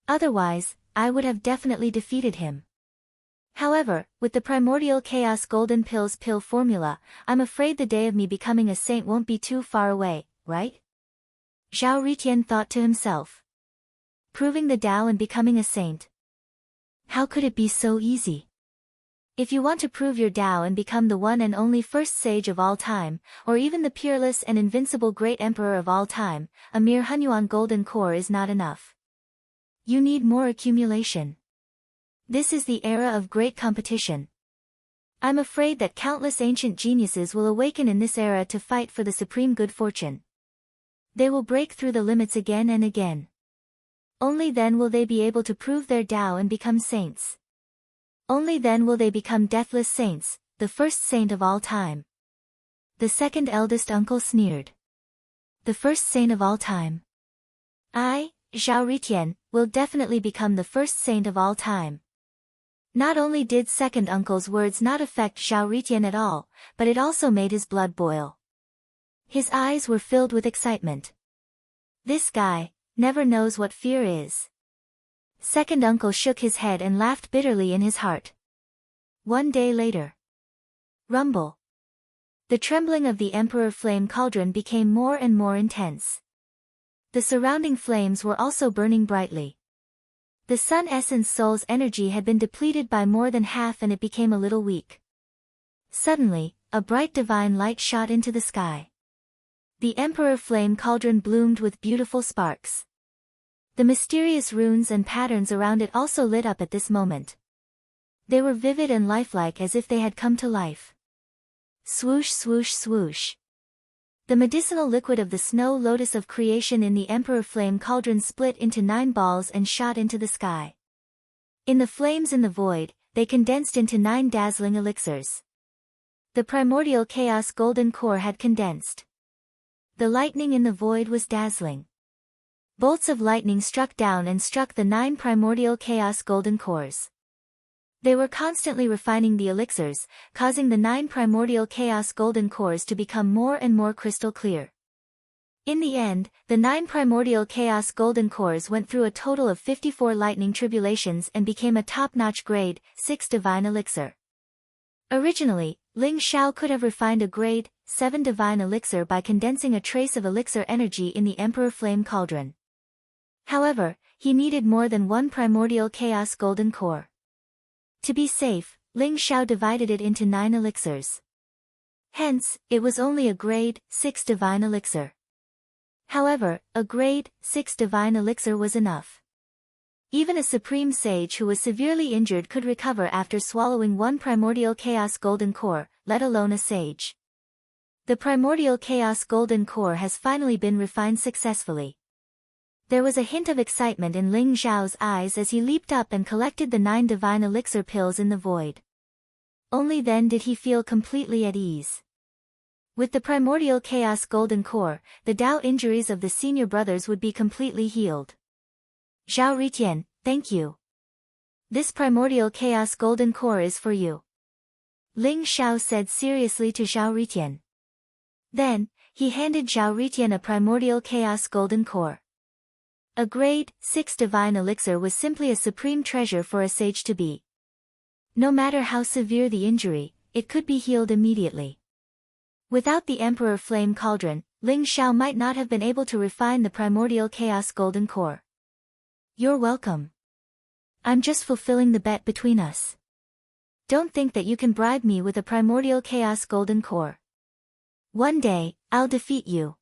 Speaker 1: Otherwise, I would have definitely defeated him. However, with the primordial chaos golden pills pill formula, I'm afraid the day of me becoming a saint won't be too far away, right? Zhao Ritian thought to himself. Proving the Tao and becoming a saint. How could it be so easy? If you want to prove your Tao and become the one and only first sage of all time, or even the peerless and invincible great emperor of all time, a mere Hunyuan golden core is not enough. You need more accumulation. This is the era of great competition. I'm afraid that countless ancient geniuses will awaken in this era to fight for the supreme good fortune. They will break through the limits again and again. Only then will they be able to prove their Tao and become saints. Only then will they become deathless saints, the first saint of all time. The second eldest uncle sneered. The first saint of all time. I, Zhao Ritian, will definitely become the first saint of all time. Not only did second uncle's words not affect Zhao Ritian at all, but it also made his blood boil. His eyes were filled with excitement. This guy never knows what fear is. Second uncle shook his head and laughed bitterly in his heart. One day later. Rumble. The trembling of the Emperor Flame Cauldron became more and more intense. The surrounding flames were also burning brightly. The Sun Essence Soul's energy had been depleted by more than half, and it became a little weak. Suddenly, a bright divine light shot into the sky. The Emperor Flame Cauldron bloomed with beautiful sparks. The mysterious runes and patterns around it also lit up at this moment. They were vivid and lifelike, as if they had come to life. Swoosh, swoosh, swoosh. The medicinal liquid of the snow lotus of creation in the Emperor Flame Cauldron split into 9 balls and shot into the sky. In the flames in the void, they condensed into 9 dazzling elixirs. The primordial chaos golden core had condensed. The lightning in the void was dazzling. Bolts of lightning struck down and struck the 9 primordial chaos golden cores. They were constantly refining the elixirs, causing the 9 primordial chaos golden cores to become more and more crystal clear. In the end, the 9 primordial chaos golden cores went through a total of 54 lightning tribulations and became a top-notch grade 6 divine elixir. Originally, Ling Shao could have refined a grade 7 divine elixir by condensing a trace of elixir energy in the Emperor Flame Cauldron. However, he needed more than 1 primordial chaos golden core. To be safe, Ling Shao divided it into 9 elixirs. Hence, it was only a grade 6 divine elixir. However, a grade 6 divine elixir was enough. Even a supreme sage who was severely injured could recover after swallowing 1 primordial chaos golden core, let alone a sage. The primordial chaos golden core has finally been refined successfully. There was a hint of excitement in Ling Zhao's eyes as he leaped up and collected the 9 divine elixir pills in the void. only then did he feel completely at ease. With the primordial chaos golden core, the Tao injuries of the senior brothers would be completely healed. Zhao Ritian, thank you. This primordial chaos golden core is for you. Ling Xiao said seriously to Zhao Ritian. Then, he handed Zhao Ritian a primordial chaos golden core. A grade 6 divine elixir was simply a supreme treasure for a sage to be. No matter how severe the injury, it could be healed immediately. Without the Emperor Flame Cauldron, Ling Xiao might not have been able to refine the primordial chaos golden core. You're welcome. I'm just fulfilling the bet between us. Don't think that you can bribe me with a primordial chaos golden core. One day, I'll defeat you.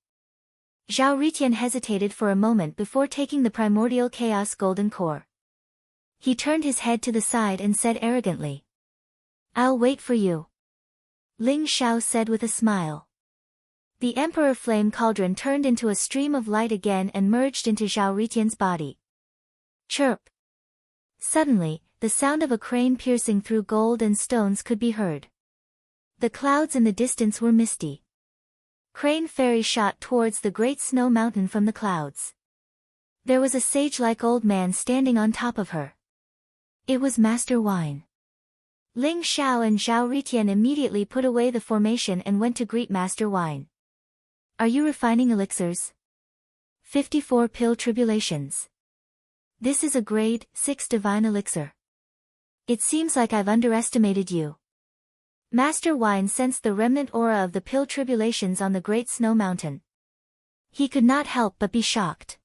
Speaker 1: Zhao Ritian hesitated for a moment before taking the primordial chaos golden core. He turned his head to the side and said arrogantly. I'll wait for you. Ling Xiao said with a smile. The Emperor Flame Cauldron turned into a stream of light again and merged into Zhao Ritian's body. Chirp. Suddenly, the sound of a crane piercing through gold and stones could be heard. The clouds in the distance were misty. Crane Fairy shot towards the great snow mountain from the clouds. There was a sage-like old man standing on top of her. It was Master Wine. Ling Xiao and Zhao Ritian immediately put away the formation and went to greet Master Wine. Are you refining elixirs? 54 Pill Tribulations. This is a grade 6 divine elixir. It seems like I've underestimated you. Master Wine sensed the remnant aura of the pill tribulations on the great snow mountain. He could not help but be shocked.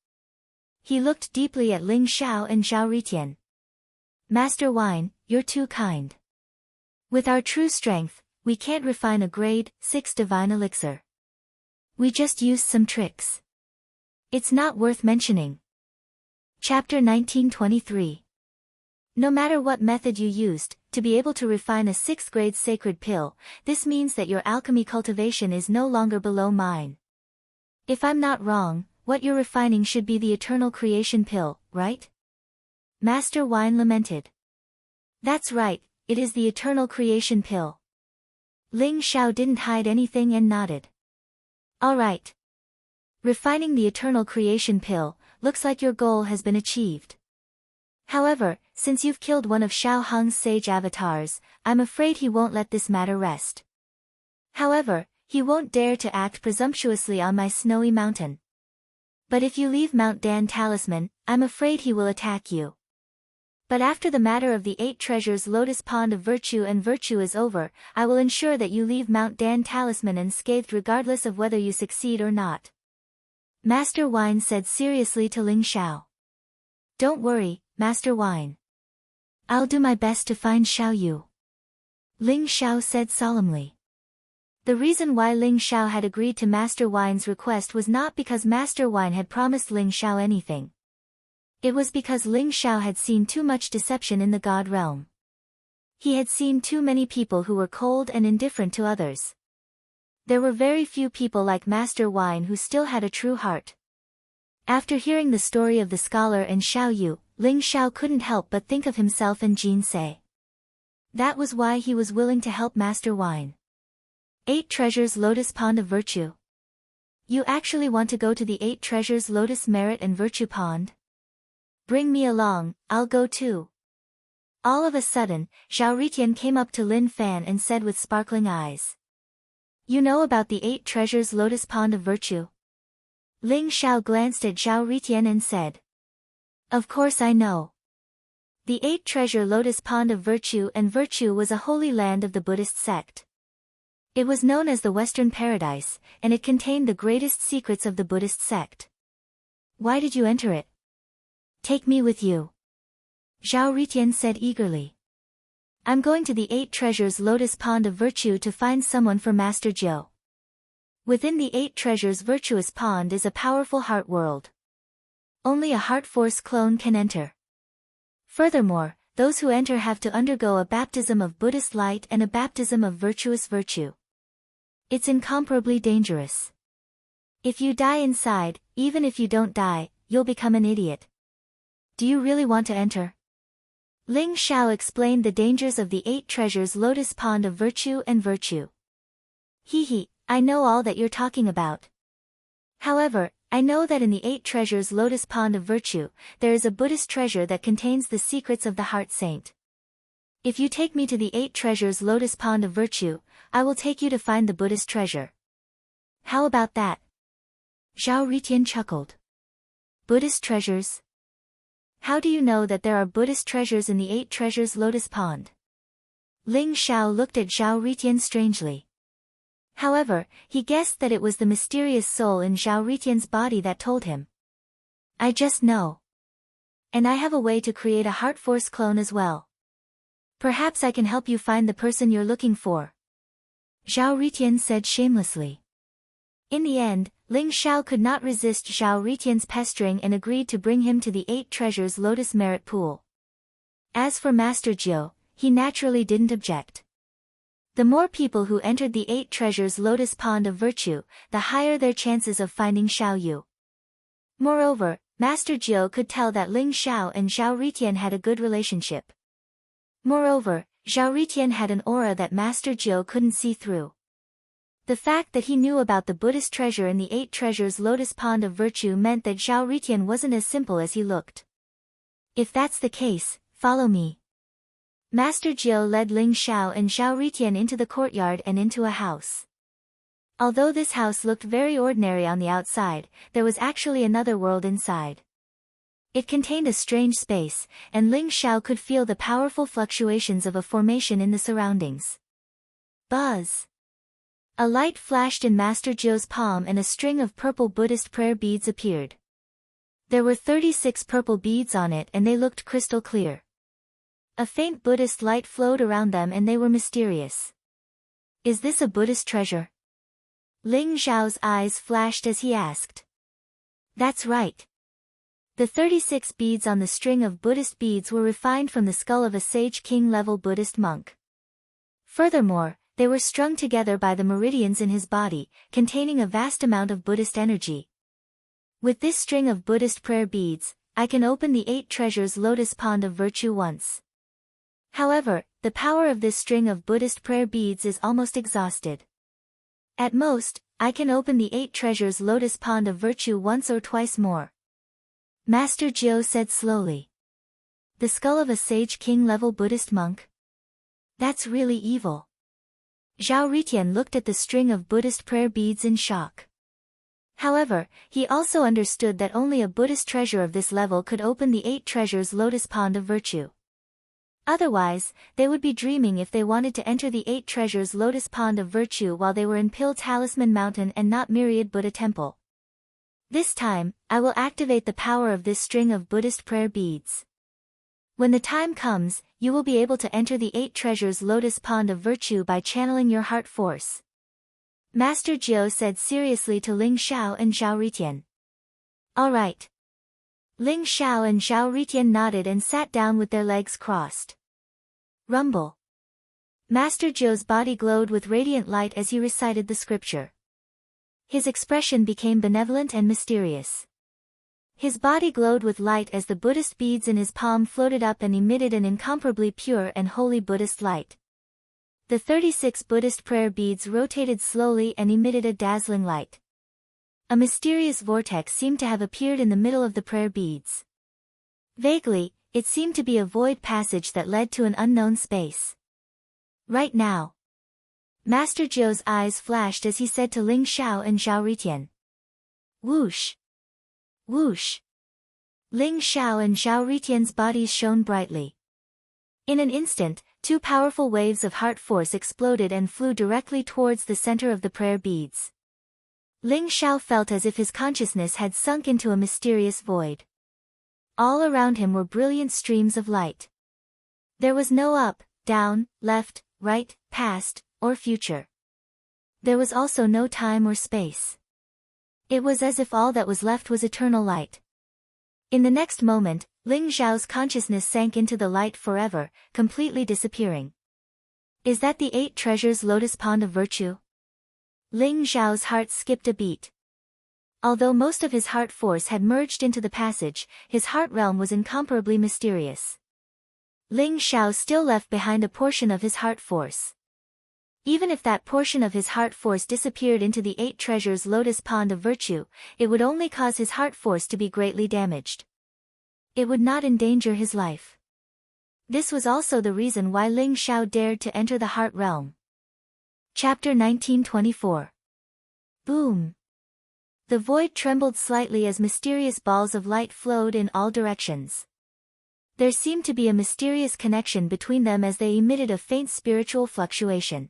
Speaker 1: He looked deeply at Ling Xiao and Zhao Ritian. Master Wine, you're too kind. With our true strength, we can't refine a grade 6 divine elixir. We just used some tricks. It's not worth mentioning. Chapter 1923. No matter what method you used, to be able to refine a 6th grade sacred pill, this means that your alchemy cultivation is no longer below mine. If I'm not wrong, what you're refining should be the eternal creation pill, right? Master Wine lamented. That's right, it is the eternal creation pill. Ling Xiao didn't hide anything and nodded. All right. Refining the eternal creation pill, looks like your goal has been achieved. However, since you've killed one of Xiao Hong's sage avatars, I'm afraid he won't let this matter rest. However, he won't dare to act presumptuously on my snowy mountain. But if you leave Mount Dan Talisman, I'm afraid he will attack you. But after the matter of the 8 treasures Lotus Pond of Virtue and Virtue is over, I will ensure that you leave Mount Dan Talisman unscathed regardless of whether you succeed or not. Master Wine said seriously to Ling Xiao. Don't worry, Master Wine. I'll do my best to find Xiao Yu. Ling Xiao said solemnly. The reason why Ling Xiao had agreed to Master Wine's request was not because Master Wine had promised Ling Xiao anything. It was because Ling Xiao had seen too much deception in the God realm. He had seen too many people who were cold and indifferent to others. There were very few people like Master Wine who still had a true heart. After hearing the story of the scholar and Xiao Yu, Ling Xiao couldn't help but think of himself and Jin Se. That was why he was willing to help Master Wine. 8 Treasures Lotus Pond of Virtue. You actually want to go to the 8 Treasures Lotus Merit and Virtue Pond? Bring me along, I'll go too. All of a sudden, Zhao Ritian came up to Lin Fan and said with sparkling eyes. You know about the 8 Treasures Lotus Pond of Virtue? Ling Xiao glanced at Zhao Ritian and said. Of course I know. The 8 Treasure Lotus Pond of Virtue and Virtue was a holy land of the Buddhist sect. It was known as the Western Paradise, and it contained the greatest secrets of the Buddhist sect. Why did you enter it? Take me with you. Zhao Ritian said eagerly. I'm going to the 8 Treasures Lotus Pond of Virtue to find someone for Master Jiu. Within the 8 Treasures Virtuous Pond is a powerful heart world. Only a heart force clone can enter. Furthermore, those who enter have to undergo a baptism of Buddhist light and a baptism of virtuous virtue. It's incomparably dangerous. If you die inside, even if you don't die, you'll become an idiot. Do you really want to enter? Ling Xiao explained the dangers of the 8 treasures lotus pond of virtue and virtue. Hee, I know all that you're talking about. However, I know that in the 8 treasures lotus pond of virtue, there is a Buddhist treasure that contains the secrets of the heart saint. If you take me to the 8 treasures lotus pond of virtue, I will take you to find the Buddhist treasure. How about that? Zhao Ritian chuckled. Buddhist treasures? How do you know that there are Buddhist treasures in the 8 treasures lotus pond? Ling Xiao looked at Zhao Ritian strangely. However, he guessed that it was the mysterious soul in Zhao Ritian's body that told him. I just know. And I have a way to create a heart force clone as well. Perhaps I can help you find the person you're looking for. Zhao Ritian said shamelessly. In the end, Ling Xiao could not resist Zhao Ritian's pestering and agreed to bring him to the 8 treasures lotus merit pool. As for Master Jiu, he naturally didn't object. The more people who entered the 8 treasures lotus pond of virtue, the higher their chances of finding Xiao Yu. Moreover, Master Jiu could tell that Ling Xiao and Zhao Ritian had a good relationship. Moreover, Zhao Ritian had an aura that Master Jiu couldn't see through. The fact that he knew about the Buddhist treasure in the 8 treasures lotus pond of virtue meant that Zhao Ritian wasn't as simple as he looked. If that's the case, follow me. Master Jiu led Ling Xiao and Zhao Ritian into the courtyard and into a house. Although this house looked very ordinary on the outside, there was actually another world inside. It contained a strange space, and Ling Xiao could feel the powerful fluctuations of a formation in the surroundings. Buzz! A light flashed in Master Jiu's palm and a string of purple Buddhist prayer beads appeared. There were 36 purple beads on it and they looked crystal clear. A faint Buddhist light flowed around them and they were mysterious. Is this a Buddhist treasure? Ling Xiao's eyes flashed as he asked. That's right. The 36 beads on the string of Buddhist beads were refined from the skull of a sage king-level Buddhist monk. Furthermore, they were strung together by the meridians in his body, containing a vast amount of Buddhist energy. With this string of Buddhist prayer beads, I can open the 8 treasures lotus pond of virtue once. However, the power of this string of Buddhist prayer beads is almost exhausted. At most, I can open the 8 treasures lotus pond of virtue once or twice more. Master Jiu said slowly. The skull of a sage king-level Buddhist monk? That's really evil. Zhao Ritian looked at the string of Buddhist prayer beads in shock. However, he also understood that only a Buddhist treasure of this level could open the 8 treasures lotus pond of virtue. Otherwise, they would be dreaming if they wanted to enter the 8 treasures lotus pond of virtue while they were in Pill Talisman Mountain and not Myriad Buddha Temple. This time, I will activate the power of this string of Buddhist prayer beads. When the time comes, you will be able to enter the 8 treasures lotus pond of virtue by channeling your heart force. Master Jiu said seriously to Ling Xiao and Zhao Ritian. All right. Ling Xiao and Zhao Ritian nodded and sat down with their legs crossed. Rumble. Master Jiu's body glowed with radiant light as he recited the scripture. His expression became benevolent and mysterious. His body glowed with light as the Buddhist beads in his palm floated up and emitted an incomparably pure and holy Buddhist light. The 36 Buddhist prayer beads rotated slowly and emitted a dazzling light. A mysterious vortex seemed to have appeared in the middle of the prayer beads. Vaguely, it seemed to be a void passage that led to an unknown space. Right now. Master Jiu's eyes flashed as he said to Ling Xiao and Zhao Ritian. Whoosh! Whoosh! Ling Xiao and Zhao Ritian's bodies shone brightly. In an instant, 2 powerful waves of heart force exploded and flew directly towards the center of the prayer beads. Ling Xiao felt as if his consciousness had sunk into a mysterious void. All around him were brilliant streams of light. There was no up, down, left, right, past, or future. There was also no time or space. It was as if all that was left was eternal light. In the next moment, Ling Xiao's consciousness sank into the light forever, completely disappearing. Is that the 8 treasures lotus pond of virtue? Ling Xiao's heart skipped a beat. Although most of his heart force had merged into the passage, his heart realm was incomparably mysterious. Ling Xiao still left behind a portion of his heart force. Even if that portion of his heart force disappeared into the 8 treasures lotus pond of virtue, it would only cause his heart force to be greatly damaged. It would not endanger his life. This was also the reason why Ling Xiao dared to enter the heart realm. Chapter 1924. Boom! The void trembled slightly as mysterious balls of light flowed in all directions. There seemed to be a mysterious connection between them as they emitted a faint spiritual fluctuation.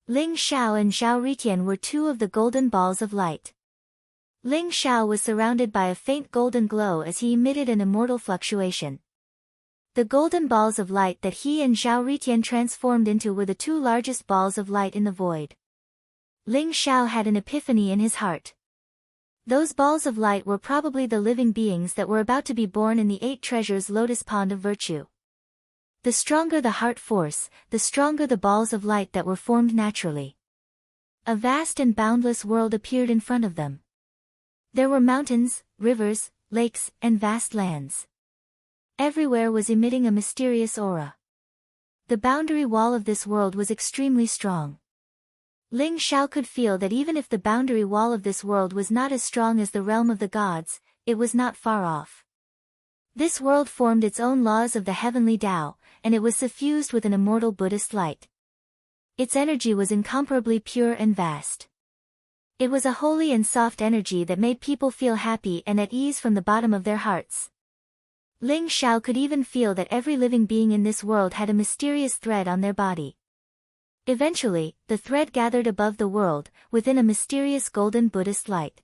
Speaker 1: Ling Xiao and Zhao Ritian were 2 of the golden balls of light. Ling Xiao was surrounded by a faint golden glow as he emitted an immortal fluctuation. The golden balls of light that he and Zhao Ritian transformed into were the 2 largest balls of light in the void. Ling Xiao had an epiphany in his heart. Those balls of light were probably the living beings that were about to be born in the 8 treasures lotus pond of virtue. The stronger the heart force, the stronger the balls of light that were formed naturally. A vast and boundless world appeared in front of them. There were mountains, rivers, lakes, and vast lands. Everywhere was emitting a mysterious aura. The boundary wall of this world was extremely strong. Ling Xiao could feel that even if the boundary wall of this world was not as strong as the realm of the gods, it was not far off. This world formed its own laws of the heavenly Tao, and it was suffused with an immortal Buddhist light. Its energy was incomparably pure and vast. It was a holy and soft energy that made people feel happy and at ease from the bottom of their hearts. Ling Xiao could even feel that every living being in this world had a mysterious thread on their body. Eventually, the thread gathered above the world, within a mysterious golden Buddhist light.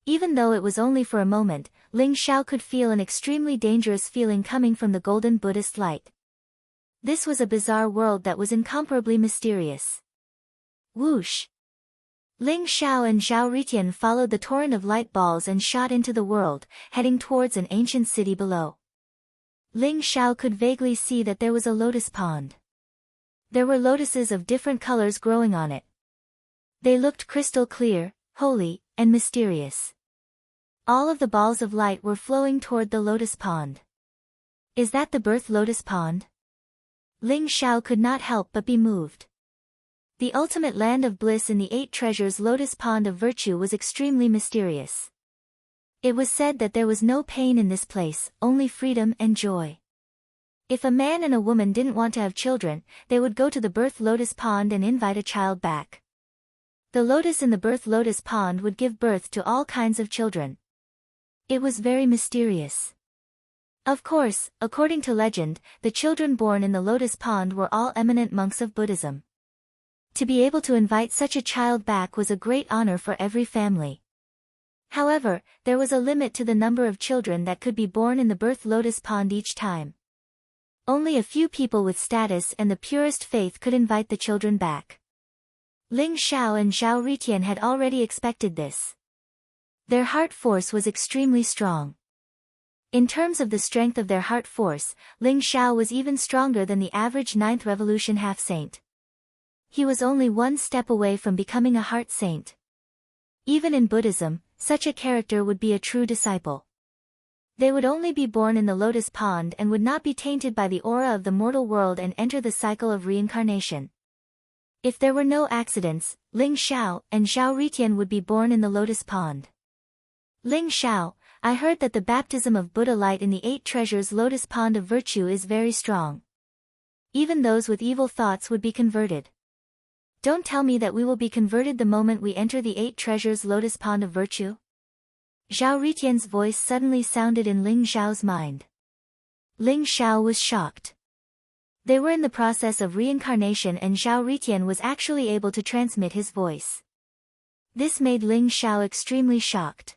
Speaker 1: Even though it was only for a moment, Ling Xiao could feel an extremely dangerous feeling coming from the golden Buddhist light. This was a bizarre world that was incomparably mysterious. Whoosh! Ling Xiao and Zhao Ritian followed the torrent of light balls and shot into the world, heading towards an ancient city below. Ling Xiao could vaguely see that there was a lotus pond. There were lotuses of different colors growing on it. They looked crystal clear, holy, and mysterious. All of the balls of light were flowing toward the lotus pond. Is that the birth lotus pond? Ling Xiao could not help but be moved. The ultimate land of bliss in the 8 treasures lotus pond of virtue was extremely mysterious. It was said that there was no pain in this place, only freedom and joy. If a man and a woman didn't want to have children, they would go to the birth lotus pond and invite a child back. The lotus in the birth lotus pond would give birth to all kinds of children. It was very mysterious. Of course, according to legend, the children born in the lotus pond were all eminent monks of Buddhism. To be able to invite such a child back was a great honor for every family. However, there was a limit to the number of children that could be born in the birth lotus pond each time. Only a few people with status and the purest faith could invite the children back. Ling Xiao and Zhao Ritian had already expected this. Their heart force was extremely strong. In terms of the strength of their heart force, Ling Xiao was even stronger than the average 9th revolution half-saint. He was only 1 step away from becoming a heart saint. Even in Buddhism, such a character would be a true disciple. They would only be born in the lotus pond and would not be tainted by the aura of the mortal world and enter the cycle of reincarnation. If there were no accidents, Ling Xiao and Zhao Ritian would be born in the lotus pond. Ling Xiao, I heard that the baptism of Buddha light in the 8 treasures lotus pond of virtue is very strong. Even those with evil thoughts would be converted. Don't tell me that we will be converted the moment we enter the 8 treasures lotus pond of virtue? Zhao Ritian's voice suddenly sounded in Ling Xiao's mind. Ling Xiao was shocked. They were in the process of reincarnation and Zhao Ritian was actually able to transmit his voice. This made Ling Xiao extremely shocked.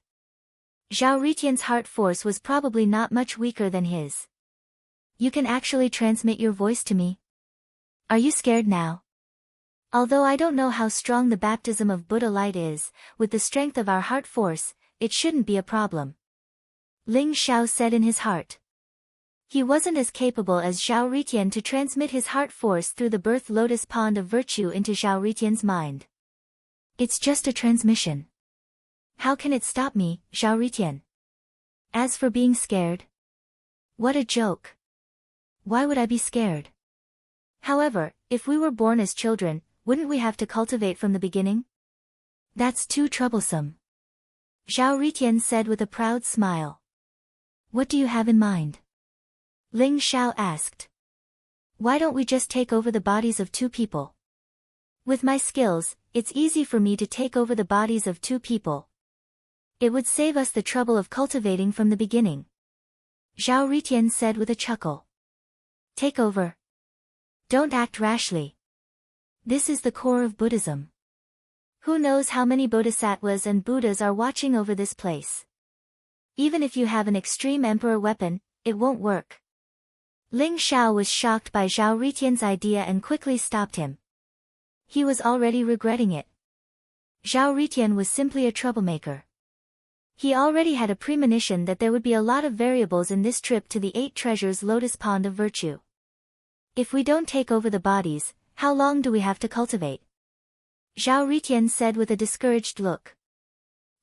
Speaker 1: Zhao Ritian's heart force was probably not much weaker than his. You can actually transmit your voice to me? Are you scared now? Although I don't know how strong the baptism of Buddha light is, with the strength of our heart force, it shouldn't be a problem. Ling Xiao said in his heart. He wasn't as capable as Zhao Ritian to transmit his heart force through the birth lotus pond of virtue into Zhao Ritian's mind. It's just a transmission. How can it stop me, Zhao Ritian? As for being scared? What a joke. Why would I be scared? However, if we were born as children, wouldn't we have to cultivate from the beginning? That's too troublesome. Zhao Ritian said with a proud smile. What do you have in mind? Ling Xiao asked. Why don't we just take over the bodies of two people? With my skills, it's easy for me to take over the bodies of two people. It would save us the trouble of cultivating from the beginning. Zhao Ritian said with a chuckle. Take over. Don't act rashly. This is the core of Buddhism. Who knows how many bodhisattvas and Buddhas are watching over this place? Even if you have an extreme emperor weapon, it won't work. Ling Xiao was shocked by Zhao Ritian's idea and quickly stopped him. He was already regretting it. Zhao Ritian was simply a troublemaker. He already had a premonition that there would be a lot of variables in this trip to the 8 treasures lotus pond of virtue. If we don't take over the bodies, how long do we have to cultivate? Zhao Ritian said with a discouraged look.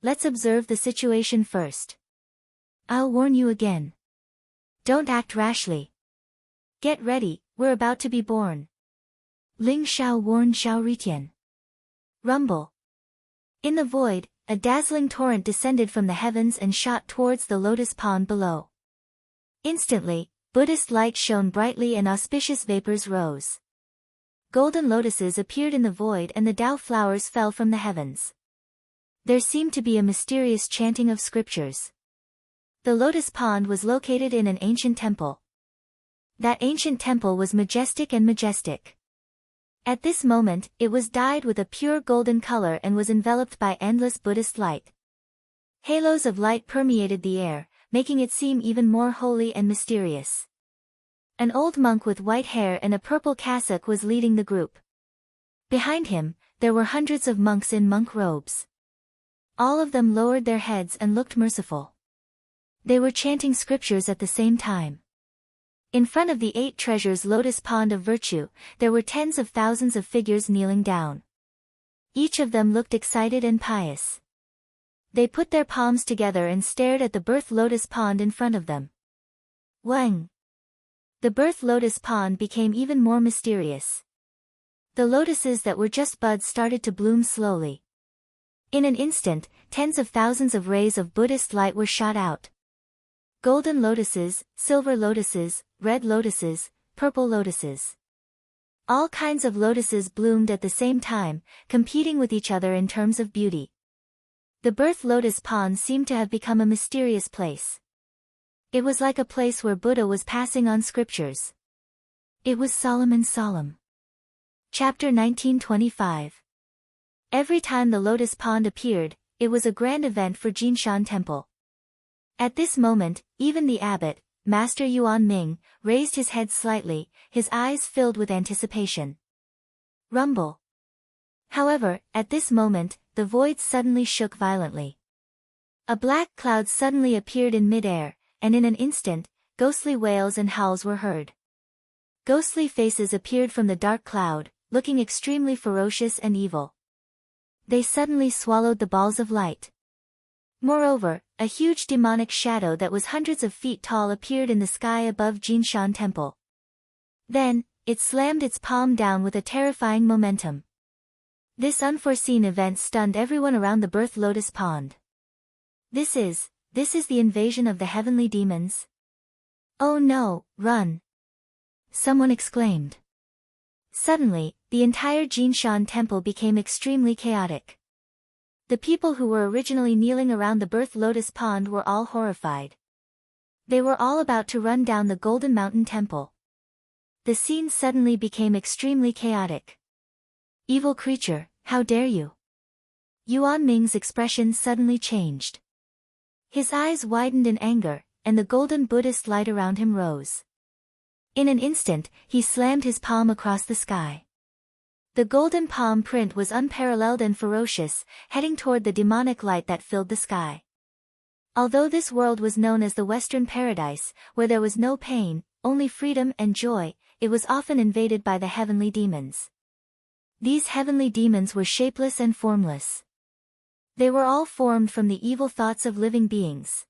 Speaker 1: Let's observe the situation first. I'll warn you again. Don't act rashly. Get ready, we're about to be born. Ling Xiao warned Zhao Ritian. Rumble. In the void, a dazzling torrent descended from the heavens and shot towards the lotus pond below. Instantly, Buddhist light shone brightly and auspicious vapors rose. Golden lotuses appeared in the void and the Tao flowers fell from the heavens. There seemed to be a mysterious chanting of scriptures. The lotus pond was located in an ancient temple. That ancient temple was majestic and majestic. At this moment, it was dyed with a pure golden color and was enveloped by endless Buddhist light. Halos of light permeated the air, making it seem even more holy and mysterious. An old monk with white hair and a purple cassock was leading the group. Behind him, there were hundreds of monks in monk robes. All of them lowered their heads and looked merciful. They were chanting scriptures at the same time. In front of the 8 treasures lotus pond of virtue, there were tens of thousands of figures kneeling down. Each of them looked excited and pious. They put their palms together and stared at the birth lotus pond in front of them. Wang! The birth lotus pond became even more mysterious. The lotuses that were just buds started to bloom slowly. In an instant, tens of thousands of rays of Buddhist light were shot out. Golden lotuses, silver lotuses, red lotuses, purple lotuses. All kinds of lotuses bloomed at the same time, competing with each other in terms of beauty. The birth lotus pond seemed to have become a mysterious place. It was like a place where Buddha was passing on scriptures. It was solemn and solemn. Chapter 1925. Every time the lotus pond appeared, it was a grand event for Jinshan Temple. At this moment, even the abbot, Master Yuan Ming, raised his head slightly, his eyes filled with anticipation. Rumble. However, at this moment, the void suddenly shook violently. A black cloud suddenly appeared in mid-air, and in an instant, ghostly wails and howls were heard. Ghostly faces appeared from the dark cloud, looking extremely ferocious and evil. They suddenly swallowed the balls of light. Moreover, a huge demonic shadow that was hundreds of feet tall appeared in the sky above Jinshan Temple. Then, it slammed its palm down with a terrifying momentum. This unforeseen event stunned everyone around the birth lotus pond. This is the invasion of the heavenly demons? Oh no, run! Someone exclaimed. Suddenly, the entire Jinshan temple became extremely chaotic. The people who were originally kneeling around the birth lotus pond were all horrified. They were all about to run down the Golden Mountain Temple. The scene suddenly became extremely chaotic. Evil creature, how dare you? Yuan Ming's expression suddenly changed. His eyes widened in anger, and the golden Buddhist light around him rose. In an instant, he slammed his palm across the sky. The golden palm print was unparalleled and ferocious, heading toward the demonic light that filled the sky. Although this world was known as the Western Paradise, where there was no pain, only freedom and joy, it was often invaded by the heavenly demons. These heavenly demons were shapeless and formless. They were all formed from the evil thoughts of living beings.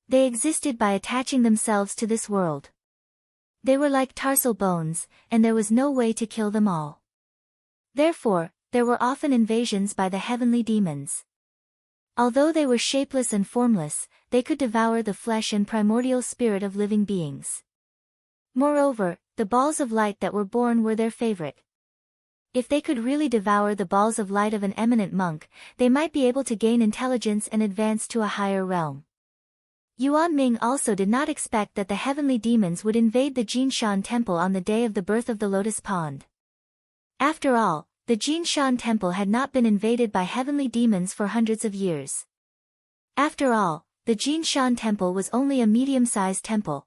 Speaker 1: They existed by attaching themselves to this world. They were like tarsal bones, and there was no way to kill them all. Therefore, there were often invasions by the heavenly demons. Although they were shapeless and formless, they could devour the flesh and primordial spirit of living beings. Moreover, the balls of light that were born were their favorite. If they could really devour the balls of light of an eminent monk, they might be able to gain intelligence and advance to a higher realm. Yuan Ming also did not expect that the heavenly demons would invade the Jinshan temple on the day of the birth of the lotus pond. After all, the Jinshan temple had not been invaded by heavenly demons for hundreds of years. After all, the Jinshan temple was only a medium-sized temple.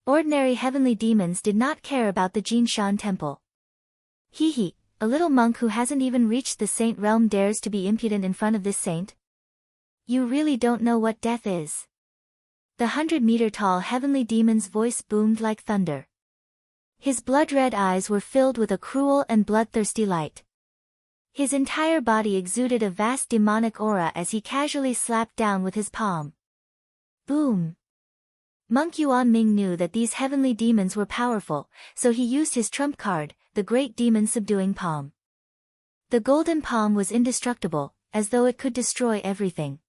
Speaker 1: Ordinary heavenly demons did not care about the Jinshan temple. Hee, a little monk who hasn't even reached the saint realm dares to be impudent in front of this saint? You really don't know what death is. The 100-meter-tall heavenly demon's voice boomed like thunder. His blood-red eyes were filled with a cruel and bloodthirsty light. His entire body exuded a vast demonic aura as he casually slapped down with his palm. Boom! Monk Yuan Ming knew that these heavenly demons were powerful, so he used his trump card, the great demon subduing palm. The golden palm was indestructible, as though it could destroy everything.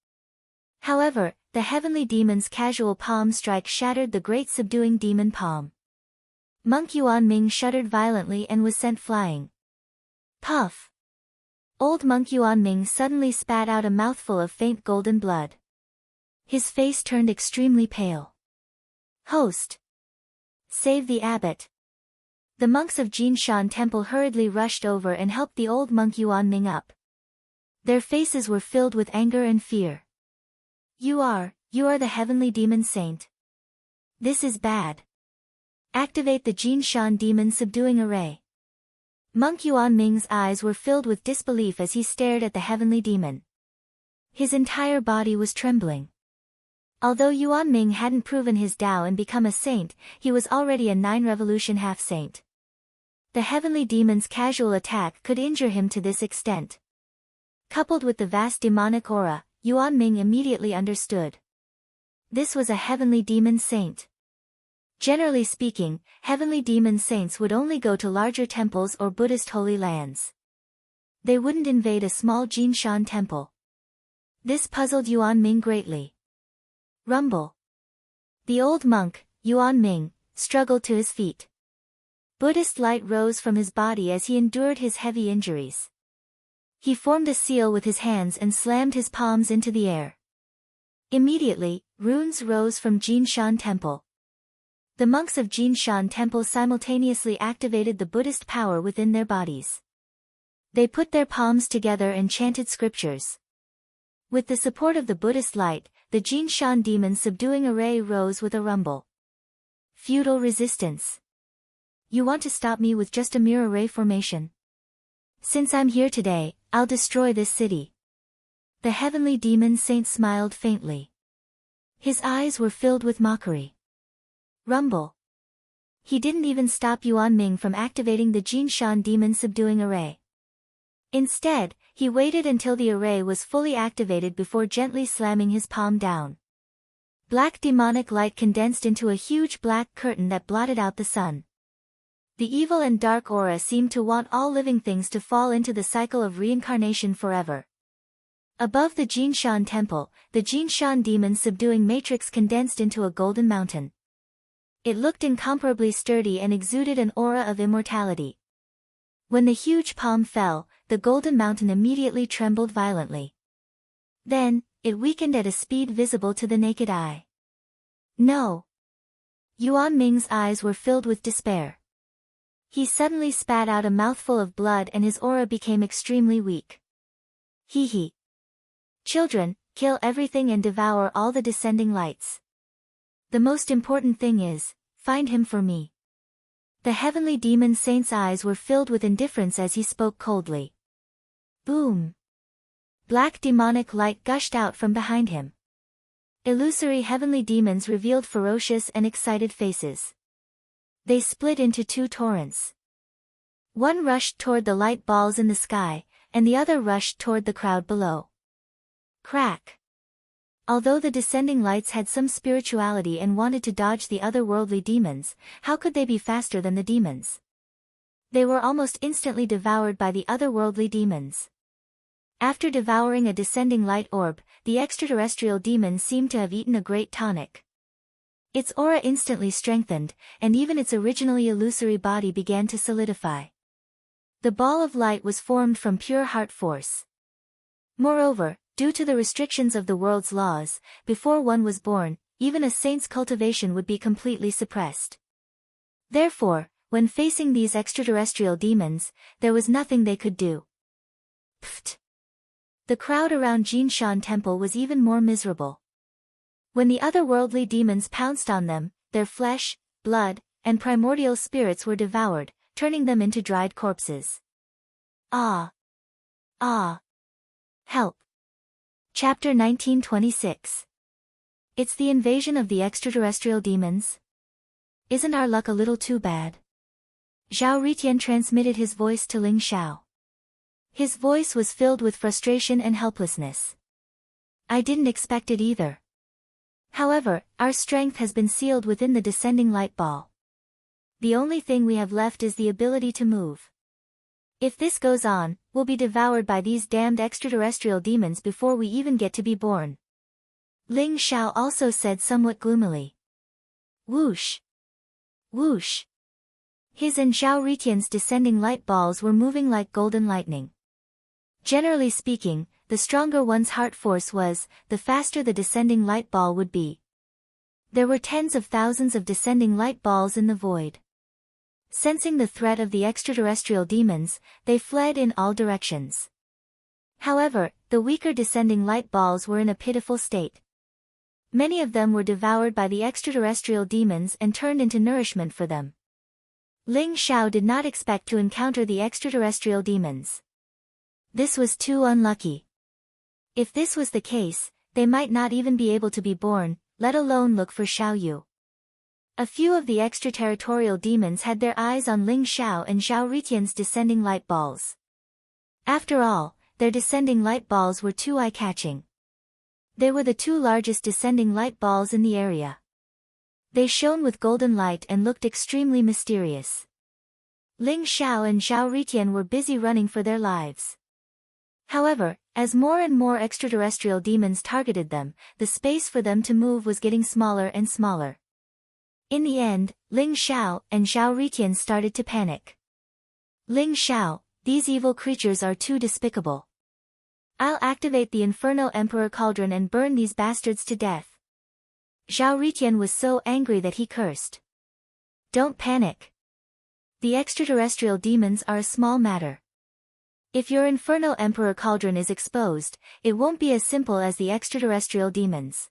Speaker 1: However, the heavenly demon's casual palm strike shattered the great subduing demon palm. Monk Yuan Ming shuddered violently and was sent flying. Puff! Old Monk Yuan Ming suddenly spat out a mouthful of faint golden blood. His face turned extremely pale. Host! Save the abbot! The monks of Jinshan Temple hurriedly rushed over and helped the old monk Yuan Ming up. Their faces were filled with anger and fear. You are the heavenly demon saint. This is bad. Activate the Jinshan demon subduing array. Monk Yuan Ming's eyes were filled with disbelief as he stared at the heavenly demon. His entire body was trembling. Although Yuan Ming hadn't proven his Tao and become a saint, he was already a 9-revolution half-saint. The heavenly demon's casual attack could injure him to this extent. Coupled with the vast demonic aura, Yuan Ming immediately understood. This was a heavenly demon saint. Generally speaking, heavenly demon saints would only go to larger temples or Buddhist holy lands. They wouldn't invade a small Jinshan temple. This puzzled Yuan Ming greatly. Rumble. The old monk, Yuan Ming, struggled to his feet. Buddhist light rose from his body as he endured his heavy injuries. He formed a seal with his hands and slammed his palms into the air. Immediately, runes rose from Jinshan Temple. The monks of Jinshan Temple simultaneously activated the Buddhist power within their bodies. They put their palms together and chanted scriptures. With the support of the Buddhist light, the Jinshan demon subduing array rose with a rumble. Feudal resistance. You want to stop me with just a mere array formation? Since I'm here today, I'll destroy this city. The heavenly demon saint smiled faintly. His eyes were filled with mockery. Rumble. He didn't even stop Yuan Ming from activating the Jinshan demon subduing array. Instead, he waited until the array was fully activated before gently slamming his palm down. Black demonic light condensed into a huge black curtain that blotted out the sun. The evil and dark aura seemed to want all living things to fall into the cycle of reincarnation forever. Above the Jinshan temple, the Jinshan demon subduing matrix condensed into a golden mountain. It looked incomparably sturdy and exuded an aura of immortality. When the huge palm fell, the golden mountain immediately trembled violently. Then, it weakened at a speed visible to the naked eye. No! Yuan Ming's eyes were filled with despair. He suddenly spat out a mouthful of blood and his aura became extremely weak. Hee. Children, kill everything and devour all the descending lights. The most important thing is, find him for me. The heavenly demon saint's eyes were filled with indifference as he spoke coldly. Boom! Black demonic light gushed out from behind him. Illusory heavenly demons revealed ferocious and excited faces. They split into two torrents. One rushed toward the light balls in the sky, and the other rushed toward the crowd below. Crack! Although the descending lights had some spirituality and wanted to dodge the otherworldly demons, how could they be faster than the demons? They were almost instantly devoured by the otherworldly demons. After devouring a descending light orb, the extraterrestrial demon seemed to have eaten a great tonic. Its aura instantly strengthened, and even its originally illusory body began to solidify. The ball of light was formed from pure heart force. Moreover, due to the restrictions of the world's laws, before one was born, even a saint's cultivation would be completely suppressed. Therefore, when facing these extraterrestrial demons, there was nothing they could do. Pfft! The crowd around Jinshan Temple was even more miserable. When the otherworldly demons pounced on them, their flesh, blood, and primordial spirits were devoured, turning them into dried corpses. Ah! Ah! Help! Chapter 1926. It's the invasion of the extraterrestrial demons? Isn't our luck a little too bad? Zhao Ritian transmitted his voice to Ling Xiao. His voice was filled with frustration and helplessness. I didn't expect it either. However, our strength has been sealed within the descending light ball. The only thing we have left is the ability to move. If this goes on, we'll be devoured by these damned extraterrestrial demons before we even get to be born. Ling Xiao also said somewhat gloomily. Whoosh! Whoosh! His and Zhao Ritian's descending light balls were moving like golden lightning. Generally speaking, the stronger one's heart force was, the faster the descending light ball would be. There were tens of thousands of descending light balls in the void. Sensing the threat of the extraterrestrial demons, they fled in all directions. However, the weaker descending light balls were in a pitiful state. Many of them were devoured by the extraterrestrial demons and turned into nourishment for them. Ling Xiao did not expect to encounter the extraterrestrial demons. This was too unlucky. If this was the case, they might not even be able to be born, let alone look for Xiao Yu. A few of the extraterritorial demons had their eyes on Ling Xiao and Zhao Ritian's descending light balls. After all, their descending light balls were too eye-catching. They were the two largest descending light balls in the area. They shone with golden light and looked extremely mysterious. Ling Xiao and Zhao Ritian were busy running for their lives. However, as more and more extraterrestrial demons targeted them, the space for them to move was getting smaller and smaller. In the end, Ling Xiao and Zhao Ritian started to panic. Ling Xiao, these evil creatures are too despicable. I'll activate the Inferno Emperor Cauldron and burn these bastards to death. Zhao Ritian was so angry that he cursed. Don't panic. The extraterrestrial demons are a small matter. If your Inferno Emperor Cauldron is exposed, it won't be as simple as the extraterrestrial demons.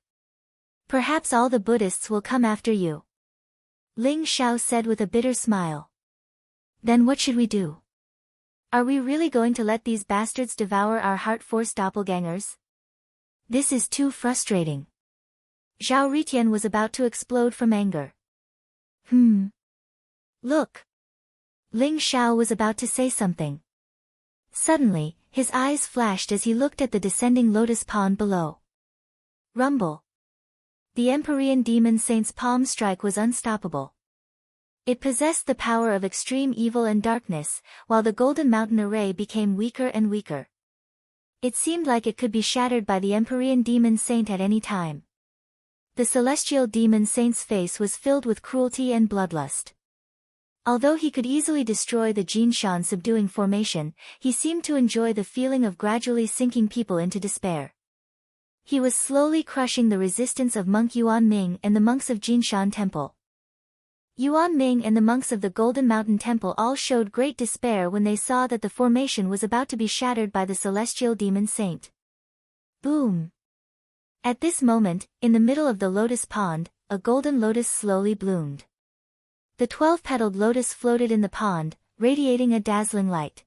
Speaker 1: Perhaps all the Buddhists will come after you. Ling Xiao said with a bitter smile. Then what should we do? Are we really going to let these bastards devour our heart force doppelgangers? This is too frustrating. Zhao Ritian was about to explode from anger. Look. Ling Xiao was about to say something. Suddenly, his eyes flashed as he looked at the descending lotus pond below. Rumble. The Empyrean demon saint's palm strike was unstoppable. It possessed the power of extreme evil and darkness, while the Golden Mountain array became weaker and weaker. It seemed like it could be shattered by the Empyrean demon saint at any time. The celestial demon saint's face was filled with cruelty and bloodlust. Although he could easily destroy the Jinshan subduing formation, he seemed to enjoy the feeling of gradually sinking people into despair. He was slowly crushing the resistance of monk Yuan Ming and the monks of Jinshan Temple. Yuan Ming and the monks of the Golden Mountain Temple all showed great despair when they saw that the formation was about to be shattered by the celestial demon saint. Boom! At this moment, in the middle of the lotus pond, a golden lotus slowly bloomed. The 12-petaled lotus floated in the pond, radiating a dazzling light.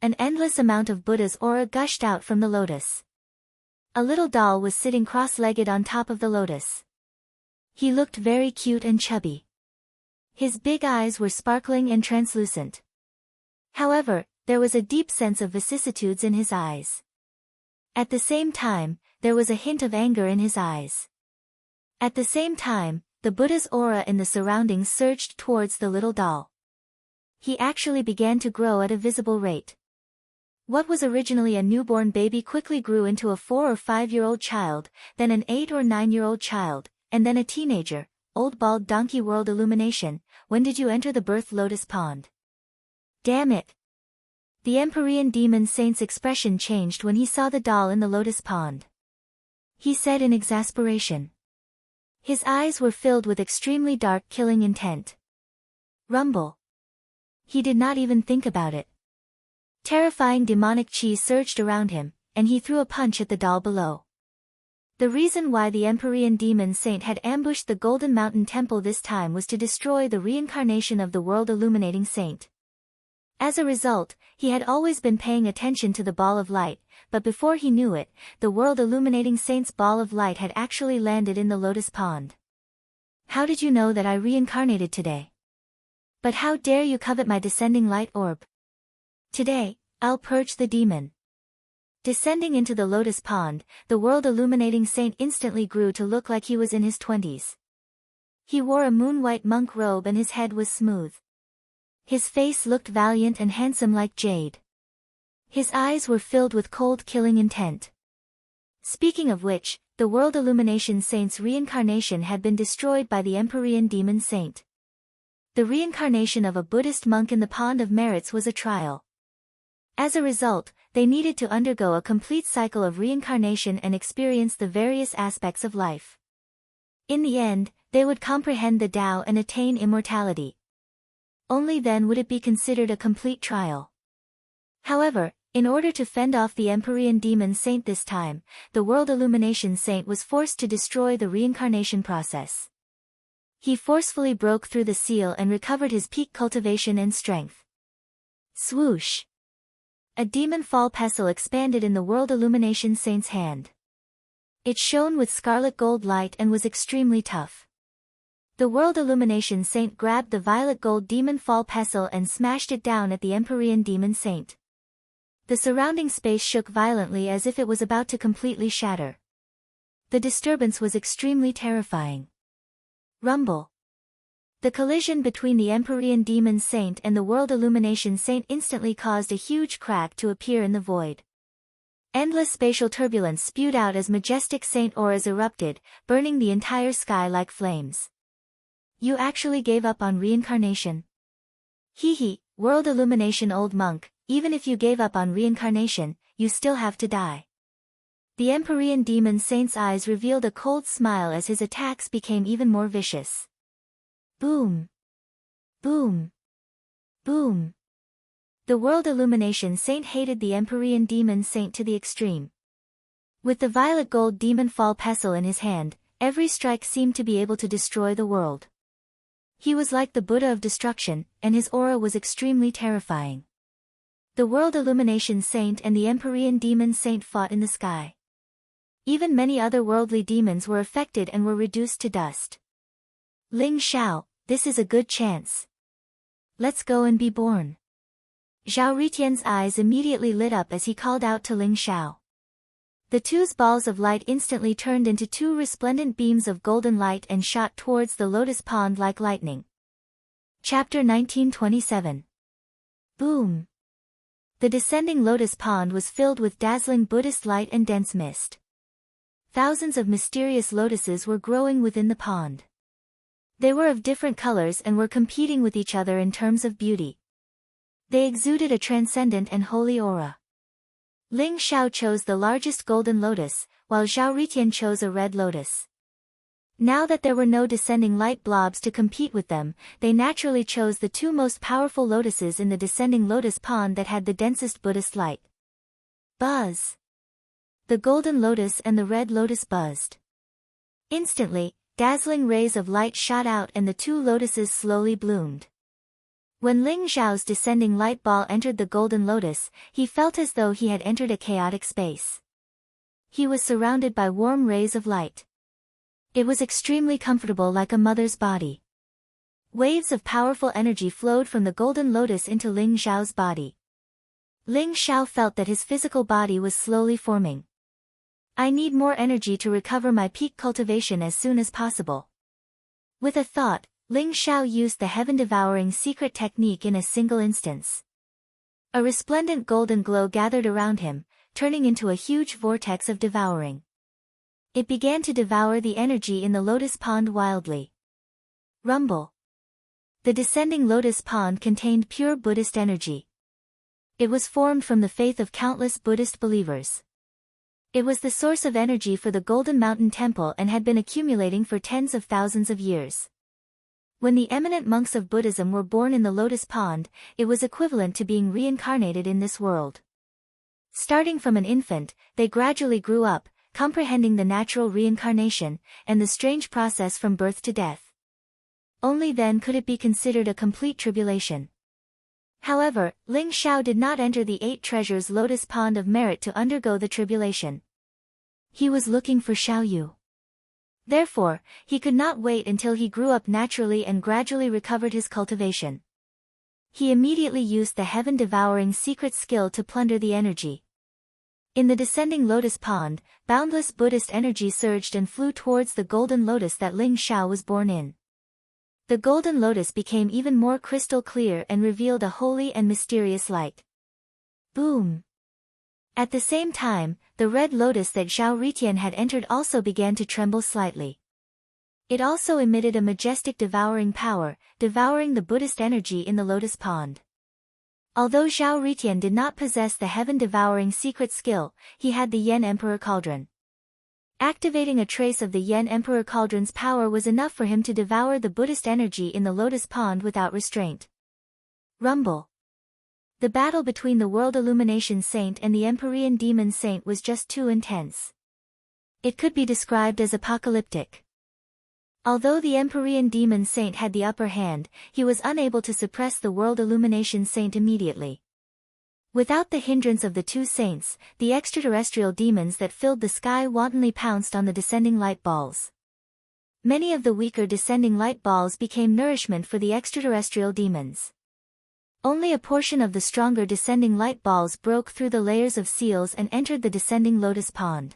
Speaker 1: An endless amount of Buddha's aura gushed out from the lotus. A little doll was sitting cross-legged on top of the lotus. He looked very cute and chubby. His big eyes were sparkling and translucent. However, there was a deep sense of vicissitudes in his eyes. At the same time, there was a hint of anger in his eyes. At the same time, the Buddha's aura in the surroundings surged towards the little doll. He actually began to grow at a visible rate. What was originally a newborn baby quickly grew into a 4 or 5-year-old child, then an 8 or 9-year-old child, and then a teenager. Old bald donkey world illumination, when did you enter the birth lotus pond? Damn it! The Empyrean demon saint's expression changed when he saw the doll in the lotus pond. He said in exasperation. His eyes were filled with extremely dark killing intent. Rumble. He did not even think about it. Terrifying demonic chi surged around him, and he threw a punch at the doll below. The reason why the Empyrean demon saint had ambushed the Golden Mountain Temple this time was to destroy the reincarnation of the world illuminating saint. As a result, he had always been paying attention to the ball of light, but before he knew it, the world illuminating saint's ball of light had actually landed in the lotus pond. How did you know that I reincarnated today? But how dare you covet my descending light orb? Today, I'll purge the demon. Descending into the lotus pond, the world illuminating saint instantly grew to look like he was in his 20s. He wore a moon-white monk robe and his head was smooth. His face looked valiant and handsome like jade. His eyes were filled with cold killing intent. Speaking of which, the world illumination saint's reincarnation had been destroyed by the Empyrean demon saint. The reincarnation of a Buddhist monk in the Pond of Merits was a trial. As a result, they needed to undergo a complete cycle of reincarnation and experience the various aspects of life. In the end, they would comprehend the Tao and attain immortality. Only then would it be considered a complete trial. However, in order to fend off the Empyrean demon saint this time, the world illumination saint was forced to destroy the reincarnation process. He forcefully broke through the seal and recovered his peak cultivation and strength. Swoosh! A demon fall pestle expanded in the world illumination saint's hand. It shone with scarlet gold light and was extremely tough. The world illumination saint grabbed the violet gold demon fall pestle and smashed it down at the Empyrean demon saint. The surrounding space shook violently as if it was about to completely shatter. The disturbance was extremely terrifying. Rumble. The collision between the Empyrean demon saint and the world illumination saint instantly caused a huge crack to appear in the void. Endless spatial turbulence spewed out as majestic saint auras erupted, burning the entire sky like flames. You actually gave up on reincarnation? Hee, world illumination old monk, even if you gave up on reincarnation, you still have to die. The Empyrean demon saint's eyes revealed a cold smile as his attacks became even more vicious. Boom! Boom! Boom! The world illumination saint hated the Empyrean demon saint to the extreme. With the violet gold demon fall pestle in his hand, every strike seemed to be able to destroy the world. He was like the Buddha of destruction, and his aura was extremely terrifying. The world illumination saint and the Empyrean demon saint fought in the sky. Even many other worldly demons were affected and were reduced to dust. Ling Xiao, this is a good chance. Let's go and be born. Zhao Ritian's eyes immediately lit up as he called out to Ling Xiao. The two's balls of light instantly turned into two resplendent beams of golden light and shot towards the lotus pond like lightning. Chapter 1927. Boom! The descending lotus pond was filled with dazzling Buddhist light and dense mist. Thousands of mysterious lotuses were growing within the pond. They were of different colors and were competing with each other in terms of beauty. They exuded a transcendent and holy aura. Ling Xiao chose the largest golden lotus, while Zhao Ritian chose a red lotus. Now that there were no descending light blobs to compete with them, they naturally chose the two most powerful lotuses in the descending lotus pond that had the densest Buddhist light. Buzz! The golden lotus and the red lotus buzzed. Instantly, dazzling rays of light shot out and the two lotuses slowly bloomed. When Ling Xiao's descending light ball entered the golden lotus, he felt as though he had entered a chaotic space. He was surrounded by warm rays of light. It was extremely comfortable like a mother's body. Waves of powerful energy flowed from the golden lotus into Ling Xiao's body. Ling Xiao felt that his physical body was slowly forming. I need more energy to recover my peak cultivation as soon as possible. With a thought, Ling Xiao used the heaven-devouring secret technique in a single instance. A resplendent golden glow gathered around him, turning into a huge vortex of devouring. It began to devour the energy in the lotus pond wildly. Rumble. The descending lotus pond contained pure Buddhist energy. It was formed from the faith of countless Buddhist believers. It was the source of energy for the Golden Mountain Temple and had been accumulating for tens of thousands of years. When the eminent monks of Buddhism were born in the lotus pond, it was equivalent to being reincarnated in this world. Starting from an infant, they gradually grew up, comprehending the natural reincarnation, and the strange process from birth to death. Only then could it be considered a complete tribulation. However, Ling Xiao did not enter the 8 treasures lotus pond of merit to undergo the tribulation. He was looking for Xiaoyu. Therefore, he could not wait until he grew up naturally and gradually recovered his cultivation. He immediately used the heaven-devouring secret skill to plunder the energy. In the descending lotus pond, boundless Buddhist energy surged and flew towards the golden lotus that Ling Xiao was born in. The golden lotus became even more crystal clear and revealed a holy and mysterious light. Boom! At the same time, the red lotus that Zhao Ritian had entered also began to tremble slightly. It also emitted a majestic devouring power, devouring the Buddhist energy in the lotus pond. Although Zhao Ritian did not possess the heaven-devouring secret skill, he had the Yen Emperor Cauldron. Activating a trace of the Yen Emperor Cauldron's power was enough for him to devour the Buddhist energy in the lotus pond without restraint. Rumble. The battle between the World Illumination Saint and the Empyrean Demon Saint was just too intense. It could be described as apocalyptic. Although the Empyrean Demon Saint had the upper hand, he was unable to suppress the World Illumination Saint immediately. Without the hindrance of the two saints, the extraterrestrial demons that filled the sky wantonly pounced on the descending light balls. Many of the weaker descending light balls became nourishment for the extraterrestrial demons. Only a portion of the stronger descending light balls broke through the layers of seals and entered the descending lotus pond.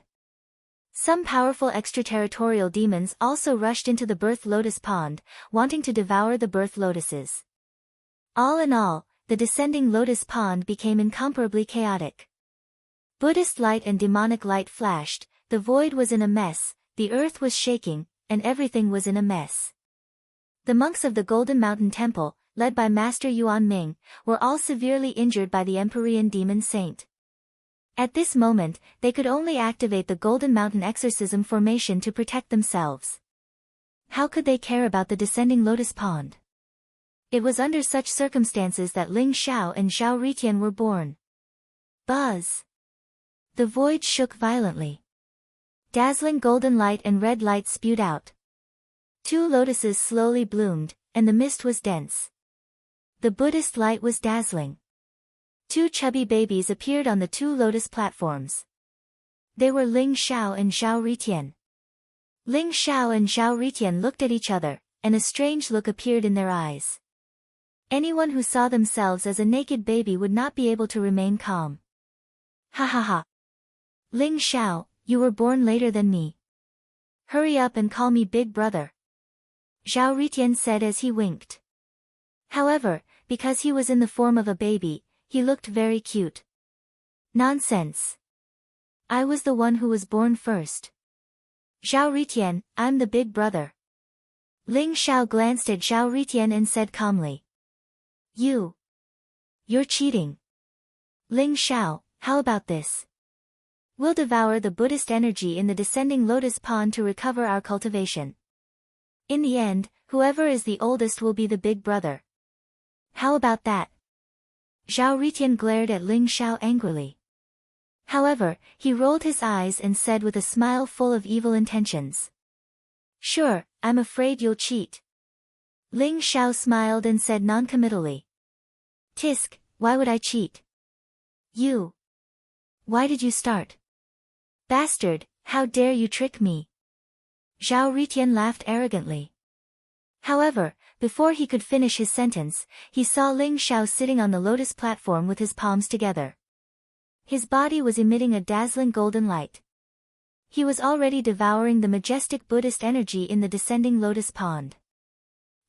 Speaker 1: Some powerful extraterritorial demons also rushed into the birth lotus pond, wanting to devour the birth lotuses. All in all, the descending lotus pond became incomparably chaotic. Buddhist light and demonic light flashed, the void was in a mess, the earth was shaking, and everything was in a mess. The monks of the Golden Mountain Temple, led by Master Yuan Ming, were all severely injured by the Empyrean Demon Saint. At this moment, they could only activate the Golden Mountain Exorcism formation to protect themselves. How could they care about the descending lotus pond? It was under such circumstances that Ling Xiao and Zhao Ritian were born. Buzz! The void shook violently. Dazzling golden light and red light spewed out. 2 lotuses slowly bloomed, and the mist was dense. The Buddhist light was dazzling. 2 chubby babies appeared on the 2 lotus platforms. They were Ling Xiao and Zhao Ritian. Ling Xiao and Zhao Ritian looked at each other, and a strange look appeared in their eyes. Anyone who saw themselves as a naked baby would not be able to remain calm. Ha ha ha. Ling Xiao, you were born later than me. Hurry up and call me Big Brother. Zhao Ritian said as he winked. However, because he was in the form of a baby, he looked very cute. Nonsense. I was the one who was born first. Zhao Ritian, I'm the Big Brother. Ling Xiao glanced at Zhao Ritian and said calmly. You're cheating. Ling Xiao, how about this? We'll devour the Buddhist energy in the descending lotus pond to recover our cultivation. In the end, whoever is the oldest will be the Big Brother. How about that? Zhao Ritian glared at Ling Xiao angrily. However, he rolled his eyes and said with a smile full of evil intentions. Sure, I'm afraid you'll cheat. Ling Xiao smiled and said noncommittally. Tisk, why would I cheat? Why did you start? Bastard, how dare you trick me? Zhao Ritian laughed arrogantly. However, before he could finish his sentence, he saw Ling Xiao sitting on the lotus platform with his palms together. His body was emitting a dazzling golden light. He was already devouring the majestic Buddhist energy in the descending lotus pond.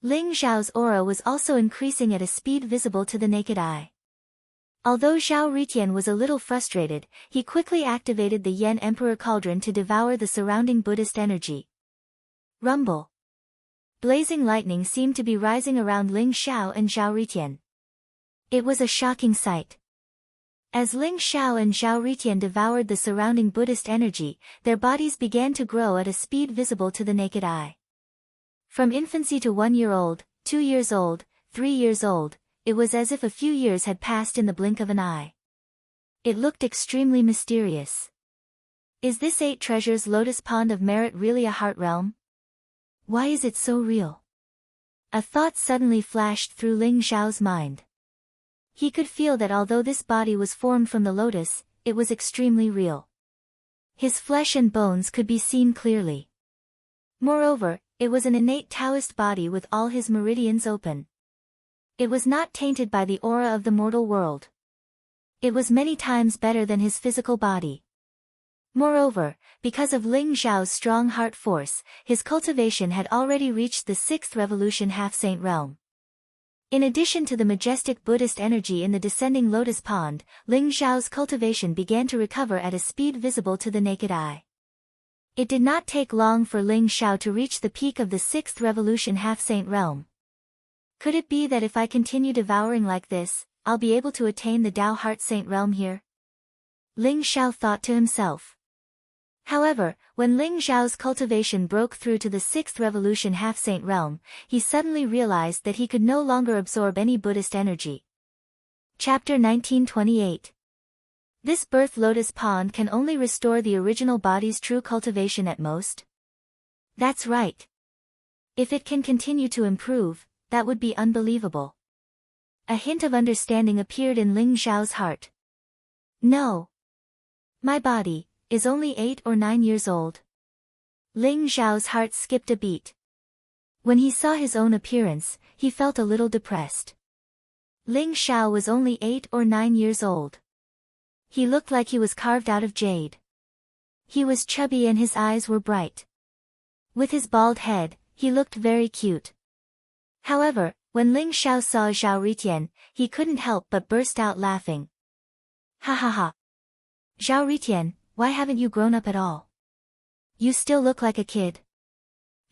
Speaker 1: Ling Xiao's aura was also increasing at a speed visible to the naked eye. Although Zhao Ritian was a little frustrated, he quickly activated the Yen Emperor Cauldron to devour the surrounding Buddhist energy. Rumble. Blazing lightning seemed to be rising around Ling Xiao and Zhao Ritian. It was a shocking sight. As Ling Xiao and Zhao Ritian devoured the surrounding Buddhist energy, their bodies began to grow at a speed visible to the naked eye. From infancy to 1 year old, 2 years old, 3 years old, it was as if a few years had passed in the blink of an eye. It looked extremely mysterious. Is this 8 treasures lotus pond of merit really a heart realm? Why is it so real? A thought suddenly flashed through Ling Xiao's mind. He could feel that although this body was formed from the lotus, it was extremely real. His flesh and bones could be seen clearly. Moreover, it was an innate Taoist body with all his meridians open. It was not tainted by the aura of the mortal world. It was many times better than his physical body. Moreover, because of Ling Xiao's strong heart force, his cultivation had already reached the 6th revolution half-saint realm. In addition to the majestic Buddhist energy in the descending lotus pond, Ling Xiao's cultivation began to recover at a speed visible to the naked eye. It did not take long for Ling Xiao to reach the peak of the 6th revolution half-saint realm. Could it be that if I continue devouring like this, I'll be able to attain the Tao Heart Saint realm here? Ling Xiao thought to himself. However, when Ling Xiao's cultivation broke through to the 6th revolution half-saint realm, he suddenly realized that he could no longer absorb any Buddhist energy. Chapter 1928. This birth lotus pond can only restore the original body's true cultivation at most? That's right. If it can continue to improve, that would be unbelievable. A hint of understanding appeared in Ling Xiao's heart. No. My body is only 8 or 9 years old. Ling Xiao's heart skipped a beat. When he saw his own appearance, he felt a little depressed. Ling Xiao was only 8 or 9 years old. He looked like he was carved out of jade. He was chubby and his eyes were bright. With his bald head, he looked very cute. However, when Ling Xiao saw Zhao Ritian, he couldn't help but burst out laughing. Ha ha ha. Zhao Ritian, why haven't you grown up at all? You still look like a kid.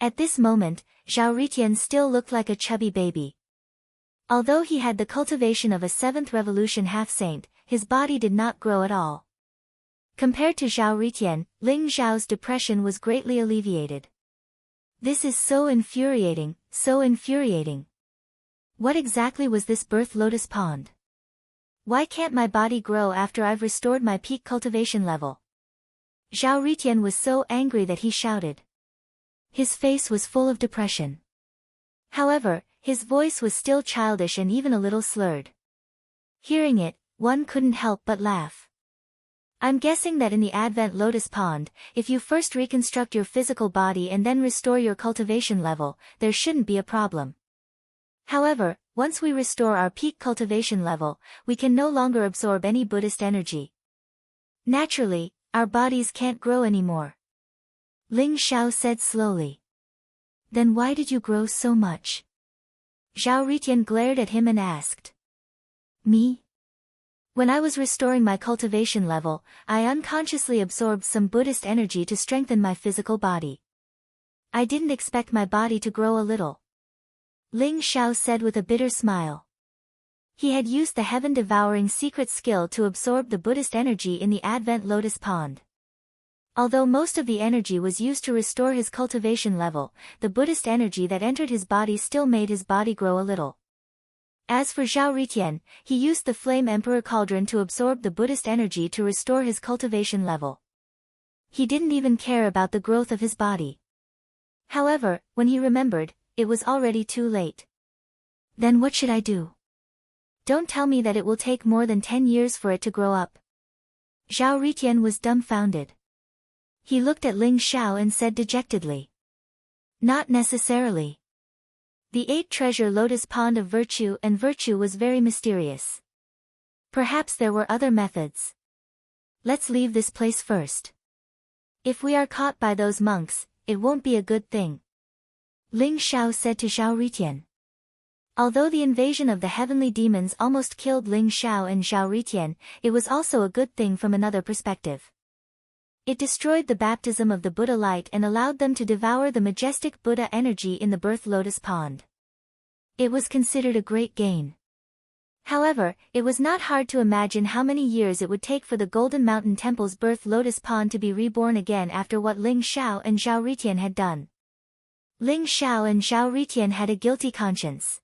Speaker 1: At this moment, Zhao Ritian still looked like a chubby baby. Although he had the cultivation of a 7th revolution half-saint, his body did not grow at all. Compared to Zhao Ritian, Ling Xiao's depression was greatly alleviated. This is so infuriating, so infuriating. What exactly was this birth lotus pond? Why can't my body grow after I've restored my peak cultivation level? Zhao Ritian was so angry that he shouted. His face was full of depression. However, his voice was still childish and even a little slurred. Hearing it, one couldn't help but laugh. I'm guessing that in the Advent Lotus Pond, if you first reconstruct your physical body and then restore your cultivation level, there shouldn't be a problem. However, once we restore our peak cultivation level, we can no longer absorb any Buddhist energy. Naturally, our bodies can't grow anymore. Ling Xiao said slowly. Then why did you grow so much? Zhao Ritian glared at him and asked. Me? When I was restoring my cultivation level, I unconsciously absorbed some Buddhist energy to strengthen my physical body. I didn't expect my body to grow a little. Ling Xiao said with a bitter smile. He had used the heaven-devouring secret skill to absorb the Buddhist energy in the Advent Lotus Pond. Although most of the energy was used to restore his cultivation level, the Buddhist energy that entered his body still made his body grow a little. As for Zhao Ritian, he used the Flame Emperor Cauldron to absorb the Buddhist energy to restore his cultivation level. He didn't even care about the growth of his body. However, when he remembered, it was already too late. Then what should I do? Don't tell me that it will take more than 10 years for it to grow up. Zhao Ritian was dumbfounded. He looked at Ling Xiao and said dejectedly. Not necessarily. The 8-treasure lotus pond of virtue and virtue was very mysterious. Perhaps there were other methods. Let's leave this place first. If we are caught by those monks, it won't be a good thing. Ling Shao said to Zhao Ritian. Although the invasion of the heavenly demons almost killed Ling Shao and Zhao Ritian, it was also a good thing from another perspective. It destroyed the baptism of the Buddha light and allowed them to devour the majestic Buddha energy in the birth lotus pond. It was considered a great gain. However, it was not hard to imagine how many years it would take for the Golden Mountain Temple's birth lotus pond to be reborn again after what Ling Shao and Zhao Ritian had done. Ling Shao and Zhao Ritian had a guilty conscience.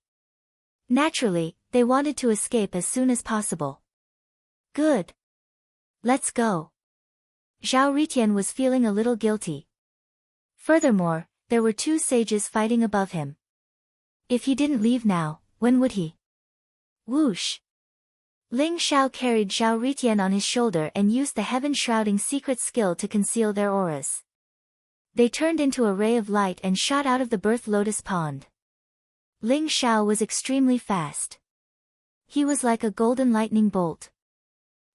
Speaker 1: Naturally, they wanted to escape as soon as possible. Good. Let's go. Zhao Ritian was feeling a little guilty. Furthermore, there were two sages fighting above him. If he didn't leave now, when would he? Whoosh! Ling Shao carried Zhao Ritian on his shoulder and used the heaven-shrouding secret skill to conceal their auras. They turned into a ray of light and shot out of the birth lotus pond. Ling Shao was extremely fast. He was like a golden lightning bolt.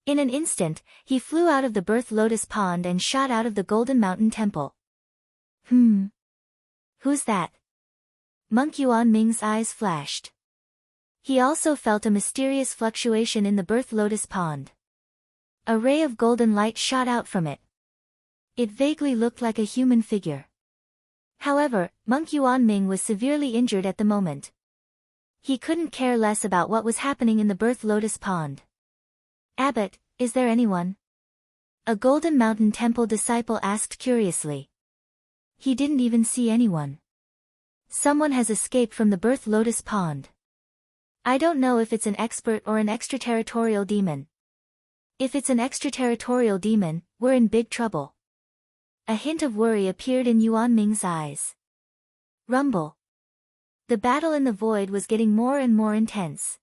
Speaker 1: In an instant, he flew out of the birth lotus pond and shot out of the Golden Mountain Temple. Who's that? Monk Yuan Ming's eyes flashed. He also felt a mysterious fluctuation in the birth lotus pond. A ray of golden light shot out from it. It vaguely looked like a human figure. However, Monk Yuan Ming was severely injured at the moment. He couldn't care less about what was happening in the birth lotus pond. Abbot, is there anyone? A Golden Mountain Temple disciple asked curiously. He didn't even see anyone. Someone has escaped from the birth lotus pond. I don't know if it's an expert or an extraterritorial demon. If it's an extraterritorial demon, we're in big trouble. A hint of worry appeared in Yuan Ming's eyes. Rumble. The battle in the void was getting more and more intense.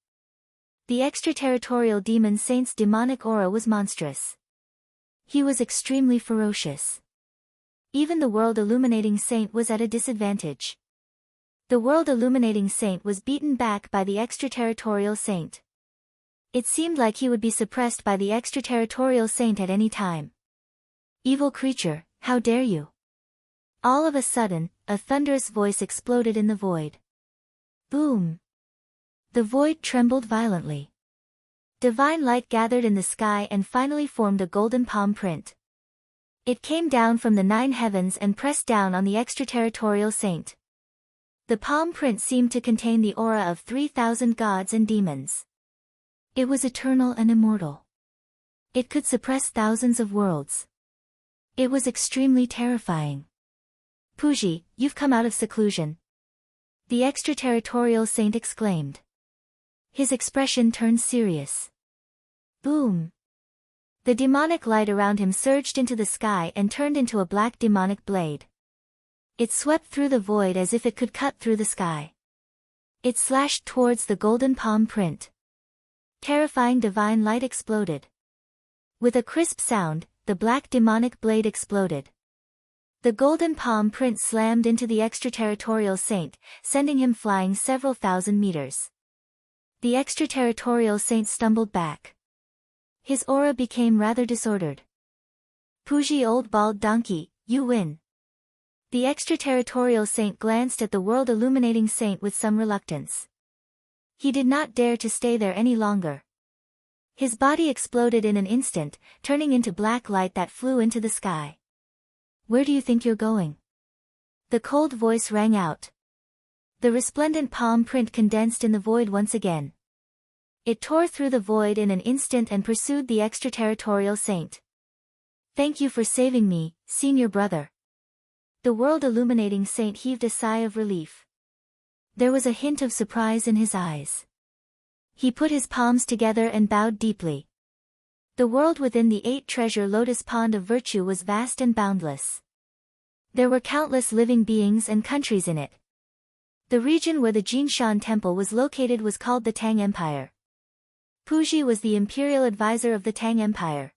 Speaker 1: The extraterritorial demon saint's demonic aura was monstrous. He was extremely ferocious. Even the world illuminating saint was at a disadvantage. The world illuminating saint was beaten back by the extraterritorial saint. It seemed like he would be suppressed by the extraterritorial saint at any time. Evil creature, how dare you? All of a sudden, a thunderous voice exploded in the void. Boom! The void trembled violently. Divine light gathered in the sky and finally formed a golden palm print. It came down from the 9 heavens and pressed down on the extraterritorial saint. The palm print seemed to contain the aura of 3,000 gods and demons. It was eternal and immortal. It could suppress thousands of worlds. It was extremely terrifying. Puji, you've come out of seclusion. The extraterritorial saint exclaimed. His expression turned serious. Boom! The demonic light around him surged into the sky and turned into a black demonic blade. It swept through the void as if it could cut through the sky. It slashed towards the golden palm print. Terrifying divine light exploded. With a crisp sound, the black demonic blade exploded. The golden palm print slammed into the extraterritorial saint, sending him flying several thousand meters. The extraterritorial saint stumbled back. His aura became rather disordered. Puji, old bald donkey, you win. The extraterritorial saint glanced at the world illuminating saint with some reluctance. He did not dare to stay there any longer. His body exploded in an instant, turning into black light that flew into the sky. Where do you think you're going? The cold voice rang out. The resplendent palm print condensed in the void once again. It tore through the void in an instant and pursued the extraterritorial saint. Thank you for saving me, senior brother. The world illuminating saint heaved a sigh of relief. There was a hint of surprise in his eyes. He put his palms together and bowed deeply. The world within the 8-treasure lotus pond of virtue was vast and boundless. There were countless living beings and countries in it. The region where the Jinshan temple was located was called the Tang Empire. Puji was the imperial advisor of the Tang Empire.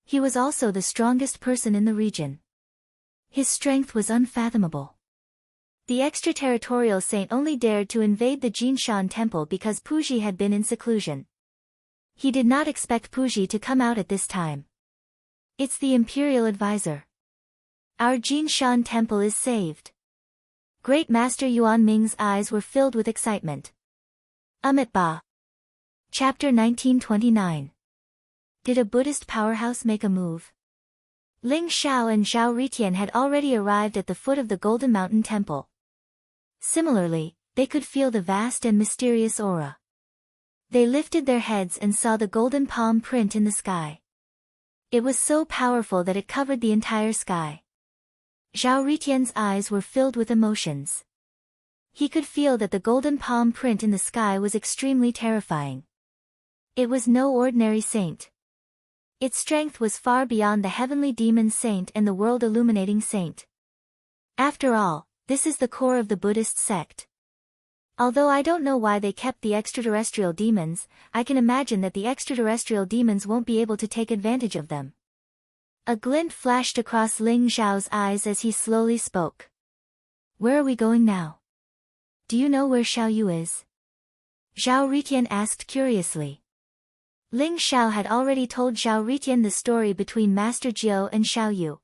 Speaker 1: He was also the strongest person in the region. His strength was unfathomable. The extraterritorial saint only dared to invade the Jinshan temple because Puji had been in seclusion. He did not expect Puji to come out at this time. It's the imperial advisor. Our Jinshan temple is saved. Great Master Yuan Ming's eyes were filled with excitement. Amitabha. Chapter 1929. Did a Buddhist powerhouse make a move? Ling Xiao and Zhao Ritian had already arrived at the foot of the Golden Mountain Temple. Similarly, they could feel the vast and mysterious aura. They lifted their heads and saw the golden palm print in the sky. It was so powerful that it covered the entire sky. Zhao Ritian's eyes were filled with emotions. He could feel that the golden palm print in the sky was extremely terrifying. It was no ordinary saint. Its strength was far beyond the heavenly demon saint and the world-illuminating saint. After all, this is the core of the Buddhist sect. Although I don't know why they kept the extraterrestrial demons, I can imagine that the extraterrestrial demons won't be able to take advantage of them. A glint flashed across Ling Xiao's eyes as he slowly spoke. Where are we going now? Do you know where Xiao Yu is? Zhao Ritian asked curiously. Ling Xiao had already told Zhao Ritian the story between Master Jiao and Xiao Yu.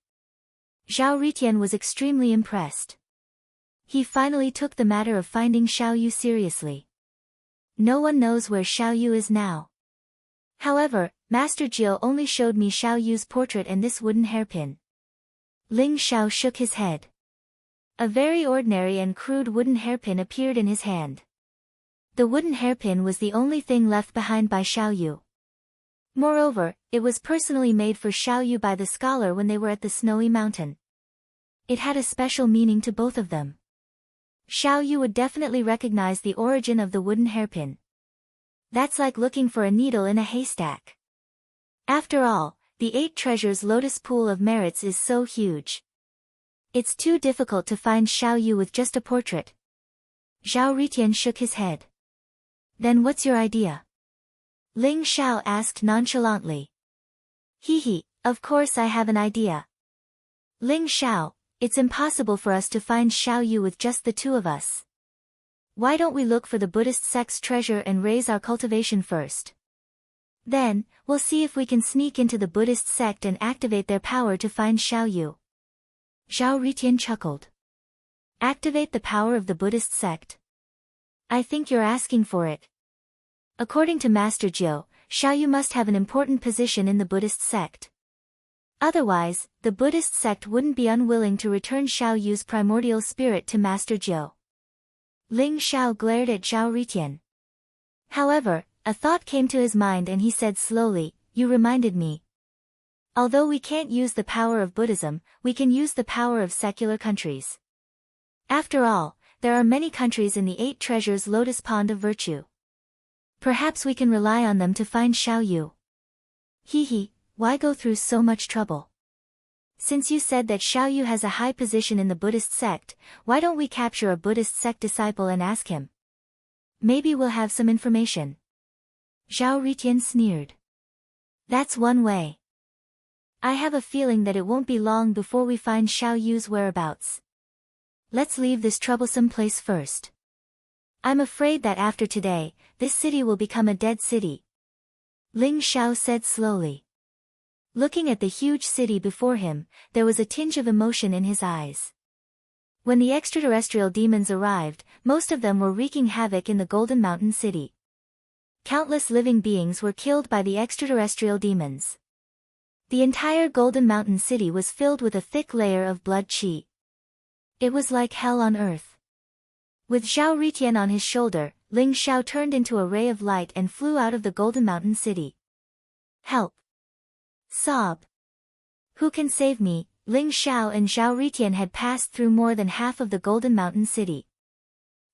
Speaker 1: Zhao Ritian was extremely impressed. He finally took the matter of finding Xiao Yu seriously. No one knows where Xiao Yu is now. However, Master Jiao only showed me Xiao Yu's portrait and this wooden hairpin. Ling Xiao shook his head. A very ordinary and crude wooden hairpin appeared in his hand. The wooden hairpin was the only thing left behind by Xiao Yu. Moreover, it was personally made for Xiao Yu by the scholar when they were at the snowy mountain. It had a special meaning to both of them. Xiao Yu would definitely recognize the origin of the wooden hairpin. That's like looking for a needle in a haystack. After all, the 8 treasures lotus pool of merits is so huge. It's too difficult to find Xiao Yu with just a portrait. Zhao Ritian shook his head. Then what's your idea? Ling Xiao asked nonchalantly. Of course I have an idea. Ling Xiao, it's impossible for us to find Xiao Yu with just the 2 of us. Why don't we look for the Buddhist sect's treasure and raise our cultivation first? Then, we'll see if we can sneak into the Buddhist sect and activate their power to find Xiao Yu. Zhao Ritian chuckled. Activate the power of the Buddhist sect? I think you're asking for it. According to Master Jiao, Xiao Yu must have an important position in the Buddhist sect. Otherwise, the Buddhist sect wouldn't be unwilling to return Xiao Yu's primordial spirit to Master Jiao. Ling Xiao glared at Zhao Ritian. However, a thought came to his mind and he said slowly, you reminded me. Although we can't use the power of Buddhism, we can use the power of secular countries. After all, there are many countries in the 8 treasures lotus pond of virtue. Perhaps we can rely on them to find Xiao Yu. Why go through so much trouble? Since you said that Xiao Yu has a high position in the Buddhist sect, why don't we capture a Buddhist sect disciple and ask him? Maybe we'll have some information. Zhao Ritian sneered. That's one way. I have a feeling that it won't be long before we find Xiao Yu's whereabouts. Let's leave this troublesome place first. I'm afraid that after today, this city will become a dead city. Ling Xiao said slowly. Looking at the huge city before him, there was a tinge of emotion in his eyes. When the extraterrestrial demons arrived, most of them were wreaking havoc in the Golden Mountain City. Countless living beings were killed by the extraterrestrial demons. The entire Golden Mountain City was filled with a thick layer of blood qi. It was like hell on earth. With Zhao Ritian on his shoulder, Ling Xiao turned into a ray of light and flew out of the Golden Mountain City. Help! Sob! Who can save me? Ling Xiao and Zhao Ritian had passed through more than half of the Golden Mountain City.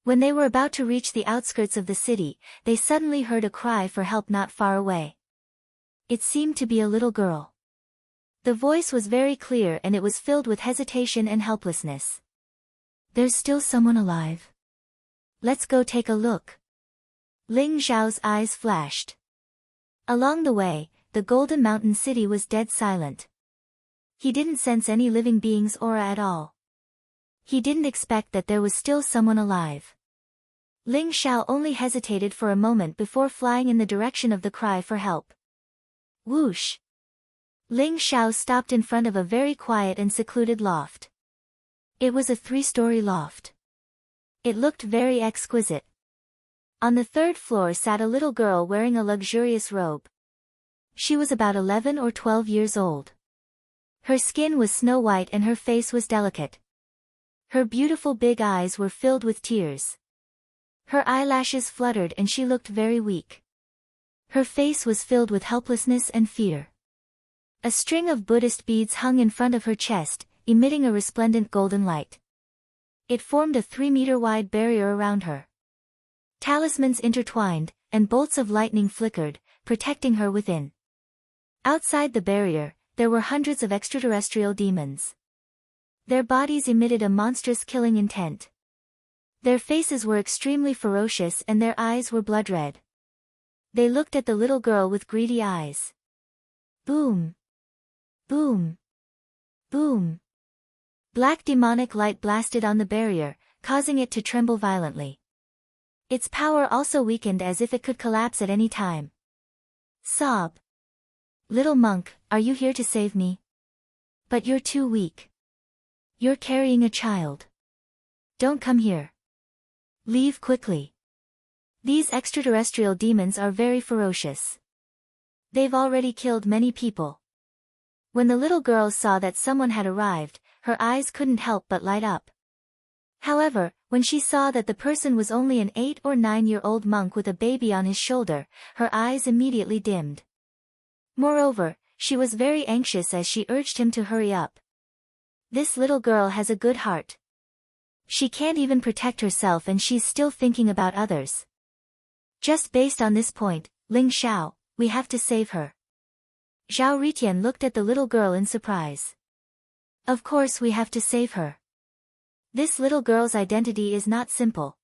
Speaker 1: When they were about to reach the outskirts of the city, they suddenly heard a cry for help not far away. It seemed to be a little girl. The voice was very clear and it was filled with hesitation and helplessness. There's still someone alive. Let's go take a look. Ling Xiao's eyes flashed. Along the way, the Golden Mountain City was dead silent. He didn't sense any living being's aura at all. He didn't expect that there was still someone alive. Ling Xiao only hesitated for a moment before flying in the direction of the cry for help. Whoosh! Ling Xiao stopped in front of a very quiet and secluded loft. It was a 3-story loft. It looked very exquisite. On the 3rd floor sat a little girl wearing a luxurious robe. She was about 11 or 12 years old. Her skin was snow white and her face was delicate. Her beautiful big eyes were filled with tears. Her eyelashes fluttered and she looked very weak. Her face was filled with helplessness and fear. A string of Buddhist beads hung in front of her chest, emitting a resplendent golden light. It formed a 3-meter-wide barrier around her. Talismans intertwined, and bolts of lightning flickered, protecting her within. Outside the barrier, there were hundreds of extraterrestrial demons. Their bodies emitted a monstrous killing intent. Their faces were extremely ferocious and their eyes were blood red. They looked at the little girl with greedy eyes. Boom! Boom! Boom! Black demonic light blasted on the barrier, causing it to tremble violently. Its power also weakened as if it could collapse at any time. Sob. Little monk, are you here to save me? But you're too weak. You're carrying a child. Don't come here. Leave quickly. These extraterrestrial demons are very ferocious. They've already killed many people. When the little girl saw that someone had arrived, her eyes couldn't help but light up. However, when she saw that the person was only an 8 or 9-year-old monk with a baby on his shoulder, her eyes immediately dimmed. Moreover, she was very anxious as she urged him to hurry up. This little girl has a good heart. She can't even protect herself and she's still thinking about others. Just based on this point, Ling Xiao, we have to save her. Zhao Ritian looked at the little girl in surprise. Of course we have to save her. This little girl's identity is not simple.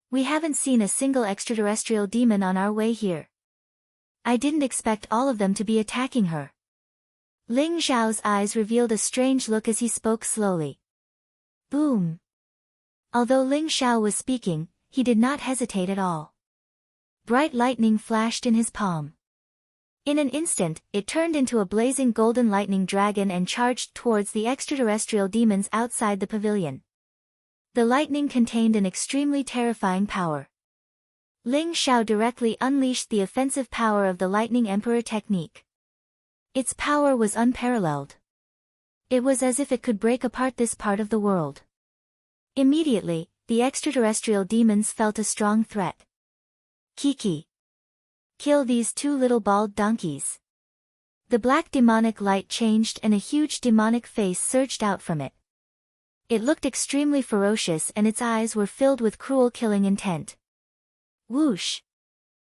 Speaker 1: We haven't seen a single extraterrestrial demon on our way here. I didn't expect all of them to be attacking her. Ling Xiao's eyes revealed a strange look as he spoke slowly. Boom! Although Ling Xiao was speaking, he did not hesitate at all. Bright lightning flashed in his palm. In an instant, it turned into a blazing golden lightning dragon and charged towards the extraterrestrial demons outside the pavilion. The lightning contained an extremely terrifying power. Ling Xiao directly unleashed the offensive power of the Lightning Emperor technique. Its power was unparalleled. It was as if it could break apart this part of the world. Immediately, the extraterrestrial demons felt a strong threat. Kiki. Kill these 2 little bald donkeys. The black demonic light changed and a huge demonic face surged out from it. It looked extremely ferocious and its eyes were filled with cruel killing intent. Whoosh!